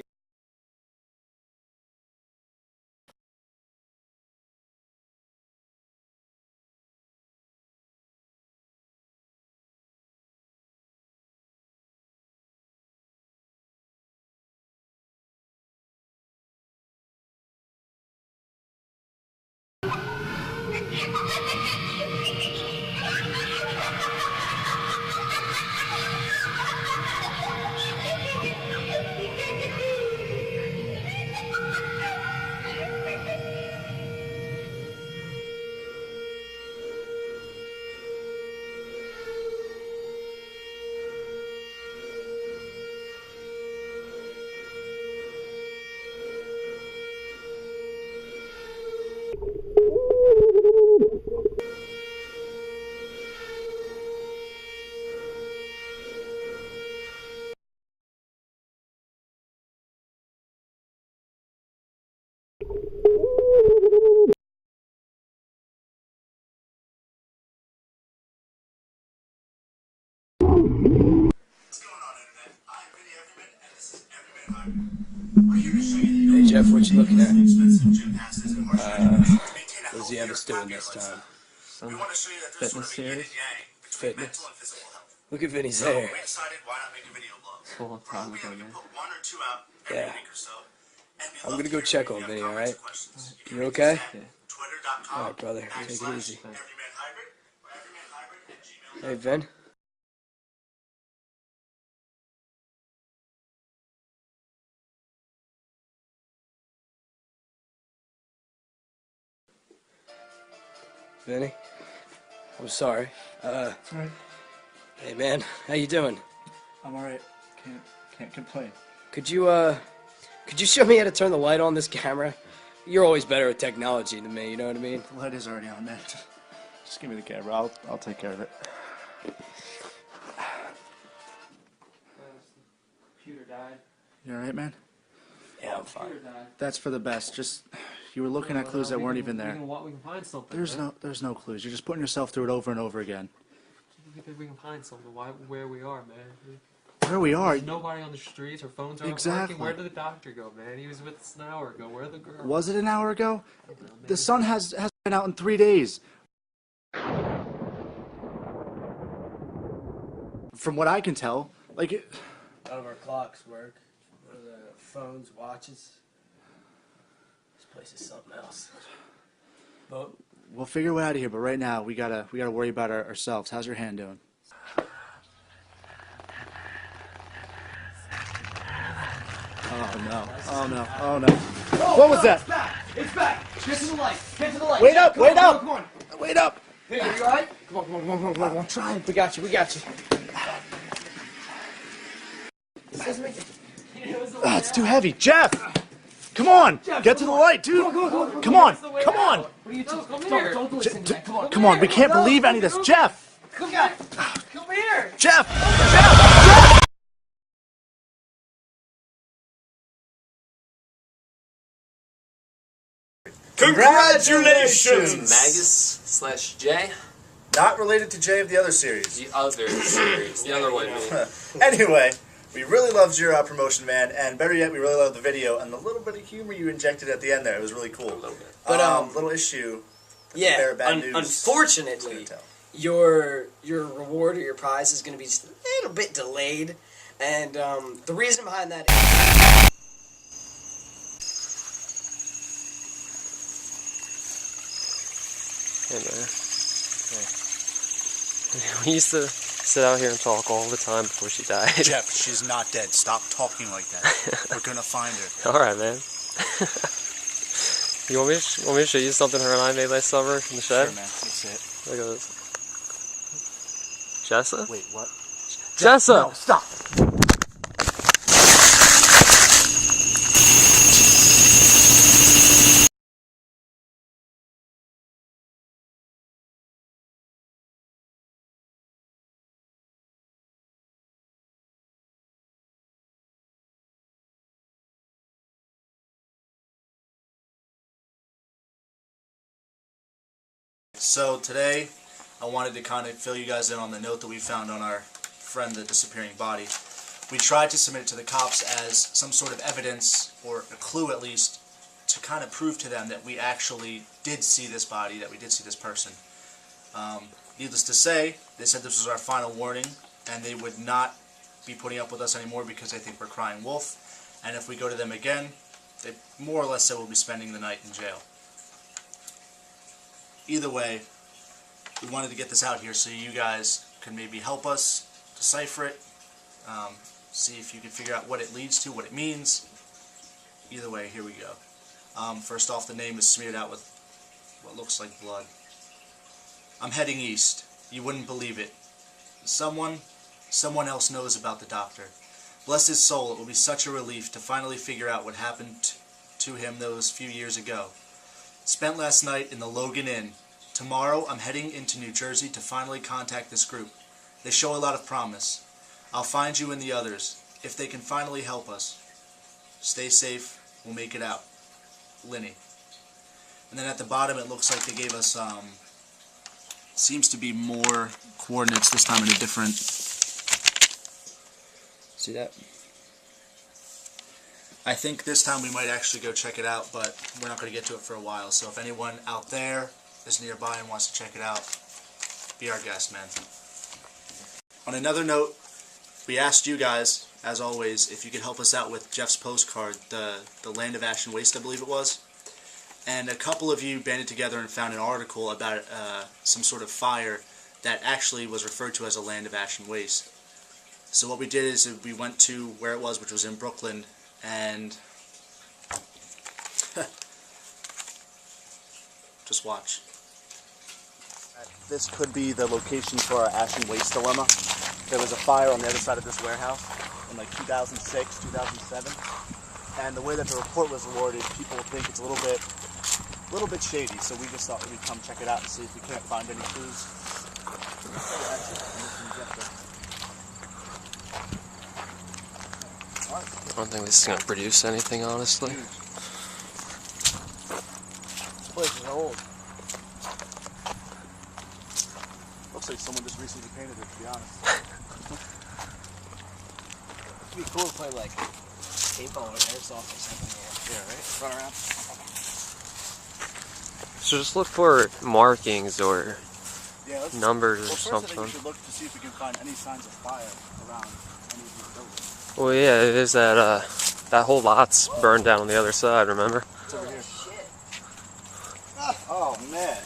Hey Jeff, what you looking at? What does he have us doing this time? Some fitness series. Fitness? Look at Vinny's hair. It's a long time ago, man. Yeah. I'm gonna go check on Vinny, alright? You okay? Yeah. Alright, brother. Take it easy. Hey, Vin. Vinny? I'm sorry. Alright. Hey man, how you doing? I'm alright. Can't complain. Could you show me how to turn the light on this camera? You're always better at technology than me, you know what I mean? The light is already on, man. Just give me the camera. I'll take care of it. Computer died. You alright, man? Yeah, I'm fine. That's for the best. Just you were looking at clues that weren't even there. We can find something. There's no clues. You're just putting yourself through it over and over again. We can find something. Where we are, man. Where we are? There's nobody on the streets. Our phones aren't Exactly. working. Where did the doctor go, man? He was with us an hour ago. Where are the girls? Was it an hour ago? The sun has been out in 3 days. From what I can tell, like None of our clocks work. None of the phones, watches. This place is something else. But we'll figure a way out of here. But right now, we gotta worry about ourselves. How's your hand doing? Oh no! Oh no! Oh no! What was that? It's back! It's back! Get to the light! Get to the light! Wait up! Come Wait on, up! Come on! Wait up! Hey, are you alright? Come on, come on, come on, come on, come on. I'm trying. We got you. We got you. It's too heavy. Jeff! Come on! Get to the light, dude! Come on! Come on! What are you doing? Come here. Don't listen to that. Come on. Come on! We can't believe any of this. Jeff! Come here. Come here. Jeff! Congratulations! Magus/J. Not related to Jay of the other series. The other series. The other one. Anyway, we really loved your promotion, man, and better yet, we really loved the video and the little bit of humor you injected at the end there. It was really cool. A little bit. But little issue. Yeah, Bear bad news. unfortunately, your reward or your prize is going to be just a little bit delayed, and the reason behind that is... Hey man. Hey. We used to sit out here and talk all the time before she died. Jeff, she's not dead. Stop talking like that. We're gonna find her. Alright, man. You want me to show you something her and I made last summer in the shed? Sure, man. Let's see it. Look at this. Jessa? Wait, what? Jessa! No, stop! So today, I wanted to kind of fill you guys in on the note that we found on our friend, the disappearing body. We tried to submit it to the cops as some sort of evidence, or a clue at least, to kind of prove to them that we actually did see this body, that we did see this person. Needless to say, they said this was our final warning, and they would not be putting up with us anymore because they think we're crying wolf, and if we go to them again, they more or less said we'll be spending the night in jail. Either way, we wanted to get this out here so you guys can maybe help us decipher it, see if you can figure out what it leads to, what it means. Either way, here we go. First off, the name is smeared out with what looks like blood. I'm heading east. You wouldn't believe it. Someone else knows about the doctor. Bless his soul, it will be such a relief to finally figure out what happened to him those few years ago. Spent last night in the Logan Inn. Tomorrow I'm heading into New Jersey to finally contact this group. They show a lot of promise. I'll find you and the others, if they can finally help us. Stay safe, we'll make it out. Linny. And then at the bottom it looks like they gave us, seems to be more coordinates, this time in a different See that? I think this time we might actually go check it out, but we're not going to get to it for a while. So if anyone out there is nearby and wants to check it out, be our guest, man. On another note, we asked you guys, as always, if you could help us out with Jeff's postcard, the Land of Ash and Waste, I believe it was. And a couple of you banded together and found an article about some sort of fire that actually was referred to as a Land of Ash and Waste. So what we did is we went to where it was, which was in Brooklyn, and just watch. This could be the location for our ash and waste dilemma. There was a fire on the other side of this warehouse in like 2006, 2007, and the way that the report was awarded, people think it's a little bit shady. So we just thought we'd come check it out and see if we can't find any clues. I don't think this is going to produce anything, honestly. This place is old. Looks like someone just recently painted it, to be honest. It'd be cool to play like paintball or airsoft or something here. Yeah, right? Run around. So just look for markings or numbers or first something. I think we should look to see if we can find any signs of fire around any of these buildings. Well, yeah, it is that that whole lot's burned down on the other side, remember? It's over here. Oh, man.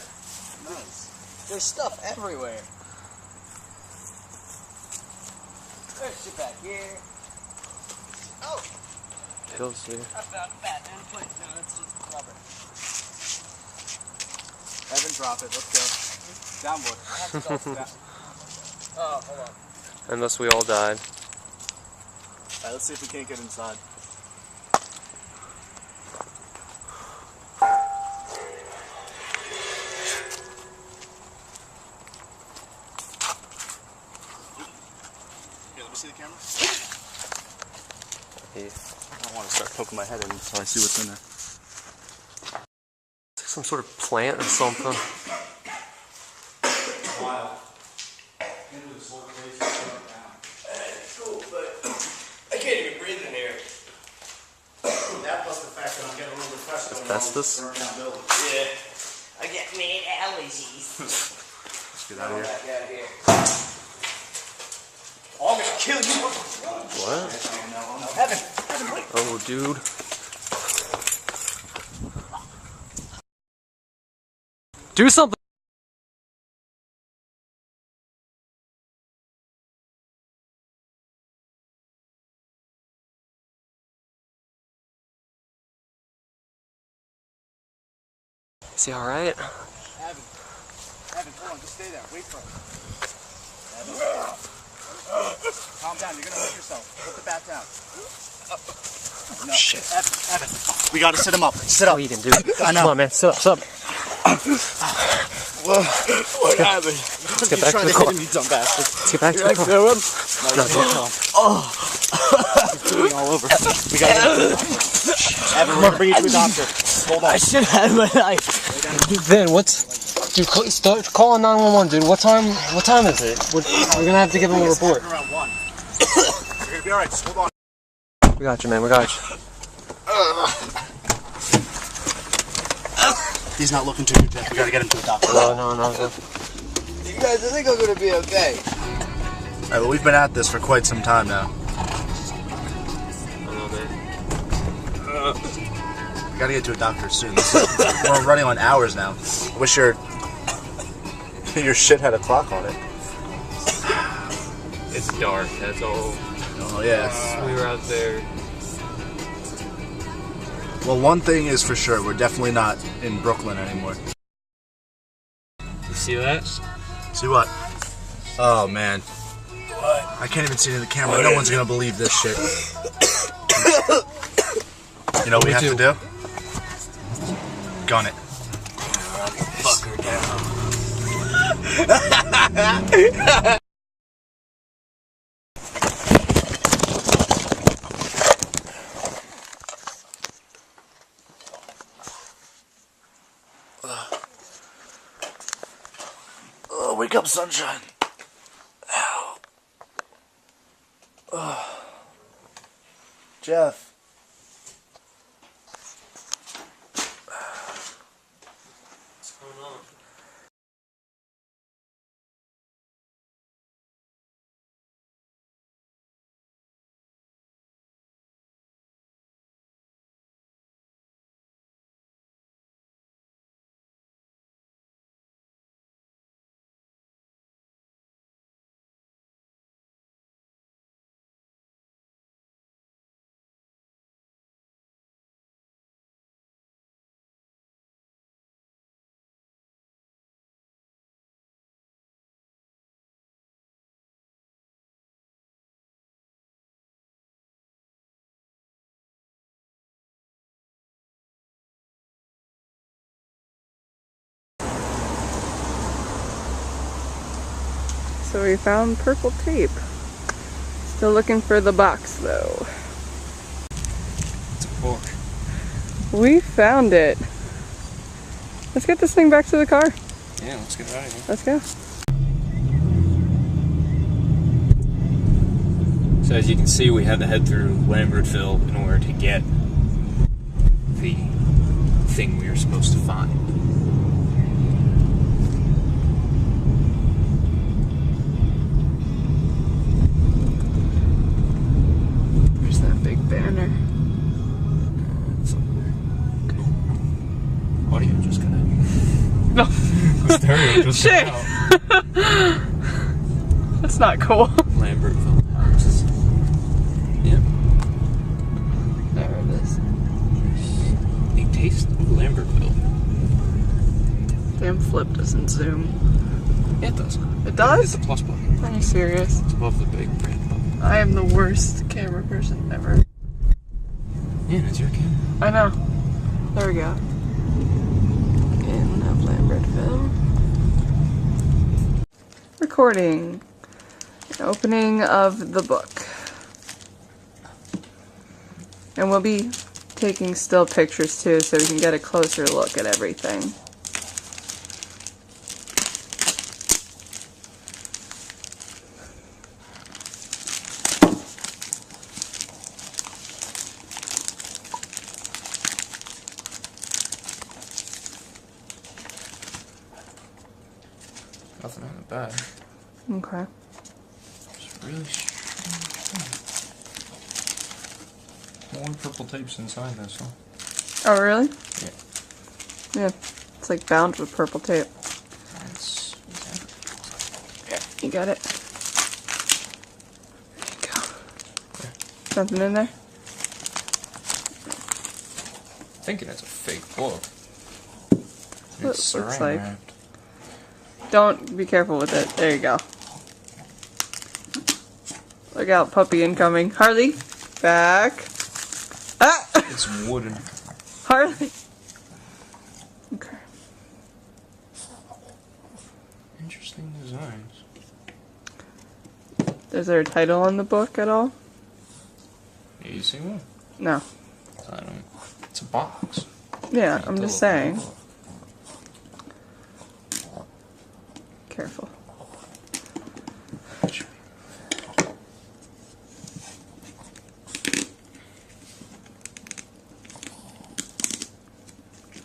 Nice. There's stuff everywhere. There's shit back here. Oh! Pills here. I found a Batman plate. No, that's just rubber. Evan, drop it. Let's go. Down, boy. I have to go for that. Oh, hold on. Unless we all died. Alright, let's see if we can't get inside. Here, let me see the camera. Yeah. I don't want to start poking my head in so I see what's in there. Some sort of plant or something. Wow. It's cool, but I can't even breathe in here. That plus the fact that I'm getting a little depressed going Asbestos? on with burnt down building. Yeah. I get made allergies. Let's get out of here. Back out of here. Oh, I'm gonna kill you. What? Oh, Evan, wait. Oh, dude. Do something! Is he alright? Evan, hold on, just stay there. Wait for us. Evan. Calm down, you're gonna hurt yourself. Put the bat down. No. Shit. Evan, we gotta sit him up. Sit up. Bleeding, dude. I know. Come on, man. Sit up, sit up. What happened? Let's get back to the car. Let's get back to the car. No, oh. It's bleeding all over. We gotta Evan, we're gonna bring you to a doctor. Hold on. I should have my knife. Then what's... Dude, start calling 911, dude. What time is it? We're gonna have to give him a report. Around 1. You're gonna be alright, just hold on. We got you, man. We got you. He's not looking too good, Jeff. We gotta get him to a doctor. No. You guys, I think I'm gonna be okay. Alright, well, we've been at this for quite some time now. A little bit. We gotta get to a doctor soon. We're running on hours now. I wish your shit had a clock on it. It's dark, that's all. Oh, yeah. We were out there. Well, one thing is for sure, we're definitely not in Brooklyn anymore. You see that? See what? Oh, man. I can't even see it in the camera. No one's gonna believe this shit. You know what we have to do? Gun it. Fuck her down. Oh, wake up, sunshine. Ow. Oh. Jeff. What's going on? So we found purple tape. Still looking for the box though. It's a book. We found it. Let's get this thing back to the car. Yeah, let's get it out of here. Let's go. So as you can see, we had to head through Lambertville in order to get the thing we were supposed to find. Where's that big banner? It's up there. Okay. Audio just got out. No. The stereo just Shit. got out. That's not cool. Lambertville House. Yep. There it is. A taste of Lambertville. Damn flip doesn't zoom. Yeah, it does. It does? Hit the plus button. Are you serious? It's above the big red button. I am the worst camera person ever. Yeah, it's your camera. I know. There we go. In of Lambertville. Recording. Opening of the book. And we'll be taking still pictures too so we can get a closer look at everything. Nothing on the back. Okay. It's really strange. More purple tapes inside this, huh? Oh, really? Yeah. Yeah. It's like bound with purple tape. That's Yeah, you got it. There you go. Something in there? thinking it's a fake book. What It's it looks saran like. wrapped. Don't be careful with it. There you go. Look out, puppy incoming. Harley, back. Ah! It's wooden. Harley. Okay. Interesting designs. Is there a title on the book at all? Yeah, you see one? No. I don't. It's a box. Yeah, I'm just saying. Careful.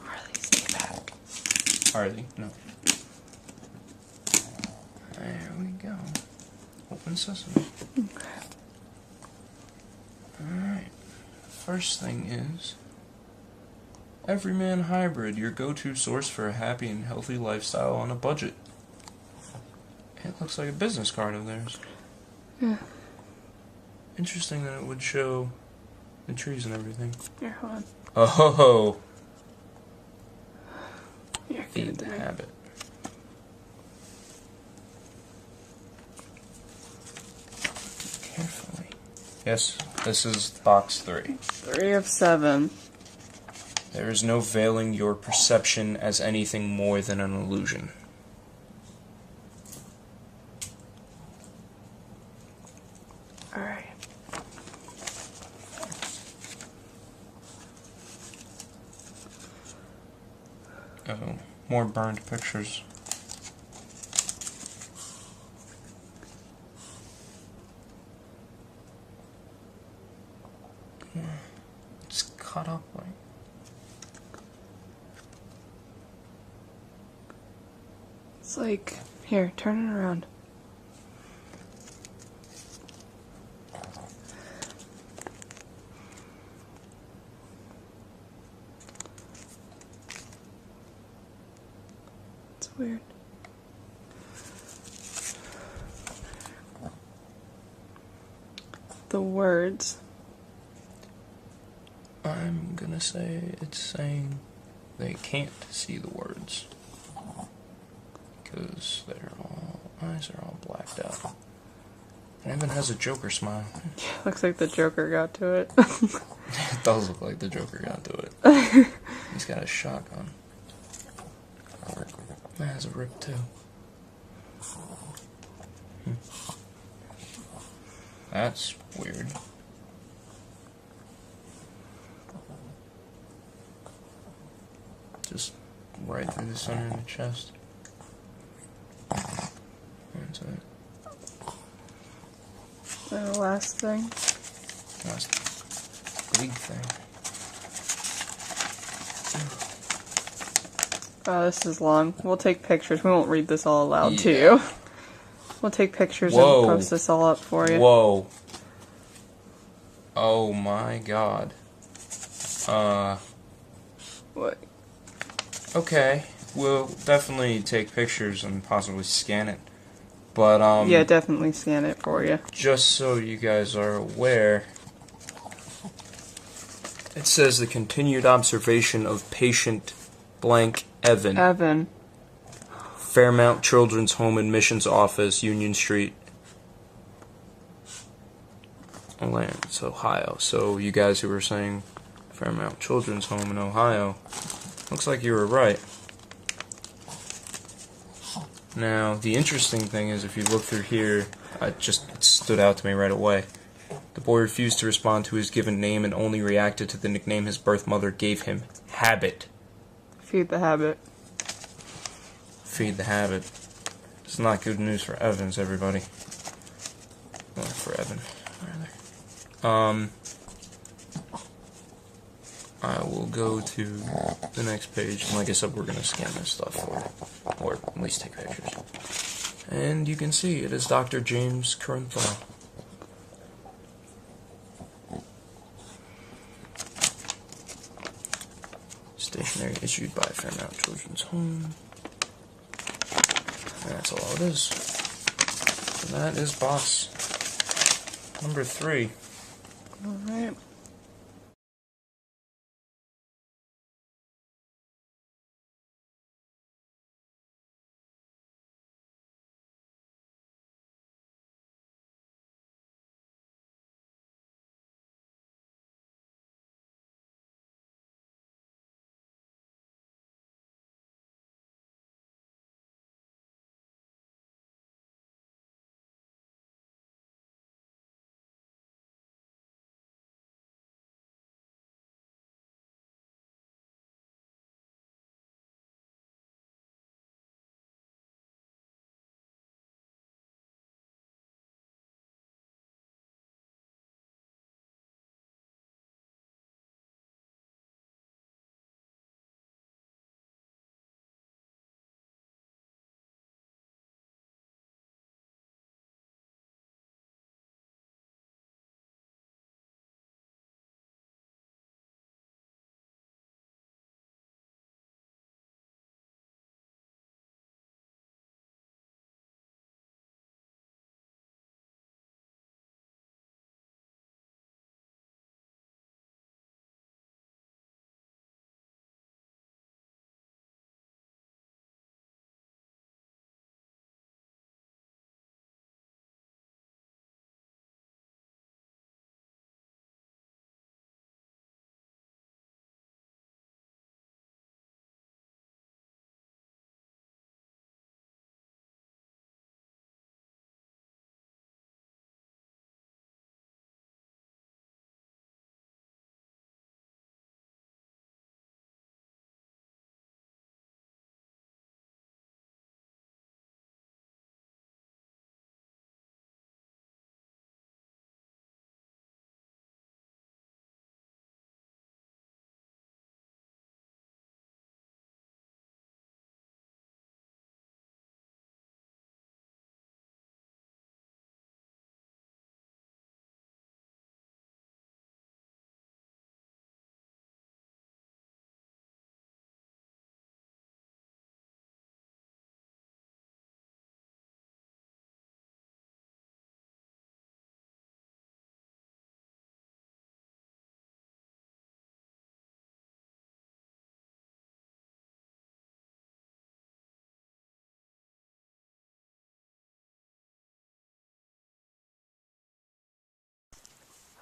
Harley, stay back. Harley, no. There we go. Open sesame. Okay. Alright. First thing is Everyman Hybrid, your go-to source for a happy and healthy lifestyle on a budget. It looks like a business card of theirs. Yeah. Interesting that it would show the trees and everything. Here, hold on. Oh ho ho! You're Feed the habit. Carefully. Yes, this is box 3. 3 of 7. There is no veiling your perception as anything more than an illusion. Alright. Oh, more burned pictures. It's cut up like... It's like, here, turn it around. It's weird. The words. I'm gonna say it's saying they can't see the words. Because their eyes are all blacked out. It even has a Joker smile. Looks like the Joker got to it. It does look like the Joker got to it. He's got a shotgun. That has a rip too. That's weird. Just right through the center of the chest. That's it. And the last thing. Last big thing. Oh, this is long. We'll take pictures. We won't read this all aloud to Yeah. you. We'll take pictures Whoa. and post this all up for you. Whoa. Oh my god. What? Okay. We'll definitely take pictures and possibly scan it. But, yeah, definitely scan it for you. just so you guys are aware, it says the continued observation of patient blank Evan. Evan. Fairmount Children's Home Admissions Office, Union Street, Lance, Ohio. So you guys who were saying Fairmount Children's Home in Ohio, looks like you were right. Now, the interesting thing is, if you look through here, it stood out to me right away. The boy refused to respond to his given name and only reacted to the nickname his birth mother gave him, Habit. Feed the habit. Feed the habit. It's not good news for Evans, everybody. Well, for Evan, rather. I will go to the next page, and like I said, we're going to scan this stuff for it, or at least take pictures. And you can see it is Dr. James Corinthal. Stationery issued by Fairmount Children's Home. And that's all it is. And that is box number 3. Alright.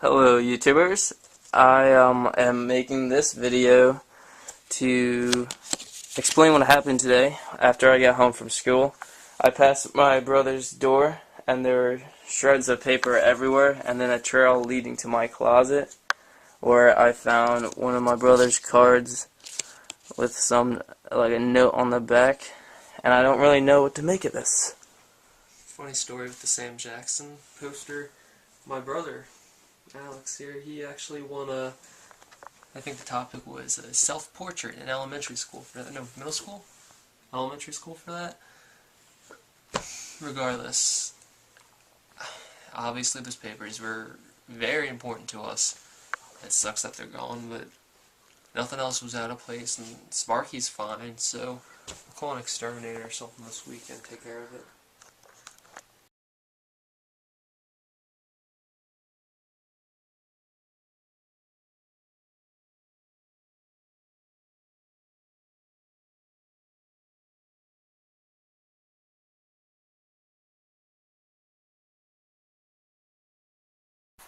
Hello YouTubers, I am making this video to explain what happened today after I got home from school. I passed my brother's door and there were shreds of paper everywhere and then a trail leading to my closet where I found one of my brother's cards with like a note on the back, and I don't really know what to make of this. Funny story with the Sam Jackson poster. My brother, Alex here, he actually won a, I think the topic was a self-portrait in elementary school for that. No, middle school? Elementary school for that? Regardless, obviously those papers were very important to us. It sucks that they're gone, but nothing else was out of place, and Sparky's fine, so I'll call an exterminator or something this weekend, take care of it.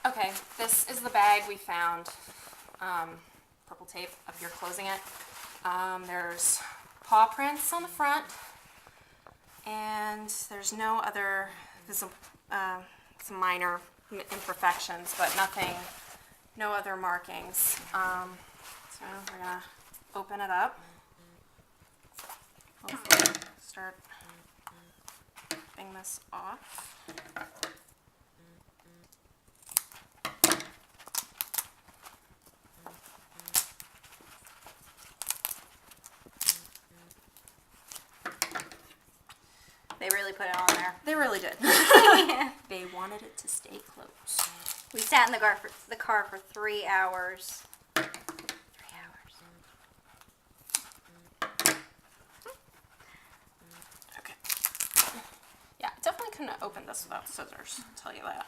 Okay, this is the bag we found. Purple tape up here closing it. There's paw prints on the front, and there's no other visible, some minor imperfections, but nothing, no other markings. So we're gonna open it up. Hopefully start ripping this off. They really put it on there. They really did. They wanted it to stay close. We sat in the car for 3 hours. 3 hours. Okay. Yeah, I definitely couldn't have opened this without scissors, I'll tell you that.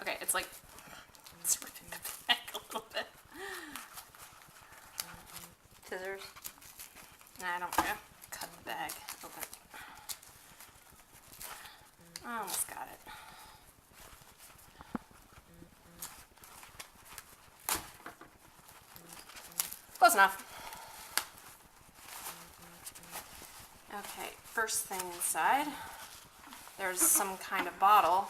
Okay, it's like, it's ripping the bag a little bit. Scissors. Nah, I don't want to cut the bag open. I almost got it. Close enough. Okay, first thing inside, there's some kind of bottle.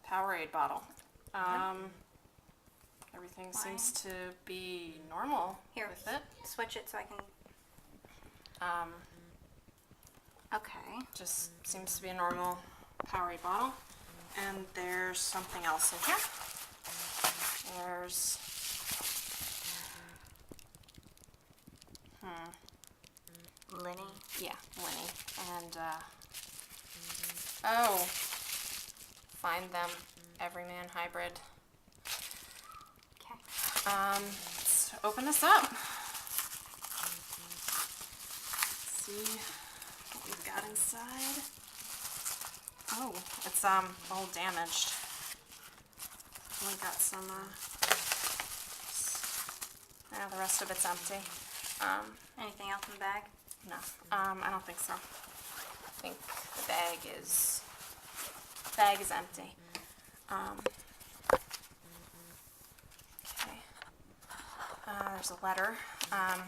Powerade bottle. Everything seems to be normal Here, with it. switch it so I can... Okay. Just seems to be a normal Powerade bottle. And there's something else in here. There's... Lenny? Yeah, Lenny. And, oh. Find them. Everyman hybrid. Okay. Let's open this up. Let's see what we've got inside. Oh, it's all damaged. We got some the rest of it's empty. Anything else in the bag? No. I don't think so. I think the bag is empty. Okay. There's a letter. I'll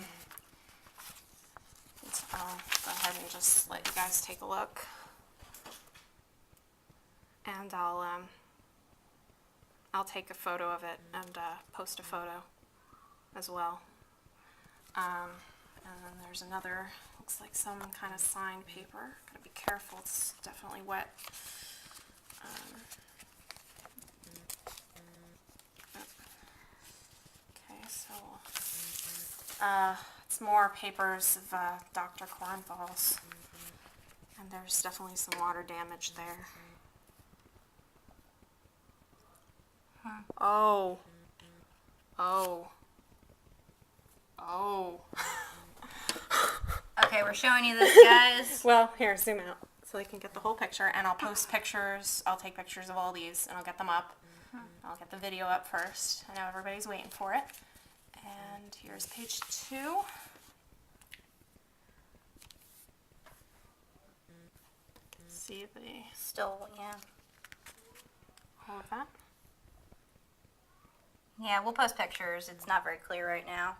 go ahead and just let you guys take a look. And I'll take a photo of it and post a photo as well. And then there's another, looks like some kind of signed paper. Gotta be careful, it's definitely wet. Okay, so it's more papers of Dr. Kornthals, and there's definitely some water damage there. Oh. Okay, we're showing you this, guys. Well, here, zoom out so you can get the whole picture, and I'll post pictures. I'll take pictures of all these, and I'll get them up. I'll get the video up first. I know everybody's waiting for it. And here's page 2. See the Still, yeah. all of that. Yeah, we'll post pictures. It's not very clear right now.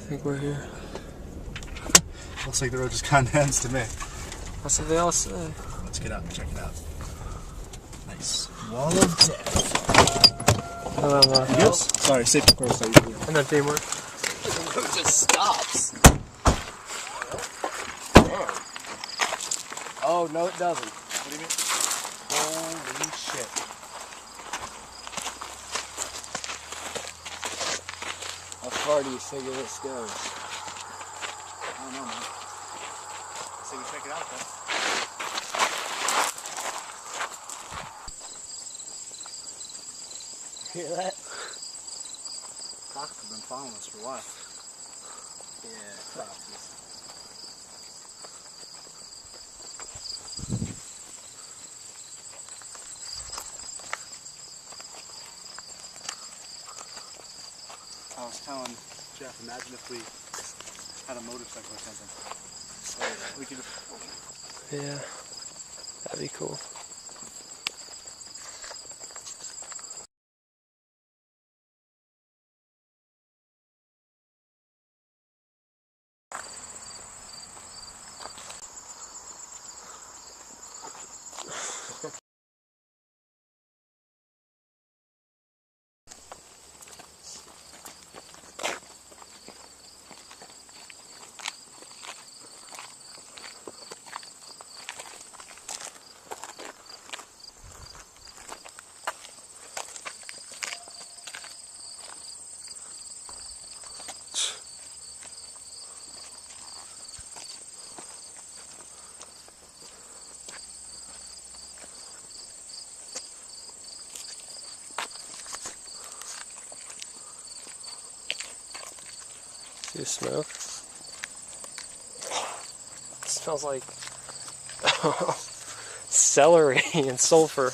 think we're here. Looks like the road just kind of ends to me. That's what they all say. Let's get out and check it out. Nice. Wall of death. Yes. Sorry, safety first. And then teamwork. Who just stops? Damn. Oh, no it doesn't. What do you mean? Holy shit. How far do you figure this goes? I don't know, man. So we check it out, though. Hear that? Fox have been following us for a while. Yeah, foxes. I was telling Jeff, imagine if we had a motorcycle or something. We could just... Yeah, that'd be cool. See the smoke? It smells like celery and sulfur.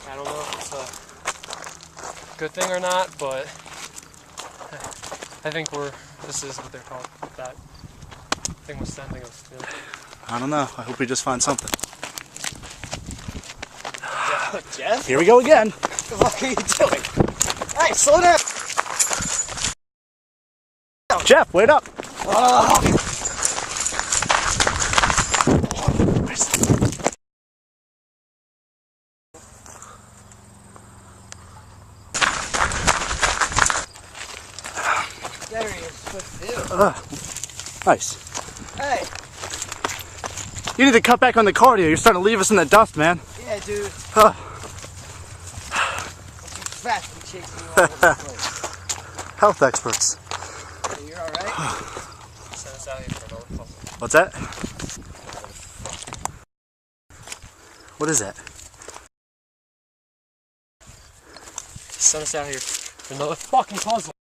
I don't know if it's a good thing or not, but I think this is what they're called. That thing was sending us to. I don't know. I hope we just find something. Jeff? Here we go again. What the fuck are you doing? Hey, slow down! Jeff, wait up! Oh. There he is. Nice. Hey! You need to cut back on the cardio. You're starting to leave us in the dust, man. Yeah, dude. Don't be fat and chasing you all over the place. Health experts. Hey, you're alright? Send us out here for another puzzle. What's that? What is that? Send us out here for another fucking puzzle.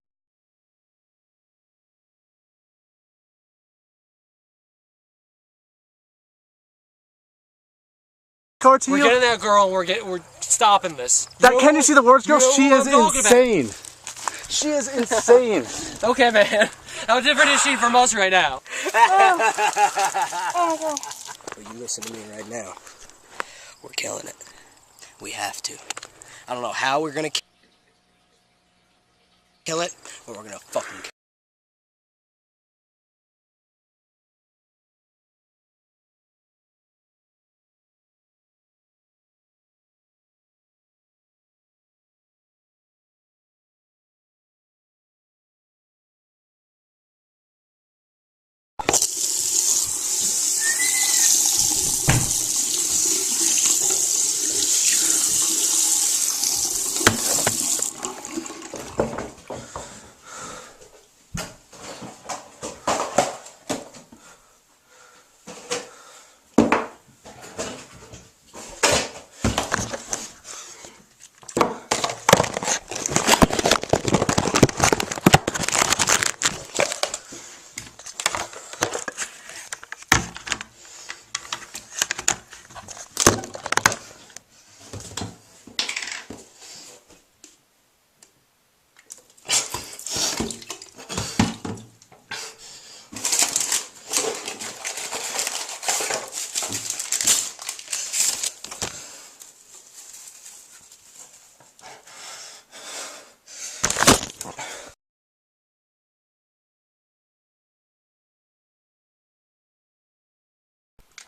Cartier? We're getting that girl and we're stopping this. Can you see the words, girl? She is insane. She is insane. Okay, man. How different is she from us right now? Well, you listen to me right now. We're killing it. We have to. I don't know how we're gonna kill it, but we're gonna fucking kill it.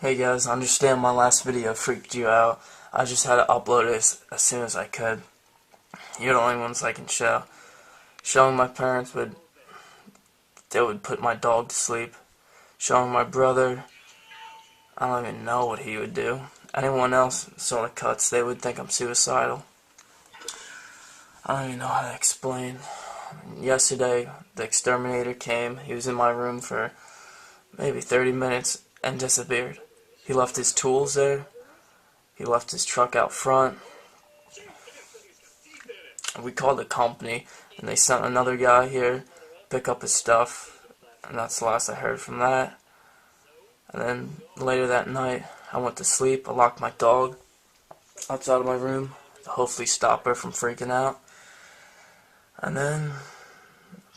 Hey guys, I understand my last video freaked you out. I just had to upload it as soon as I could. You're the only ones I can show. Showing my parents would put my dog to sleep. Showing my brother, I don't even know what he would do. Anyone else saw the cuts, they would think I'm suicidal. I don't even know how to explain. Yesterday, the exterminator came. He was in my room for maybe 30 minutes and disappeared. He left his tools there. He left his truck out front. We called the company, and they sent another guy here to pick up his stuff, and that's the last I heard from that. And then later that night, I went to sleep. I locked my dog outside of my room to hopefully stop her from freaking out. And then,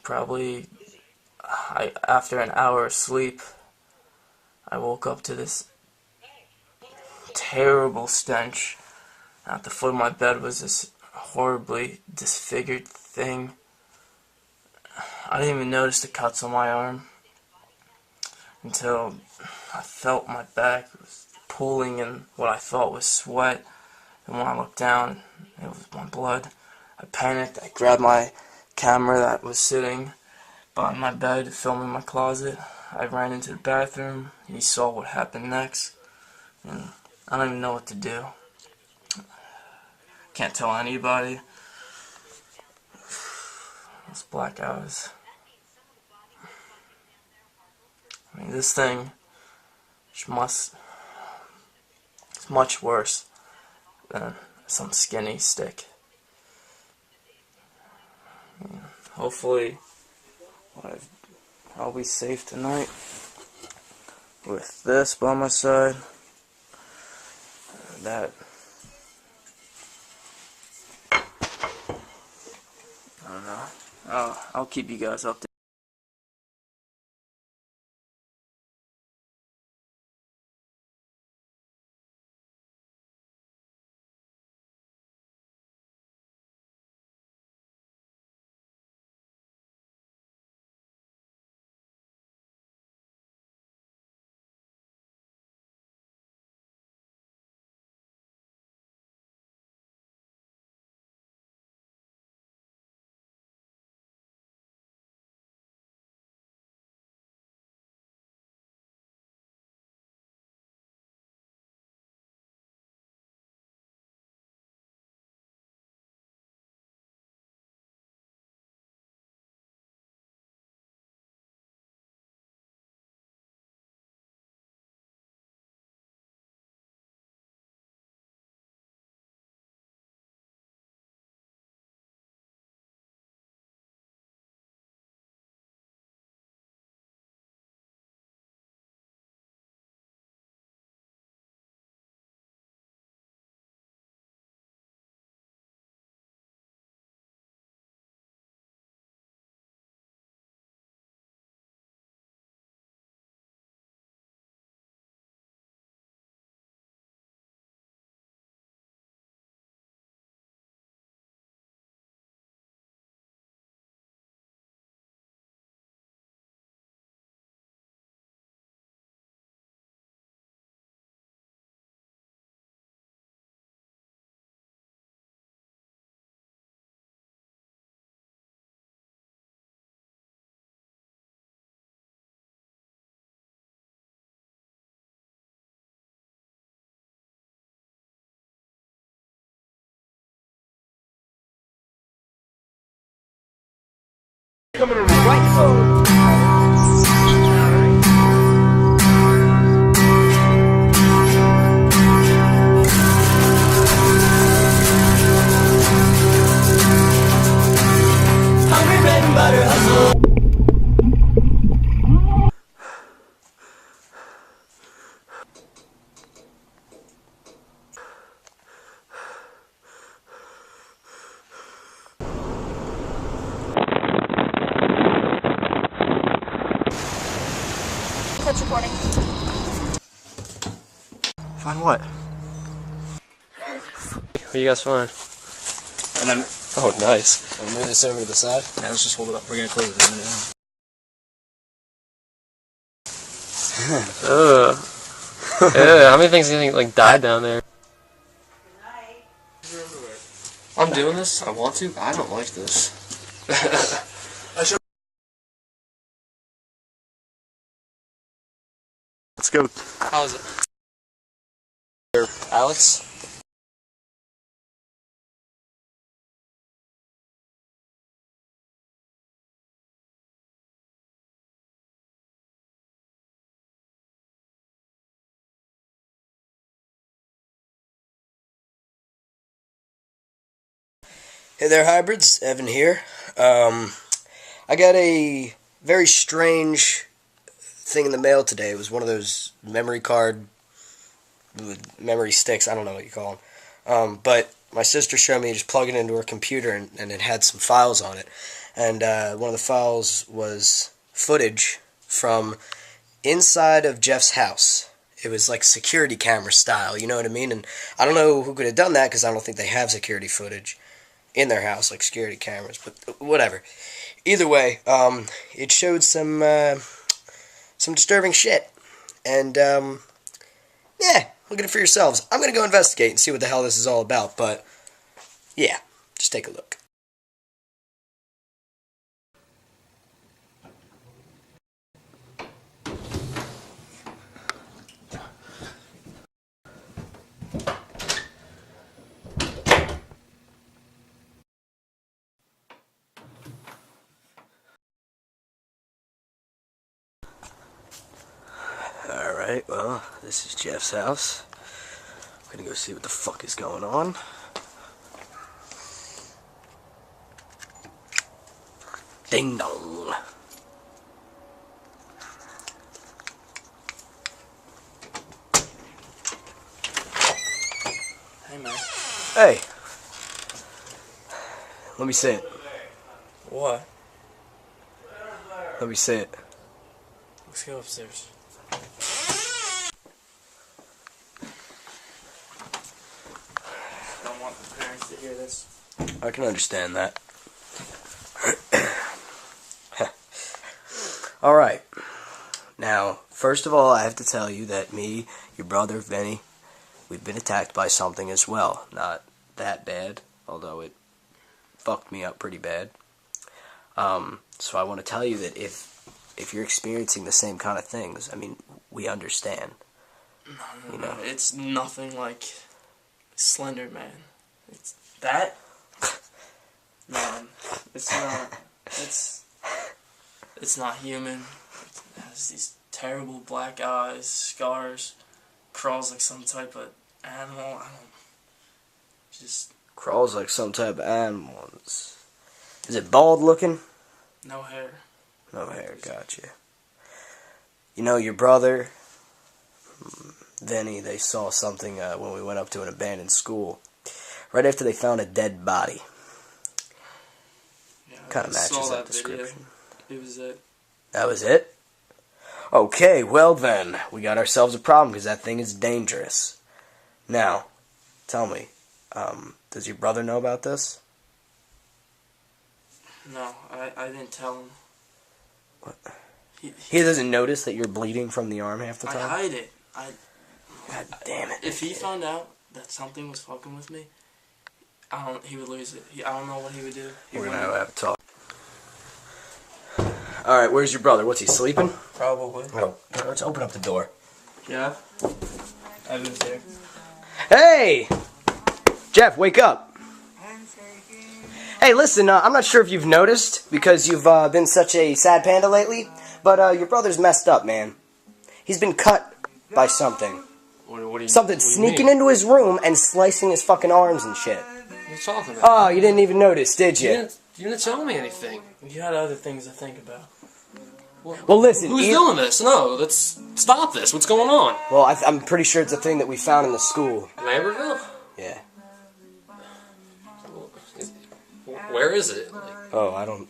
probably after an hour of sleep, I woke up to this terrible stench. At the foot of my bed was this horribly disfigured thing. I didn't even notice the cuts on my arm until I felt my back was pooling in what I thought was sweat. And when I looked down, it was my blood. I panicked. I grabbed my camera that was sitting by my bed, filming my closet. I ran into the bathroom. You saw what happened next. And I don't even know what to do. Can't tell anybody. Those black eyes. I mean, this thing it's much worse than some skinny stick. Hopefully, I'll be safe tonight with this by my side. That I don't know. I'll keep you guys updated. Coming on the right foot. Hungry bread and butter hustle. That's recording. Find what? What you guys find? And then, Oh, nice. we'll move this over to the side. Yeah, let's just hold it up. We're gonna close it in a minute now. Yeah, how many things do you think like died down there? I'm doing this. I want to, but I don't like this. Let's go. How is it? Alex? Hey there, hybrids. Evan here. I got a very strange thing in the mail today. It was one of those memory sticks. I don't know what you call them. But my sister showed me just plug it into her computer, and it had some files on it. And one of the files was footage from inside of Jeff's house. It was like security camera style, you know what I mean? And I don't know who could have done that, because I don't think they have security footage in their house, like security cameras, but whatever. Either way, it showed some disturbing shit. And, yeah, look at it for yourselves. I'm gonna go investigate and see what the hell this is all about, but, yeah, just take a look. Alright, well, this is Jeff's house. I'm gonna go see what the fuck is going on. Ding dong. Hey, man. Hey. Let me see it. What? Let me see it. Let's go upstairs. Don't want the parents to hear this. I can understand that. Alright. Now, first of all, I have to tell you that me, your brother, Vinny, we've been attacked by something as well. Not that bad, although it fucked me up pretty bad. So I want to tell you that if you're experiencing the same kind of things, I mean, we understand. No, it's nothing like Slender Man. It's that? Man, it's not. It's not human. It has these terrible black eyes, scars, crawls like some type of animal. I don't. Just. Crawls like some type of animal. Is it bald looking? No hair. No hair, gotcha. You know, your brother, Vinny, they saw something when we went up to an abandoned school. Right after they found a dead body. Yeah, Kind of matches that video. description. It was it. That was it? Okay, well then, we got ourselves a problem because that thing is dangerous. Now, tell me, does your brother know about this? No, I didn't tell him. What? He doesn't notice that you're bleeding from the arm half the time? I hide it. God damn it. If he found out that something was fucking with me, he would lose it. I don't know what he would do. We're gonna have a talk. Alright, where's your brother? What's he, sleeping? Probably. Oh, let's open up the door. Yeah? Evan's here. Hey! Jeff, wake up. Hey, listen, I'm not sure if you've noticed, because you've been such a sad panda lately, but your brother's messed up, man. He's been cut by something. Something sneaking into his room and slicing his fucking arms and shit. What are you talking about? Oh, you didn't even notice, did you? You didn't tell me anything. You had other things to think about. Well, listen. Who's doing this? No, let's stop this. What's going on? Well, I'm pretty sure it's a thing that we found in the school. Lambertville? Yeah. Where is it? Oh, I don't...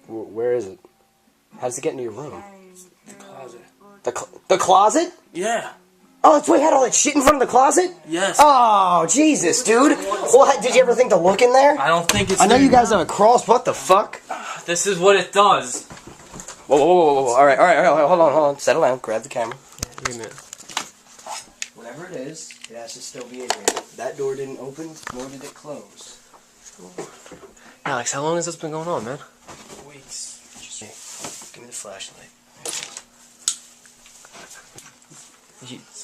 Where is it? How does it get into your room? The closet. The closet? Yeah. Oh, that's why you had all that shit in front of the closet? Yes. Oh, Jesus, dude. Well, did you ever think to look in there? I don't think it's I know there. you guys have a crawl. What the fuck? This is what it does. Whoa. All right. Hold on. Settle down. Grab the camera. Wait a minute. whatever it is, it has to still be in here. That door didn't open, nor did it close. Alex, how long has this been going on, man? Weeks. Give me the flashlight.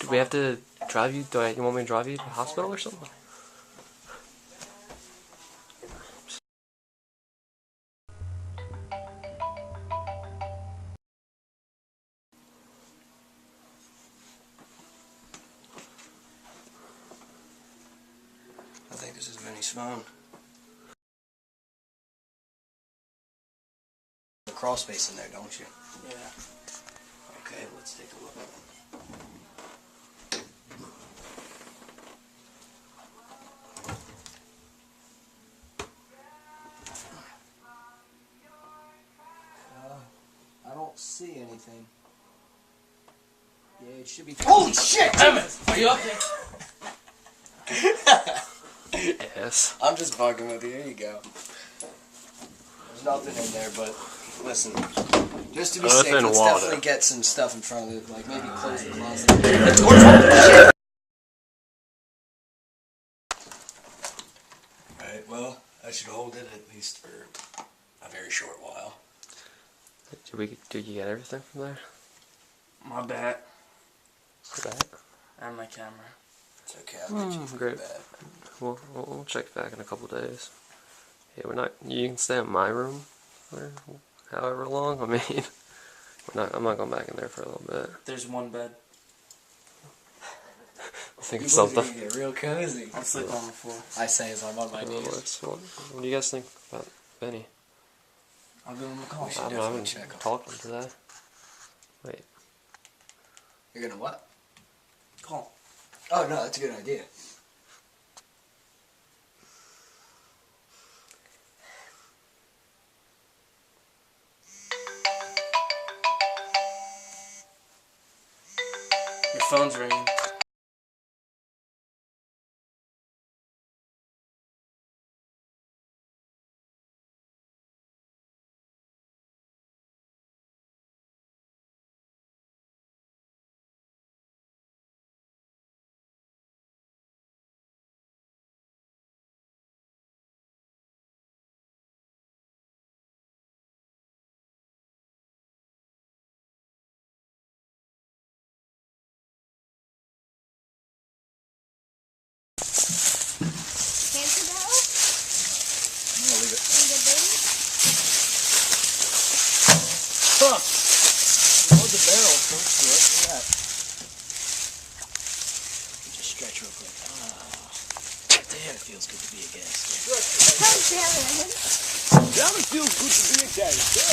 Do we have to drive you? You want me to drive you to the hospital or something? I think this is Vinny's phone. The crawl space in there, don't you? Yeah. Okay, let's take a look. I don't see anything. Yeah, it should be. Holy shit! Are you okay? Yes. I'm just fucking with you. Here you go. There's nothing in there, but listen. Just to be safe, let's definitely get some stuff in front of it. Like maybe close the closet. The door's open. Alright, well, I should hold it at least for a very short while. Did you get everything from there? My bat. Your bat? And my camera. It's okay, I'll get you for great. the bat. We'll check back in a couple days. Yeah, we're not. You can stay in my room for however long. I mean, I'm not going back in there for a little bit. There's one bed. I think You it's boys are something. gonna get real cozy. I'm sleeping on the floor. I say as I'm on my knees. What do you guys think about Benny? I'll give him a call. I haven't talked to him today. Wait. You're gonna what? Call. Oh no, that's a good idea. Your phone's ringing. Hold the barrel close to it. Look at that. Just stretch real quick. Damn, it feels good to be a gangster. Damn, it feels good to be a gangster.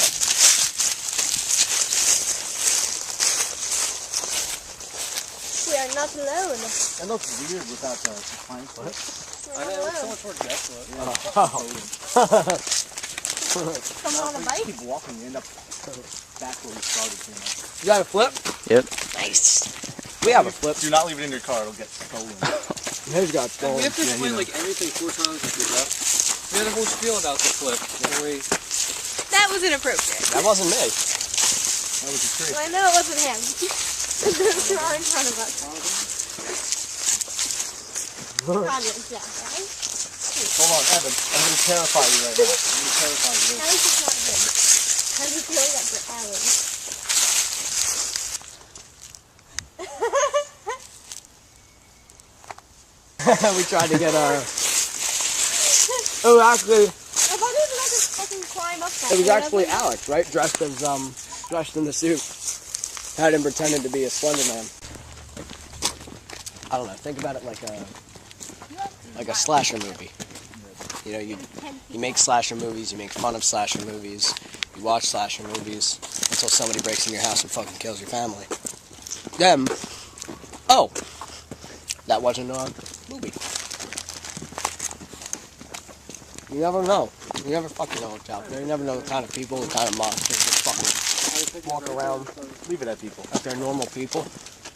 We are not alone. That looks weird without the pine foot. We're not alone. So much more depth to it. Come on a bike. Keep walking, you end up back where we started. You got a flip? Yep. Nice. We have a flip. Do not leave it in your car; it'll get stolen. His got stolen. We have to explain like everything 4 times if we left. We had a whole spiel about the flip. That was inappropriate. That wasn't me. That was a trick. I know it wasn't him. Those two are in front of us. Probably exactly. Hold on, Evan. I'm going to terrify you right now. I'm going to terrify you. At least it's not him. I'm just doing that for Alan. We tried to get our... Oh, actually, I thought he was about to fucking climb up that. it was actually Alex, right? Dressed in the suit. Had him pretending to be a Slender Man. I don't know. Think about it like a slasher movie. You know, you make slasher movies, you make fun of slasher movies, you watch slasher movies until somebody breaks in your house and fucking kills your family. Then, oh, that wasn't a movie. You never know. You never fucking know what's out there. You never know the kind of people, the kind of monsters that fucking walk around. Leave it at people. Like they're normal people.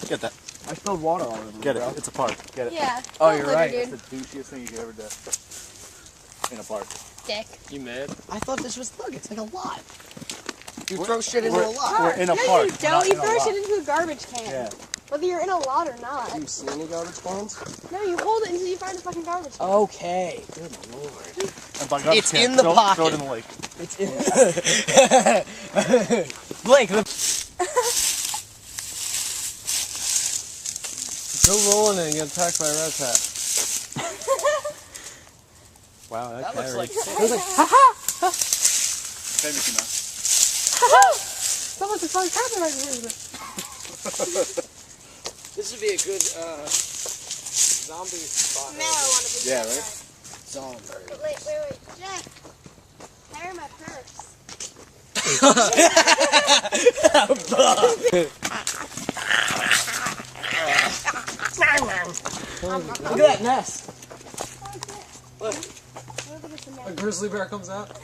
Get that. I spilled water all over them. Get it. Bro. It's a park. Get it. Yeah. Oh, you're right. That's the douchiest thing you could ever do. In a park. Dick. You mad? I thought this was Nuggets, like a lot. You throw shit into a lot. We're in a No, park. you don't. You throw shit into a garbage can. Yeah. Whether you're in a lot or not. Do you see any garbage cans? No, you hold it until you find a fucking garbage can. Okay. Good lord. And by garbage It's can, in the throw pocket. it in the lake. It's in. Blake. Go rolling and get attacked by a red cat. Wow, that looks like. It It was was like, like, ha ha! Okay, Mickey Mouse. Someone's a fun cat right here. This would be a good zombie spot. Now I want to be Yeah, that right? guy. Zombie. Wait. Jeff, carry my purse. Look at that nest. Look. A grizzly bear comes out.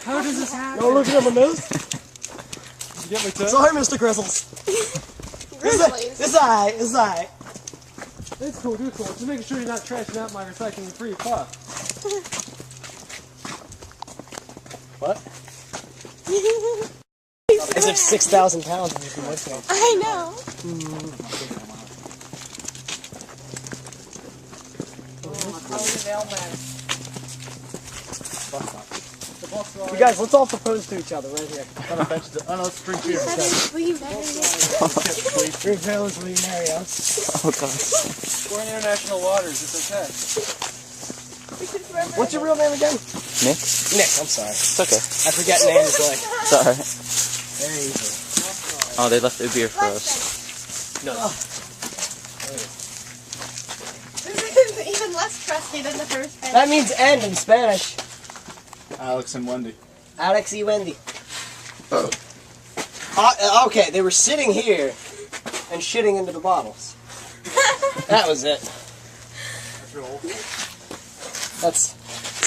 How does this happen? No, look at him, nose. Did you get me too? Sorry, Mr. Grizzles. Grizzlies. It's alright, it's alright. It's cool, it's cool. Just making sure you're not trashing out my recycling free puff. What? As if 6,000 pounds would be lifting. I know. You guys, let's all propose to each other right here. Oh no, it's spring fever. Will you marry me? Spring Fearless, will you marry us? Oh god. We're in international waters, it's okay. What's your real name again? Nick? Nick, I'm sorry. It's okay. I forget names like. It's alright. Very easy. Oh, they left the beer for us. No. This is even less crusty than the first bed. That means end in Spanish. Alex and Wendy. Alex y Wendy. Okay, they were sitting here and shitting into the bottles. That was it. That's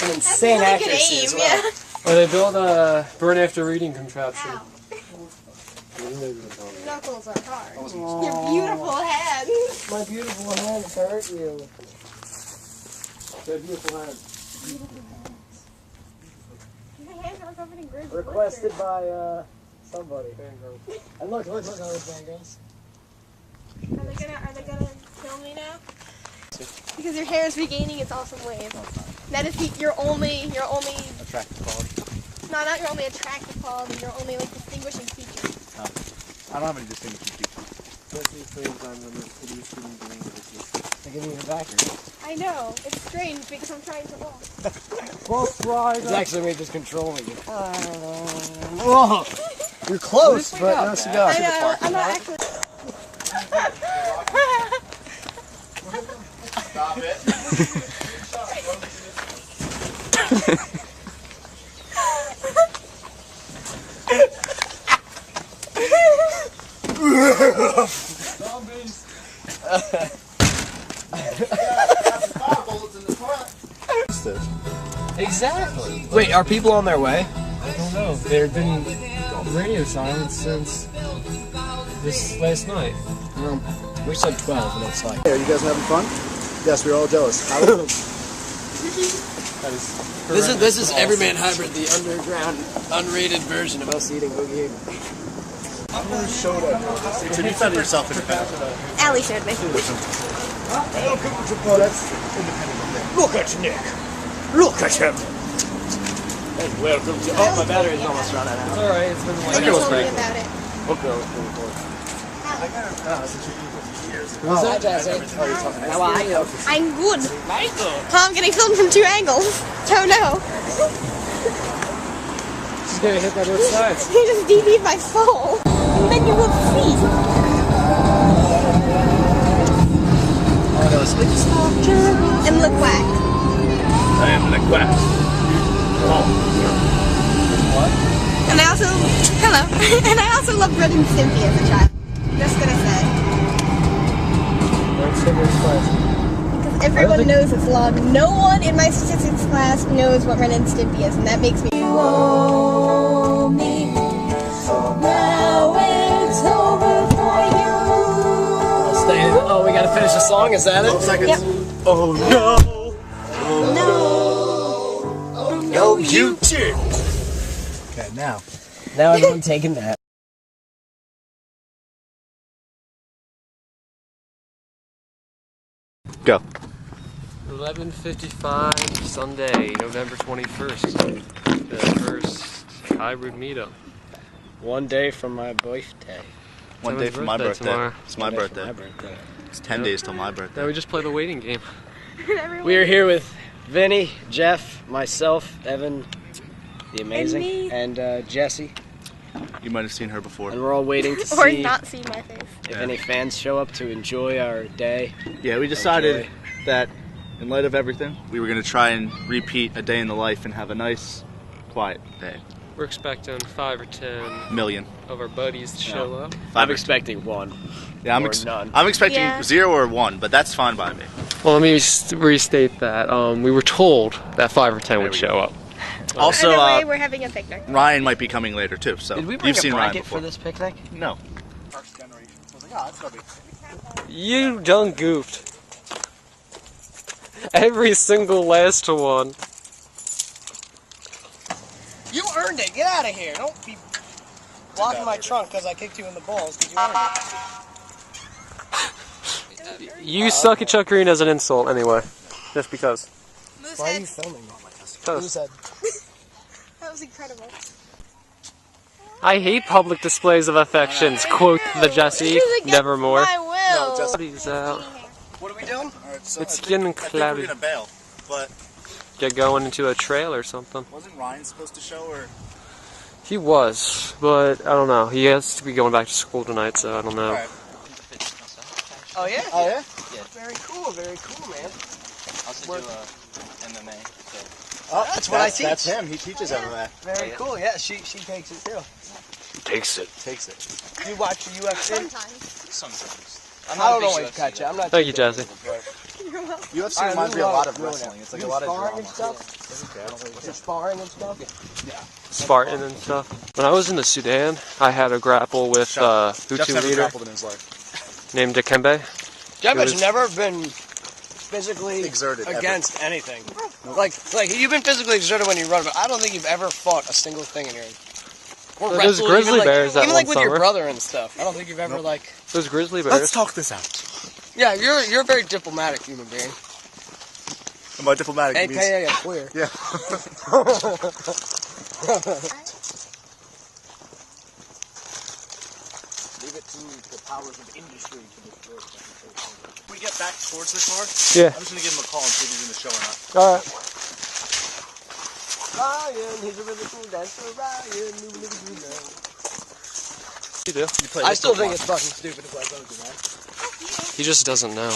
an insane really good accuracy aim, as well. yeah. Well, they built a burn after reading contraption. Ow. Knuckles are hard. Your beautiful hands. My beautiful hands hurt you. They're beautiful hands. My hands are covered in grizz Requested by somebody. And look at those fangirls. Are they gonna kill me now? Because your hair is regaining its awesome wave. That is your only Attractive quality. no, not your only attractive quality, your only like distinguishing feature. No. I don't have any distinguishing features. They're giving you the backer. I know. It's strange because I'm trying to walk. It's actually me just controlling you. Whoa! You're close, but no cigar. I know. I'm not actually. Stop it. Zombies! Exactly. Wait, are people on their way? I don't know. There have been radio silence since this last night. We said 12, and it's like. Are you guys having fun? Yes, we're all jealous. This is Everyman Hybrid, the underground, unrated version of us eating Boogie Eagle. So you found yourself independent. Allie showed me. Look at Nick. Look at him. And welcome to. Oh, my battery's almost run out. It's alright, it's been And like. you told me about it. Okay, let's go for it. How are you? I'm good. Michael. I'm getting filmed from 2 angles. Oh no. She's getting hit by both sides. You just DB'd my soul. And then you will see. And look whack. I am the quack. What? And I also, hello. And I also loved Ren and Stimpy as a child. Just gonna say. Because everyone knows it's log. No one in my statistics class knows what Ren and Stimpy is, and that makes me. You owe me, so now it's over for you. Oh, we gotta finish the song? Is that it? 12 seconds. Yep. Oh no! No. No, you did! Okay, now. Now everyone taking that. Go. 11:55 Sunday, November 21st. The first hybrid meetup. One day from my birthday. One day from my birthday. Tomorrow. It's my birthday. It's 10 days till my birthday. Now we just play the waiting game. We are here with Vinny, Jeff, myself, Evan, the amazing, and Jesse. You might have seen her before. And we're all waiting to Or see not see my face. if any fans show up to enjoy our day. Yeah, we decided that in light of everything, we were going to try and repeat a day in the life and have a nice, quiet day. We're expecting 5 or 10 million of our buddies to show up. I'm expecting 1. Yeah, or none. I'm expecting 0 or 1, but that's fine by me. Well, let me restate that. We were told that 5 or 10 would show up. Also, Either way, we're having a picnic. Ryan might be coming later too. So Did we bring you've a seen Ryan blanket before. for this picnic? No. You done goofed. Every single last one. You earned it. Get out of here. Don't be blocking my trunk because I kicked you in the balls because you earned it. You suck at chuckering as an insult anyway. Just because. Why are you filming me? Because. That was incredible. I hate public displays of affections. Quote the Jesse. Nevermore. No, just Peace out. What are we doing? It's getting cloudy. We're gonna bail, but Get going into a trail or something. wasn't Ryan supposed to show or? He was, but I don't know. He has to be going back to school tonight, so I don't know. Alright. Oh yeah? Oh yeah? Very cool, man. Also do MMA. So. Oh, that's what I teach. That's him. He teaches MMA. Very cool. Yeah, she takes it too. Takes it. You watch the UFC? Sometimes. I don't always catch it. I'm not. Thank you, Jesse. UFC reminds me a lot of wrestling. It's like a lot of sparring drama. and stuff. Is it sparring and stuff? Yeah. Spartan and stuff. When I was in the Sudan, I had a grapple with Jeff's Hutu never leader grappled in his life. named Dikembe. Jeff It has was- never been physically Exerted ever. against anything. Like you've been physically exerted when you run, but I don't think you've ever fought a single thing in your. Or Well, those wrestled, grizzly even, like, bears that even one like with your summer. brother and stuff. I don't think you've ever like. Those grizzly bears. Let's talk this out. Yeah, you're a very diplomatic human being. And by diplomatic means. AKA a queer. Yeah. Leave it to the powers of industry to destroy something. We get back towards the car. Yeah. I'm just gonna give him a call and see if he's gonna show or not. All right. Ryan, he's a really cool dancer. Ryan, You do. I still think it's fucking stupid to play poker, man. He just doesn't know.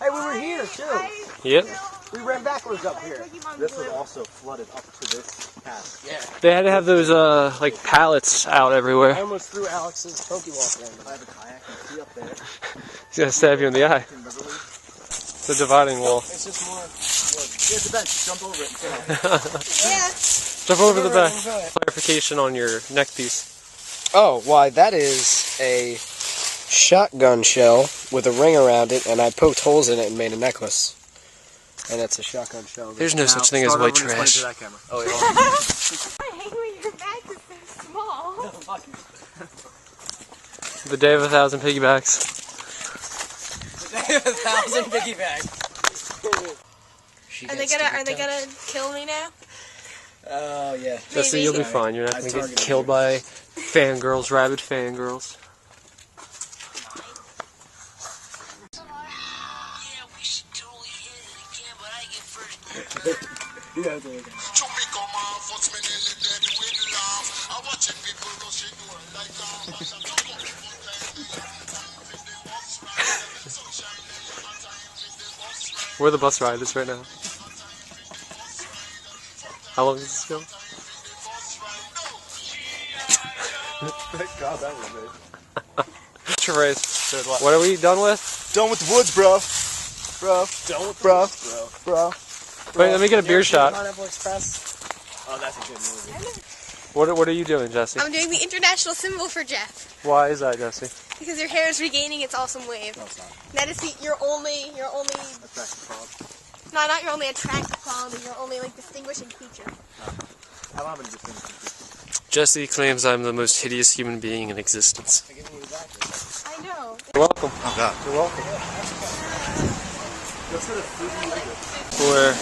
Hey, we were here too. Yep. We ran backwards up here. This was also flooded up to this path. Yeah. They had to have those like pallets out I everywhere. almost threw Alex's Pokewalk in. I have a kayak and see up there. He's gonna stab you in the eye. It's a dividing wall. It's just more wood. Here's the bench. Jump over it and sit on it. Yeah. Jump over the back. Enjoy it. Clarification on your neck piece. Oh, why, that is a shotgun shell with a ring around it, and I poked holes in it and made a necklace. And that's a shotgun shell. There's no such thing as white trash. Oh, yeah. I hate when your bag is so small. The day of 1,000 piggybacks. They have 1,000 piggy bags. Are they gonna kill me now? Oh, yeah. Jesse, you'll be fine. You're not gonna get killed by fangirls, rabid fangirls. We're the bus riders right now. How long does this go? Thank God that was it. Trace, what are we done with? Done with the woods, bro. Bro. Done with Bro. Bro. Wait, let me get a beer shot. Pineapple Express. Oh, that's a good movie. What are you doing, Jesse? I'm doing the international symbol for Jeff. Why is that, Jesse? Because your hair is regaining its awesome wave. No, it's not. That is your only Attractive quality. no, not your only attractive quality, your only like distinguishing feature. I don't have any distinguishing features. Jesse claims I'm the most hideous human being in existence. I know. You're welcome. Oh God. You're welcome. What sort of food do you like? For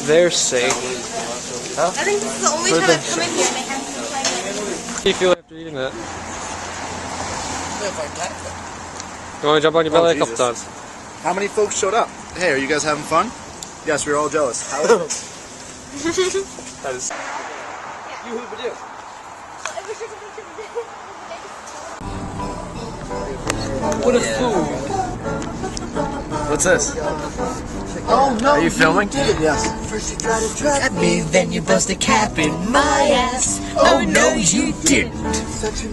their sake. Huh? I think this is the only For time the- I've come in here and they haven't been playing it. How do you feel after eating that? You want to jump on your belly a couple times? How many folks showed up? Hey, are you guys having fun? Yes, we were all jealous. How is it? That is. You who would do? What a fool. What's this? Oh no! Are you filming? Yes. First you try to trap me, then you bust a cap in my ass. Oh no, you didn't.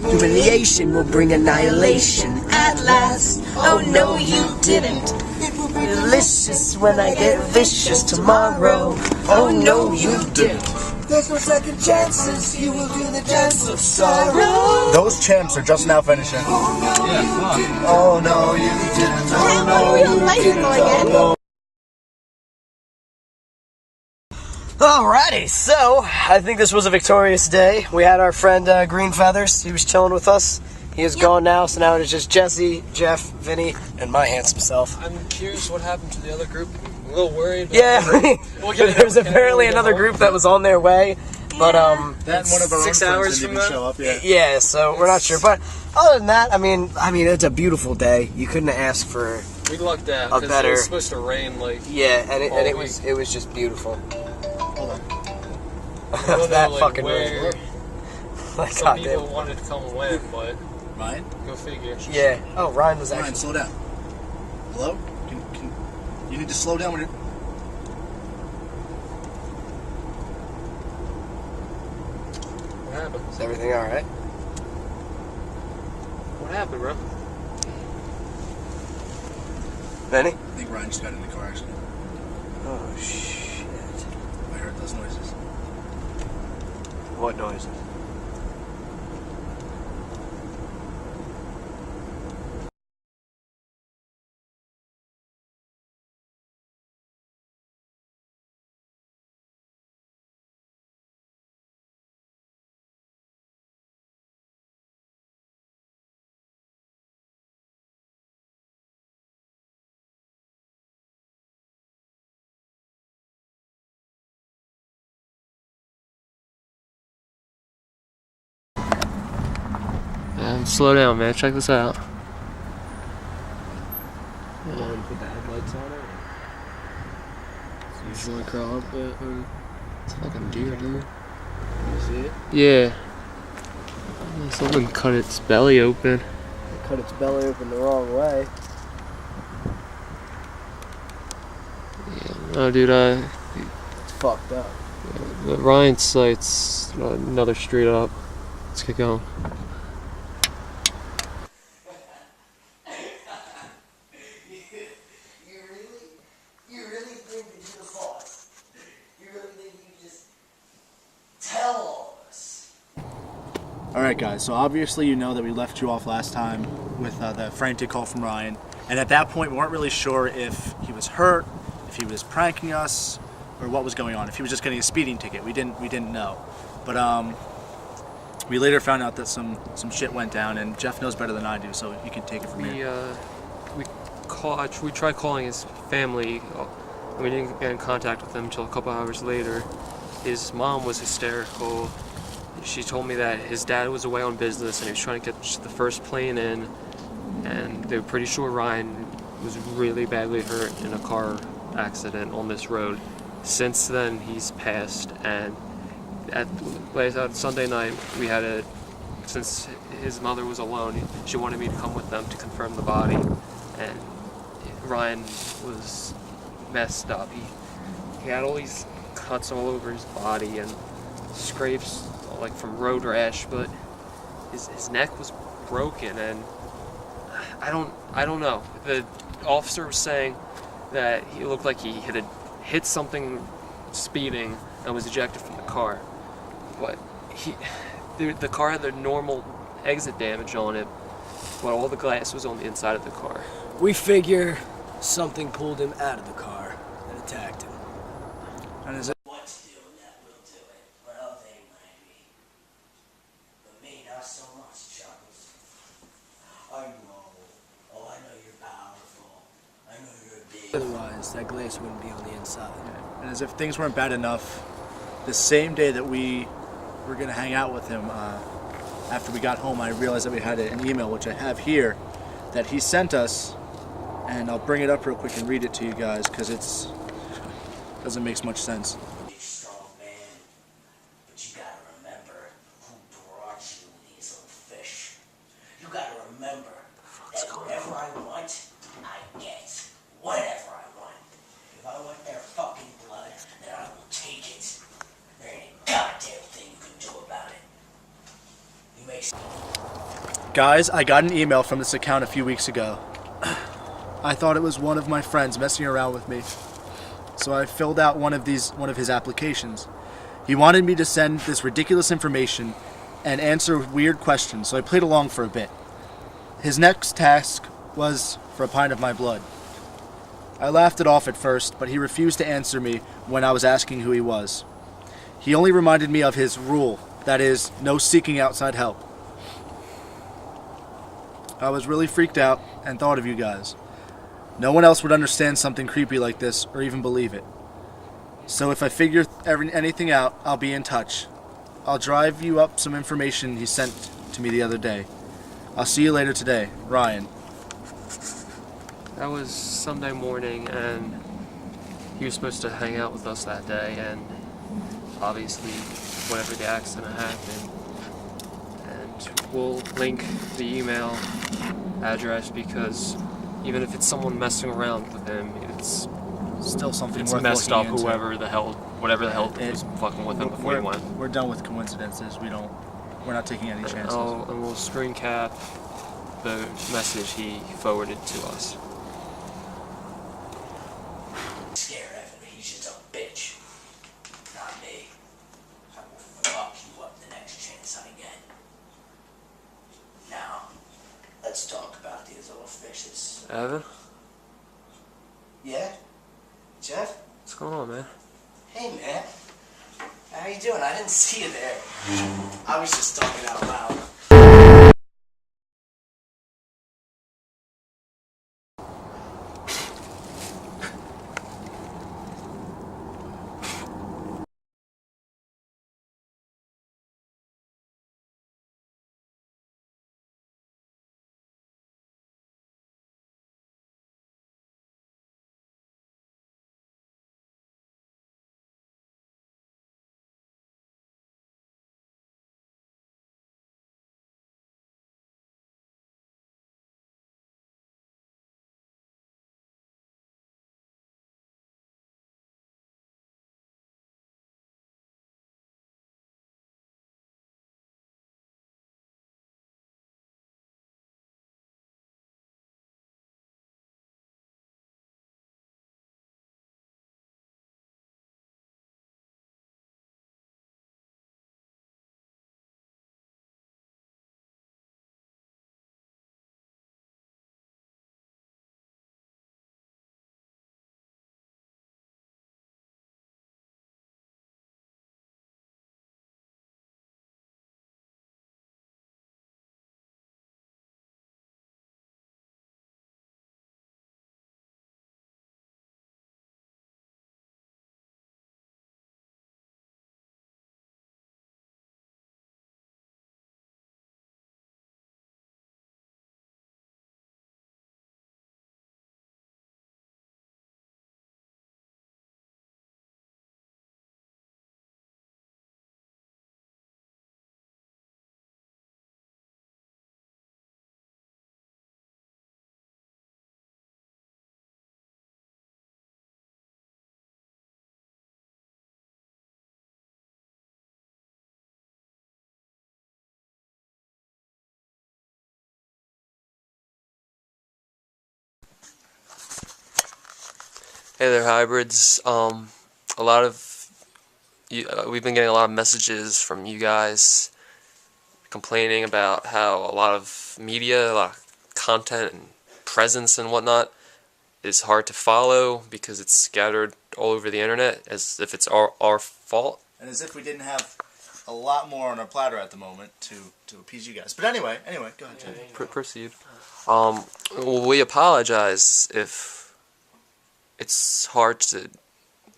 Humiliation will bring annihilation at last. Oh no, you didn't. It will be delicious when I get vicious tomorrow. Oh no, you didn't. There's no second chances. You will do the dance of sorrow. Those champs are just now finishing. Oh no, you didn't. Oh no, you didn't. Oh no. Alrighty, so I think this was a victorious day. We had our friend Green Feathers. He was chilling with us. He is gone now, so now it is just Jesse, Jeff, Vinny, and my handsome self. I'm curious what happened to the other group. I'm a little worried. Yeah, there's apparently another group that was on their way, but That one of our 6 own hours friends didn't from even now? show up yet. yeah, so we're not sure. But other than that, I mean, it's a beautiful day. You couldn't ask for We lucked out a because better. it was supposed to rain like. Yeah, and all it week. was just beautiful. Hold on. I don't know, That like, fucking where was. Like, some goddamn. people wanted to come when, but Ryan? go figure. Yeah. Oh, Ryan was Ryan, actually. slow down. Hello? Can you need to slow down when you're... What happened? Is everything all right? What happened, bro? Benny? I think Ryan just got in the car accident. Oh shit! I heard those noises. What noises? Slow down, man. Check this out. You want to put the headlights on it? Usually crawl up it. It's a fucking deer, dude. You see it? Yeah. Something cut its belly open. It cut its belly open the wrong way. Oh, dude, It's fucked up. the Ryan site's another street up. Let's get going. You really think that you're the boss? You really think you can just tell all of us? Alright guys, so obviously you know that we left you off last time with the frantic call from Ryan. And at that point we weren't really sure if he was hurt, if he was pranking us, or what was going on. If he was just getting a speeding ticket. We didn't know. But we later found out that some shit went down, and Jeff knows better than I do, so he can take it from here. We tried calling his family, and we didn't get in contact with them until a couple hours later. His mom was hysterical. She told me that his dad was away on business and he was trying to get the first plane in, and they were pretty sure Ryan was really badly hurt in a car accident on this road. Since then, he's passed, and at Sunday night, we had since his mother was alone, she wanted me to come with them to confirm the body, and Ryan was messed up. He had all these cuts all over his body and scrapes like from road rash, but his neck was broken, and I don't know. The officer was saying that he looked like he had hit something speeding and was ejected from the car, but the car had the normal exit damage on it, but all the glass was on the inside of the car. We figure something pulled him out of the car and attacked him. And is it? What's doing that will do it. Well, they might be. But me, not so much, Chuckles. Are you all glass. That glass wouldn't be on the inside. And as if things weren't bad enough, the same day that we were going to hang out with him, after we got home, I realized that we had an email, which I have here, that he sent us, and I'll bring it up real quick and read it to you guys, because it doesn't make much sense. Strong man, but you gotta remember who brought you these little fish. You gotta remember that whatever I want, I get. Whatever I want. If I want their fucking blood, then I will take it. There ain't a goddamn thing you can do about it. You make Guys, I got an email from this account a few weeks ago. I thought it was one of my friends messing around with me. So I filled out one of his applications. He wanted me to send this ridiculous information and answer weird questions, so I played along for a bit. His next task was for a pint of my blood. I laughed it off at first, but he refused to answer me when I was asking who he was. He only reminded me of his rule, that is, no seeking outside help. I was really freaked out and thought of you guys. No one else would understand something creepy like this or even believe it. So if I figure anything out, I'll be in touch. I'll drive you up some information he sent to me the other day. I'll see you later today. Ryan. That was Sunday morning, and he was supposed to hang out with us that day, and obviously whenever the accident happened. And we'll link the email address because even if it's someone messing around with him, it's still something it's worth messed looking up. into. Whatever the hell was fucking with him before he went. We're done with coincidences. We're not taking any chances. And we'll screen cap the message he forwarded to us. Scare Evan, he's just a bitch. Not me. I will fuck you up the next chance I get. Now, let's talk about these little fishes. Evan? Yeah? Jeff? What's going on, man? Hey, man. How you doing? I didn't see you there. I was just talking out loud. Hey there, hybrids. We've been getting a lot of messages from you guys complaining about how a lot of media, a lot of content and presence and whatnot is hard to follow because it's scattered all over the internet, as if it's our fault. And as if we didn't have a lot more on our platter at the moment to appease you guys. But anyway, go ahead, Jay. Proceed. We apologize if it's hard to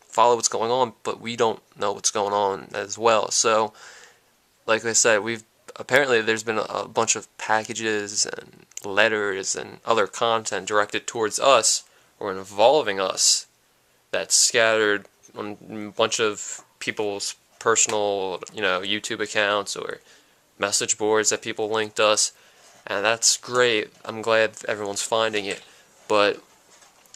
follow what's going on, but we don't know what's going on as well. So, like I said, apparently there's been a bunch of packages and letters and other content directed towards us or involving us that's scattered on a bunch of people's personal, YouTube accounts or message boards that people linked us, and that's great. I'm glad everyone's finding it, but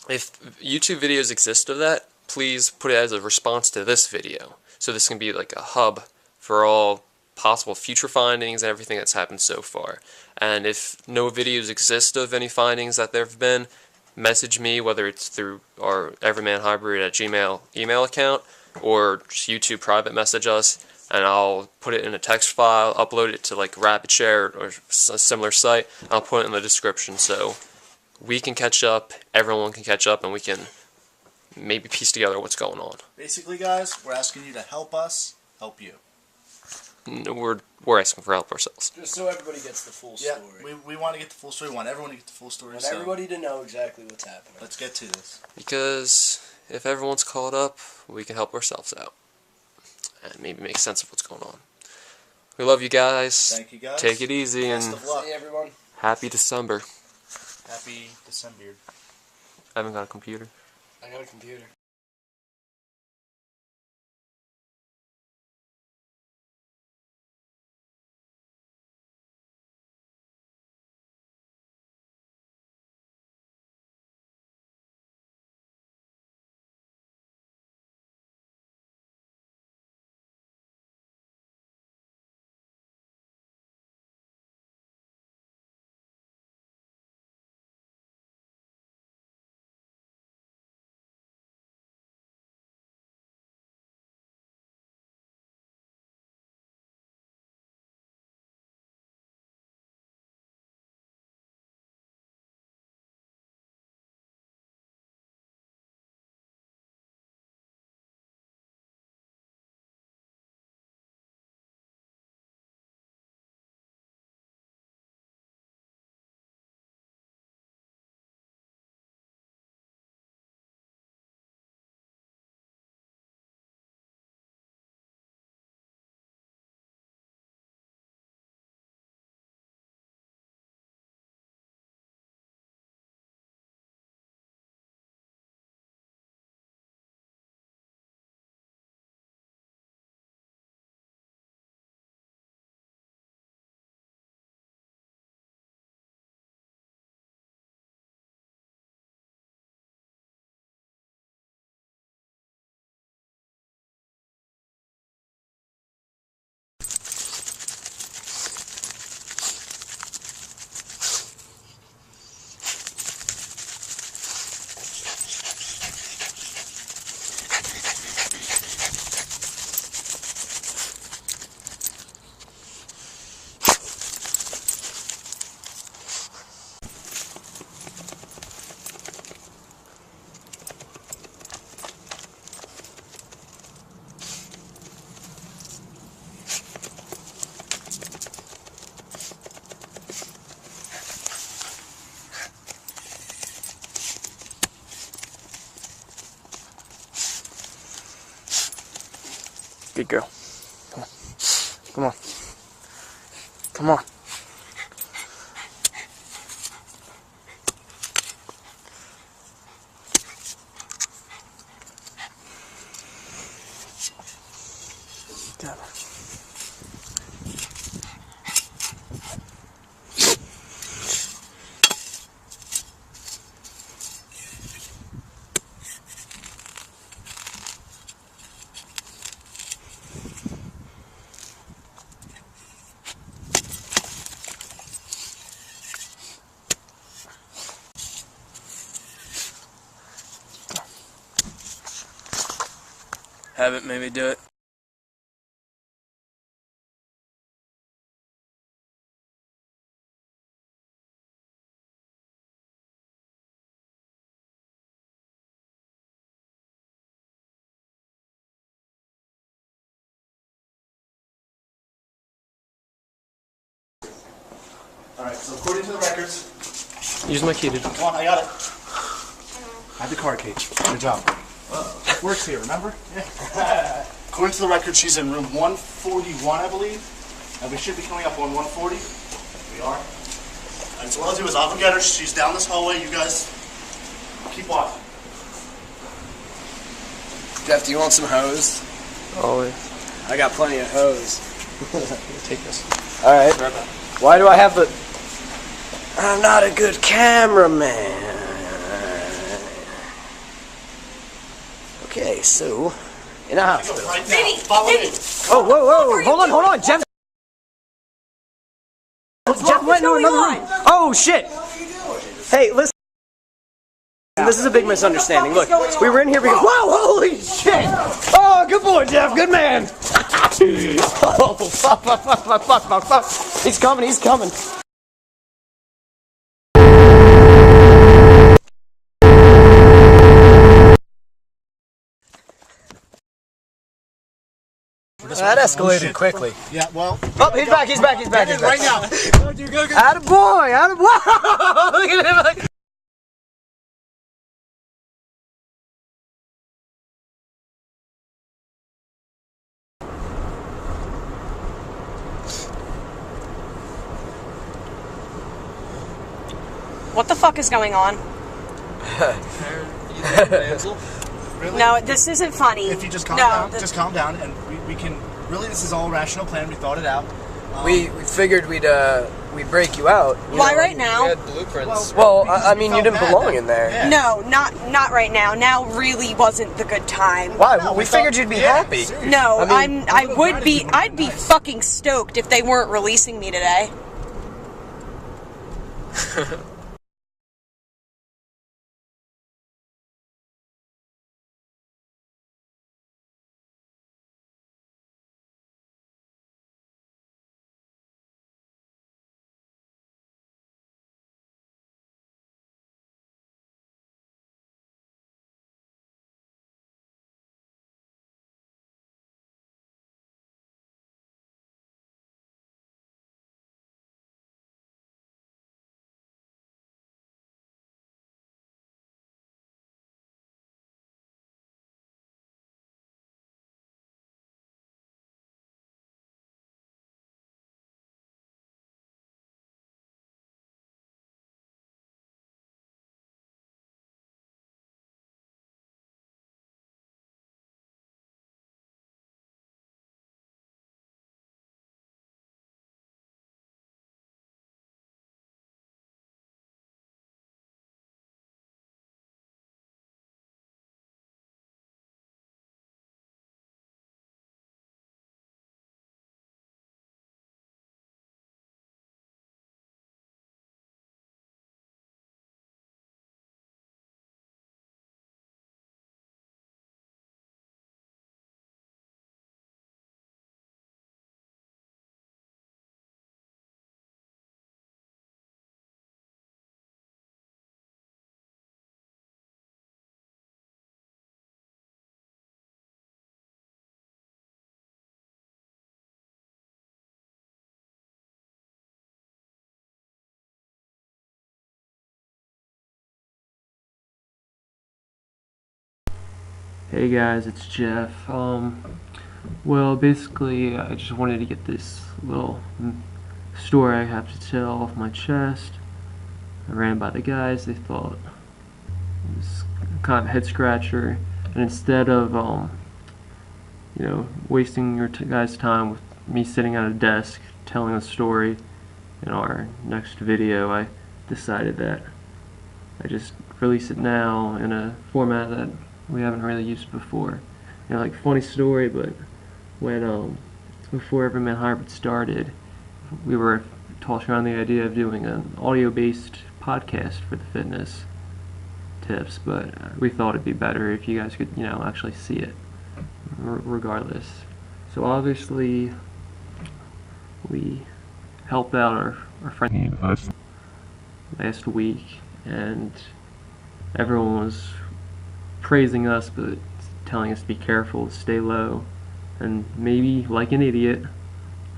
if YouTube videos exist of that, please put it as a response to this video. So this can be like a hub for all possible future findings and everything that's happened so far. And if no videos exist of any findings that there have been, message me, whether it's through our EverymanHYBRID@gmail email account or just YouTube private message us, and I'll put it in a text file, upload it to like RapidShare or a similar site, and I'll put it in the description so we can catch up, everyone can catch up, and we can maybe piece together what's going on. Basically, guys, we're asking you to help us help you. No, we're asking for help ourselves. Just so everybody gets the full story. Yeah, we want to get the full story. We want everyone to get the full story. We want everybody to know exactly what's happening. Let's get to this. Because if everyone's caught up, we can help ourselves out. And maybe make sense of what's going on. We love you guys. Thank you, guys. Take it easy. Best And of luck. See everyone. Happy December. Happy December. I haven't got a computer. I got a computer. Good girl. Come on. Come on. Come on. Got her. Have it, maybe do it. Alright, so according to the records... Use my key, dude. Come on, I got it. Add the card, Kate. Good job. Works here, remember? Yeah. According to the record, she's in room 141, I believe. And we should be coming up on 140. We are. And so what I'll do is I'll go get her. She's down this hallway. You guys keep watching. Jeff, do you want some hose? Always. I got plenty of hose. Take this. Alright. Why do I have the... I'm not a good cameraman. Okay, so... In a hospital. Right now. Follow me. Oh, whoa. Hold on. Jeff... Jeff went into another room. Oh, shit. Hey, listen. This is a big misunderstanding. Look, we were in here because... Wow, holy shit! Oh, good boy, Jeff. Good man. Oh, fuck. He's coming. That escalated quickly. Yeah, well... Oh, he's back. Right now. Go. Attaboy. Look at him. What the fuck is going on? Really? No, this isn't funny. If you just calm down, and we can... Really, this is all a rational plan. We thought it out. We figured we'd break you out. Why right now? We had blueprints. Well, I mean, you didn't belong in there. Yeah. No, not right now. Now really wasn't the good time. Why? No, we figured you'd be happy. No, I mean, I'd be fucking stoked if they weren't releasing me today. Hey guys, it's Jeff. Well, basically, I just wanted to get this little story I have to tell off my chest. I ran by the guys, they thought it was kind of a head scratcher, and instead of, you know, wasting your guys' time with me sitting at a desk telling a story in our next video, I decided that I just release it now in a format that we haven't really used before. You know, like, funny story, but when before EverymanHYBRID started, we were tossing around the idea of doing an audio-based podcast for the fitness tips, but we thought it'd be better if you guys could, you know, actually see it regardless. So obviously we helped out our friend last week, and everyone was praising us but telling us to be careful, to stay low, and maybe, like an idiot,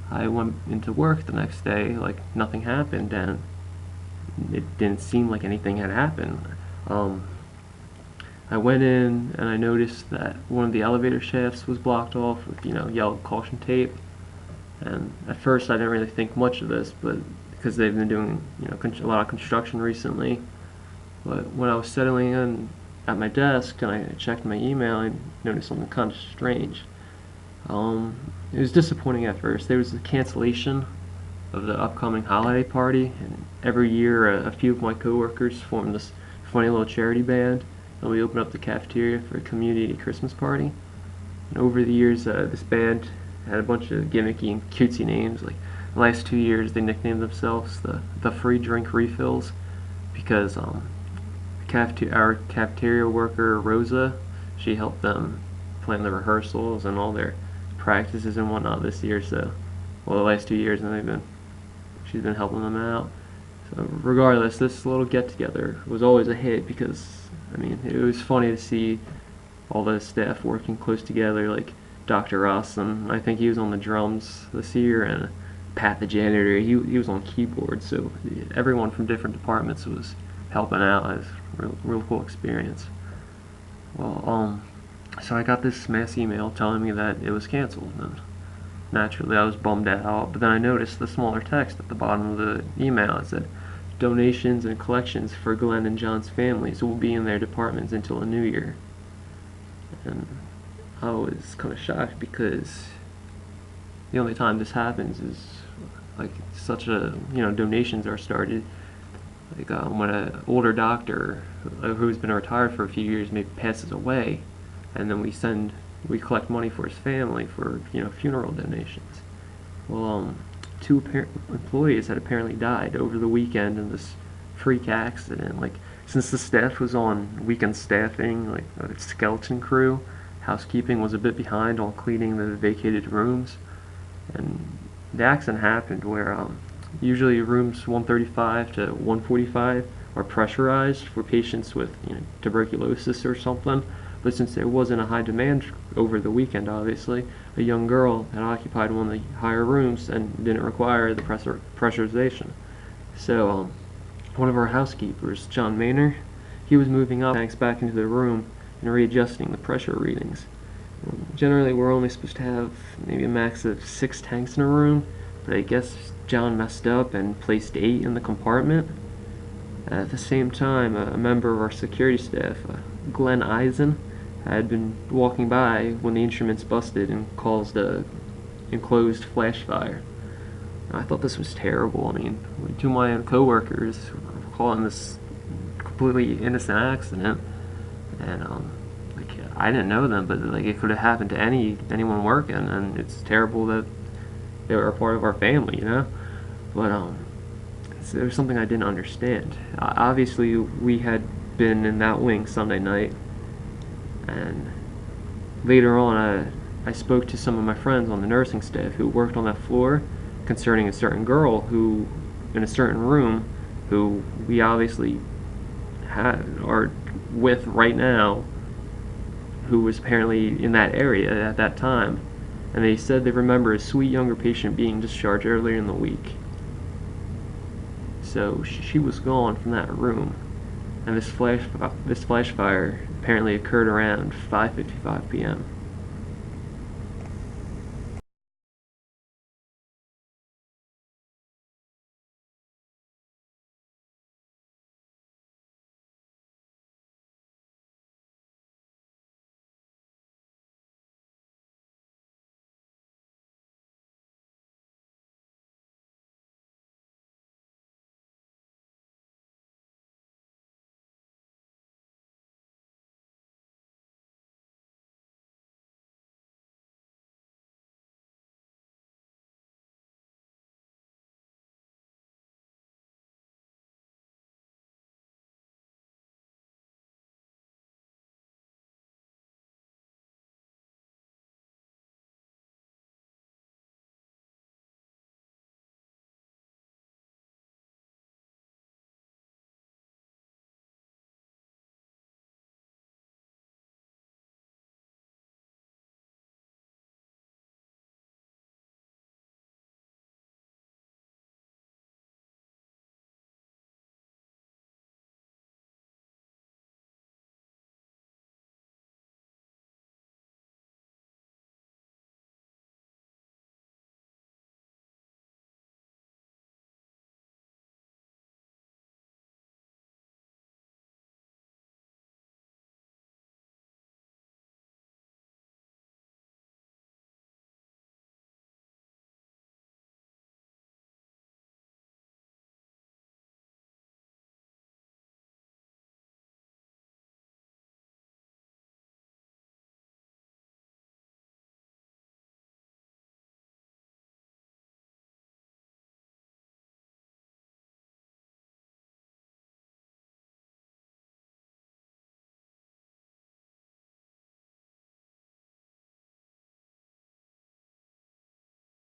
I went into work the next day like nothing happened, and it didn't seem like anything had happened. I went in and I noticed that one of the elevator shafts was blocked off with, yellow caution tape. And at first I didn't really think much of this, but because they've been doing, a lot of construction recently. But when I was settling in at my desk and I checked my email, I noticed something kind of strange. It was disappointing at first. There was a cancellation of the upcoming holiday party, and every year a few of my coworkers form this funny little charity band, and we open up the cafeteria for a community Christmas party. And over the years, this band had a bunch of gimmicky and cutesy names. Like the last 2 years, they nicknamed themselves the Free Drink Refills because our cafeteria worker Rosa, she helped them plan the rehearsals and all their practices and whatnot this year. So, well, the last 2 years, and she's been helping them out. So regardless, this little get-together was always a hit because, it was funny to see all the staff working close together, like Dr. Rossum. I think he was on the drums this year, and Pat the janitor, he was on keyboard. So everyone from different departments was helping out. It was a real cool experience. Well, so I got this mass email telling me that it was canceled, and naturally I was bummed out, but then I noticed the smaller text at the bottom of the email. It said, donations and collections for Glenn and John's families will be in their departments until the new year. And I was kind of shocked because the only time this happens is like donations are started like when an older doctor who's been retired for a few years maybe passes away, and then we collect money for his family for funeral donations. Well, 2 employees had apparently died over the weekend in this freak accident. Like, since the staff was on weekend staffing, like a skeleton crew, housekeeping was a bit behind on cleaning the vacated rooms, and the accident happened where usually rooms 135 to 145 are pressurized for patients with tuberculosis or something. But since there wasn't a high demand over the weekend, obviously, a young girl had occupied one of the higher rooms and didn't require the pressurization. So one of our housekeepers, John Maynor, he was moving up tanks back into the room and readjusting the pressure readings. Generally, we're only supposed to have maybe a max of 6 tanks in a room, but I guess John messed up and placed 8 in the compartment. At the same time, a member of our security staff, Glenn Eisen, had been walking by when the instruments busted and caused a enclosed flash fire. I thought this was terrible. 2 of my own coworkers were calling this completely innocent accident, and I didn't know them, but it could have happened to anyone working, and it's terrible that they were a part of our family, But so there was something I didn't understand. Obviously, we had been in that wing Sunday night, and later on I spoke to some of my friends on the nursing staff who worked on that floor concerning a certain girl who, in a certain room, who we obviously are with right now, who was apparently in that area at that time, and they said they remember a sweet younger patient being discharged earlier in the week. So she was gone from that room, and this flash fire apparently occurred around 5:55 p.m.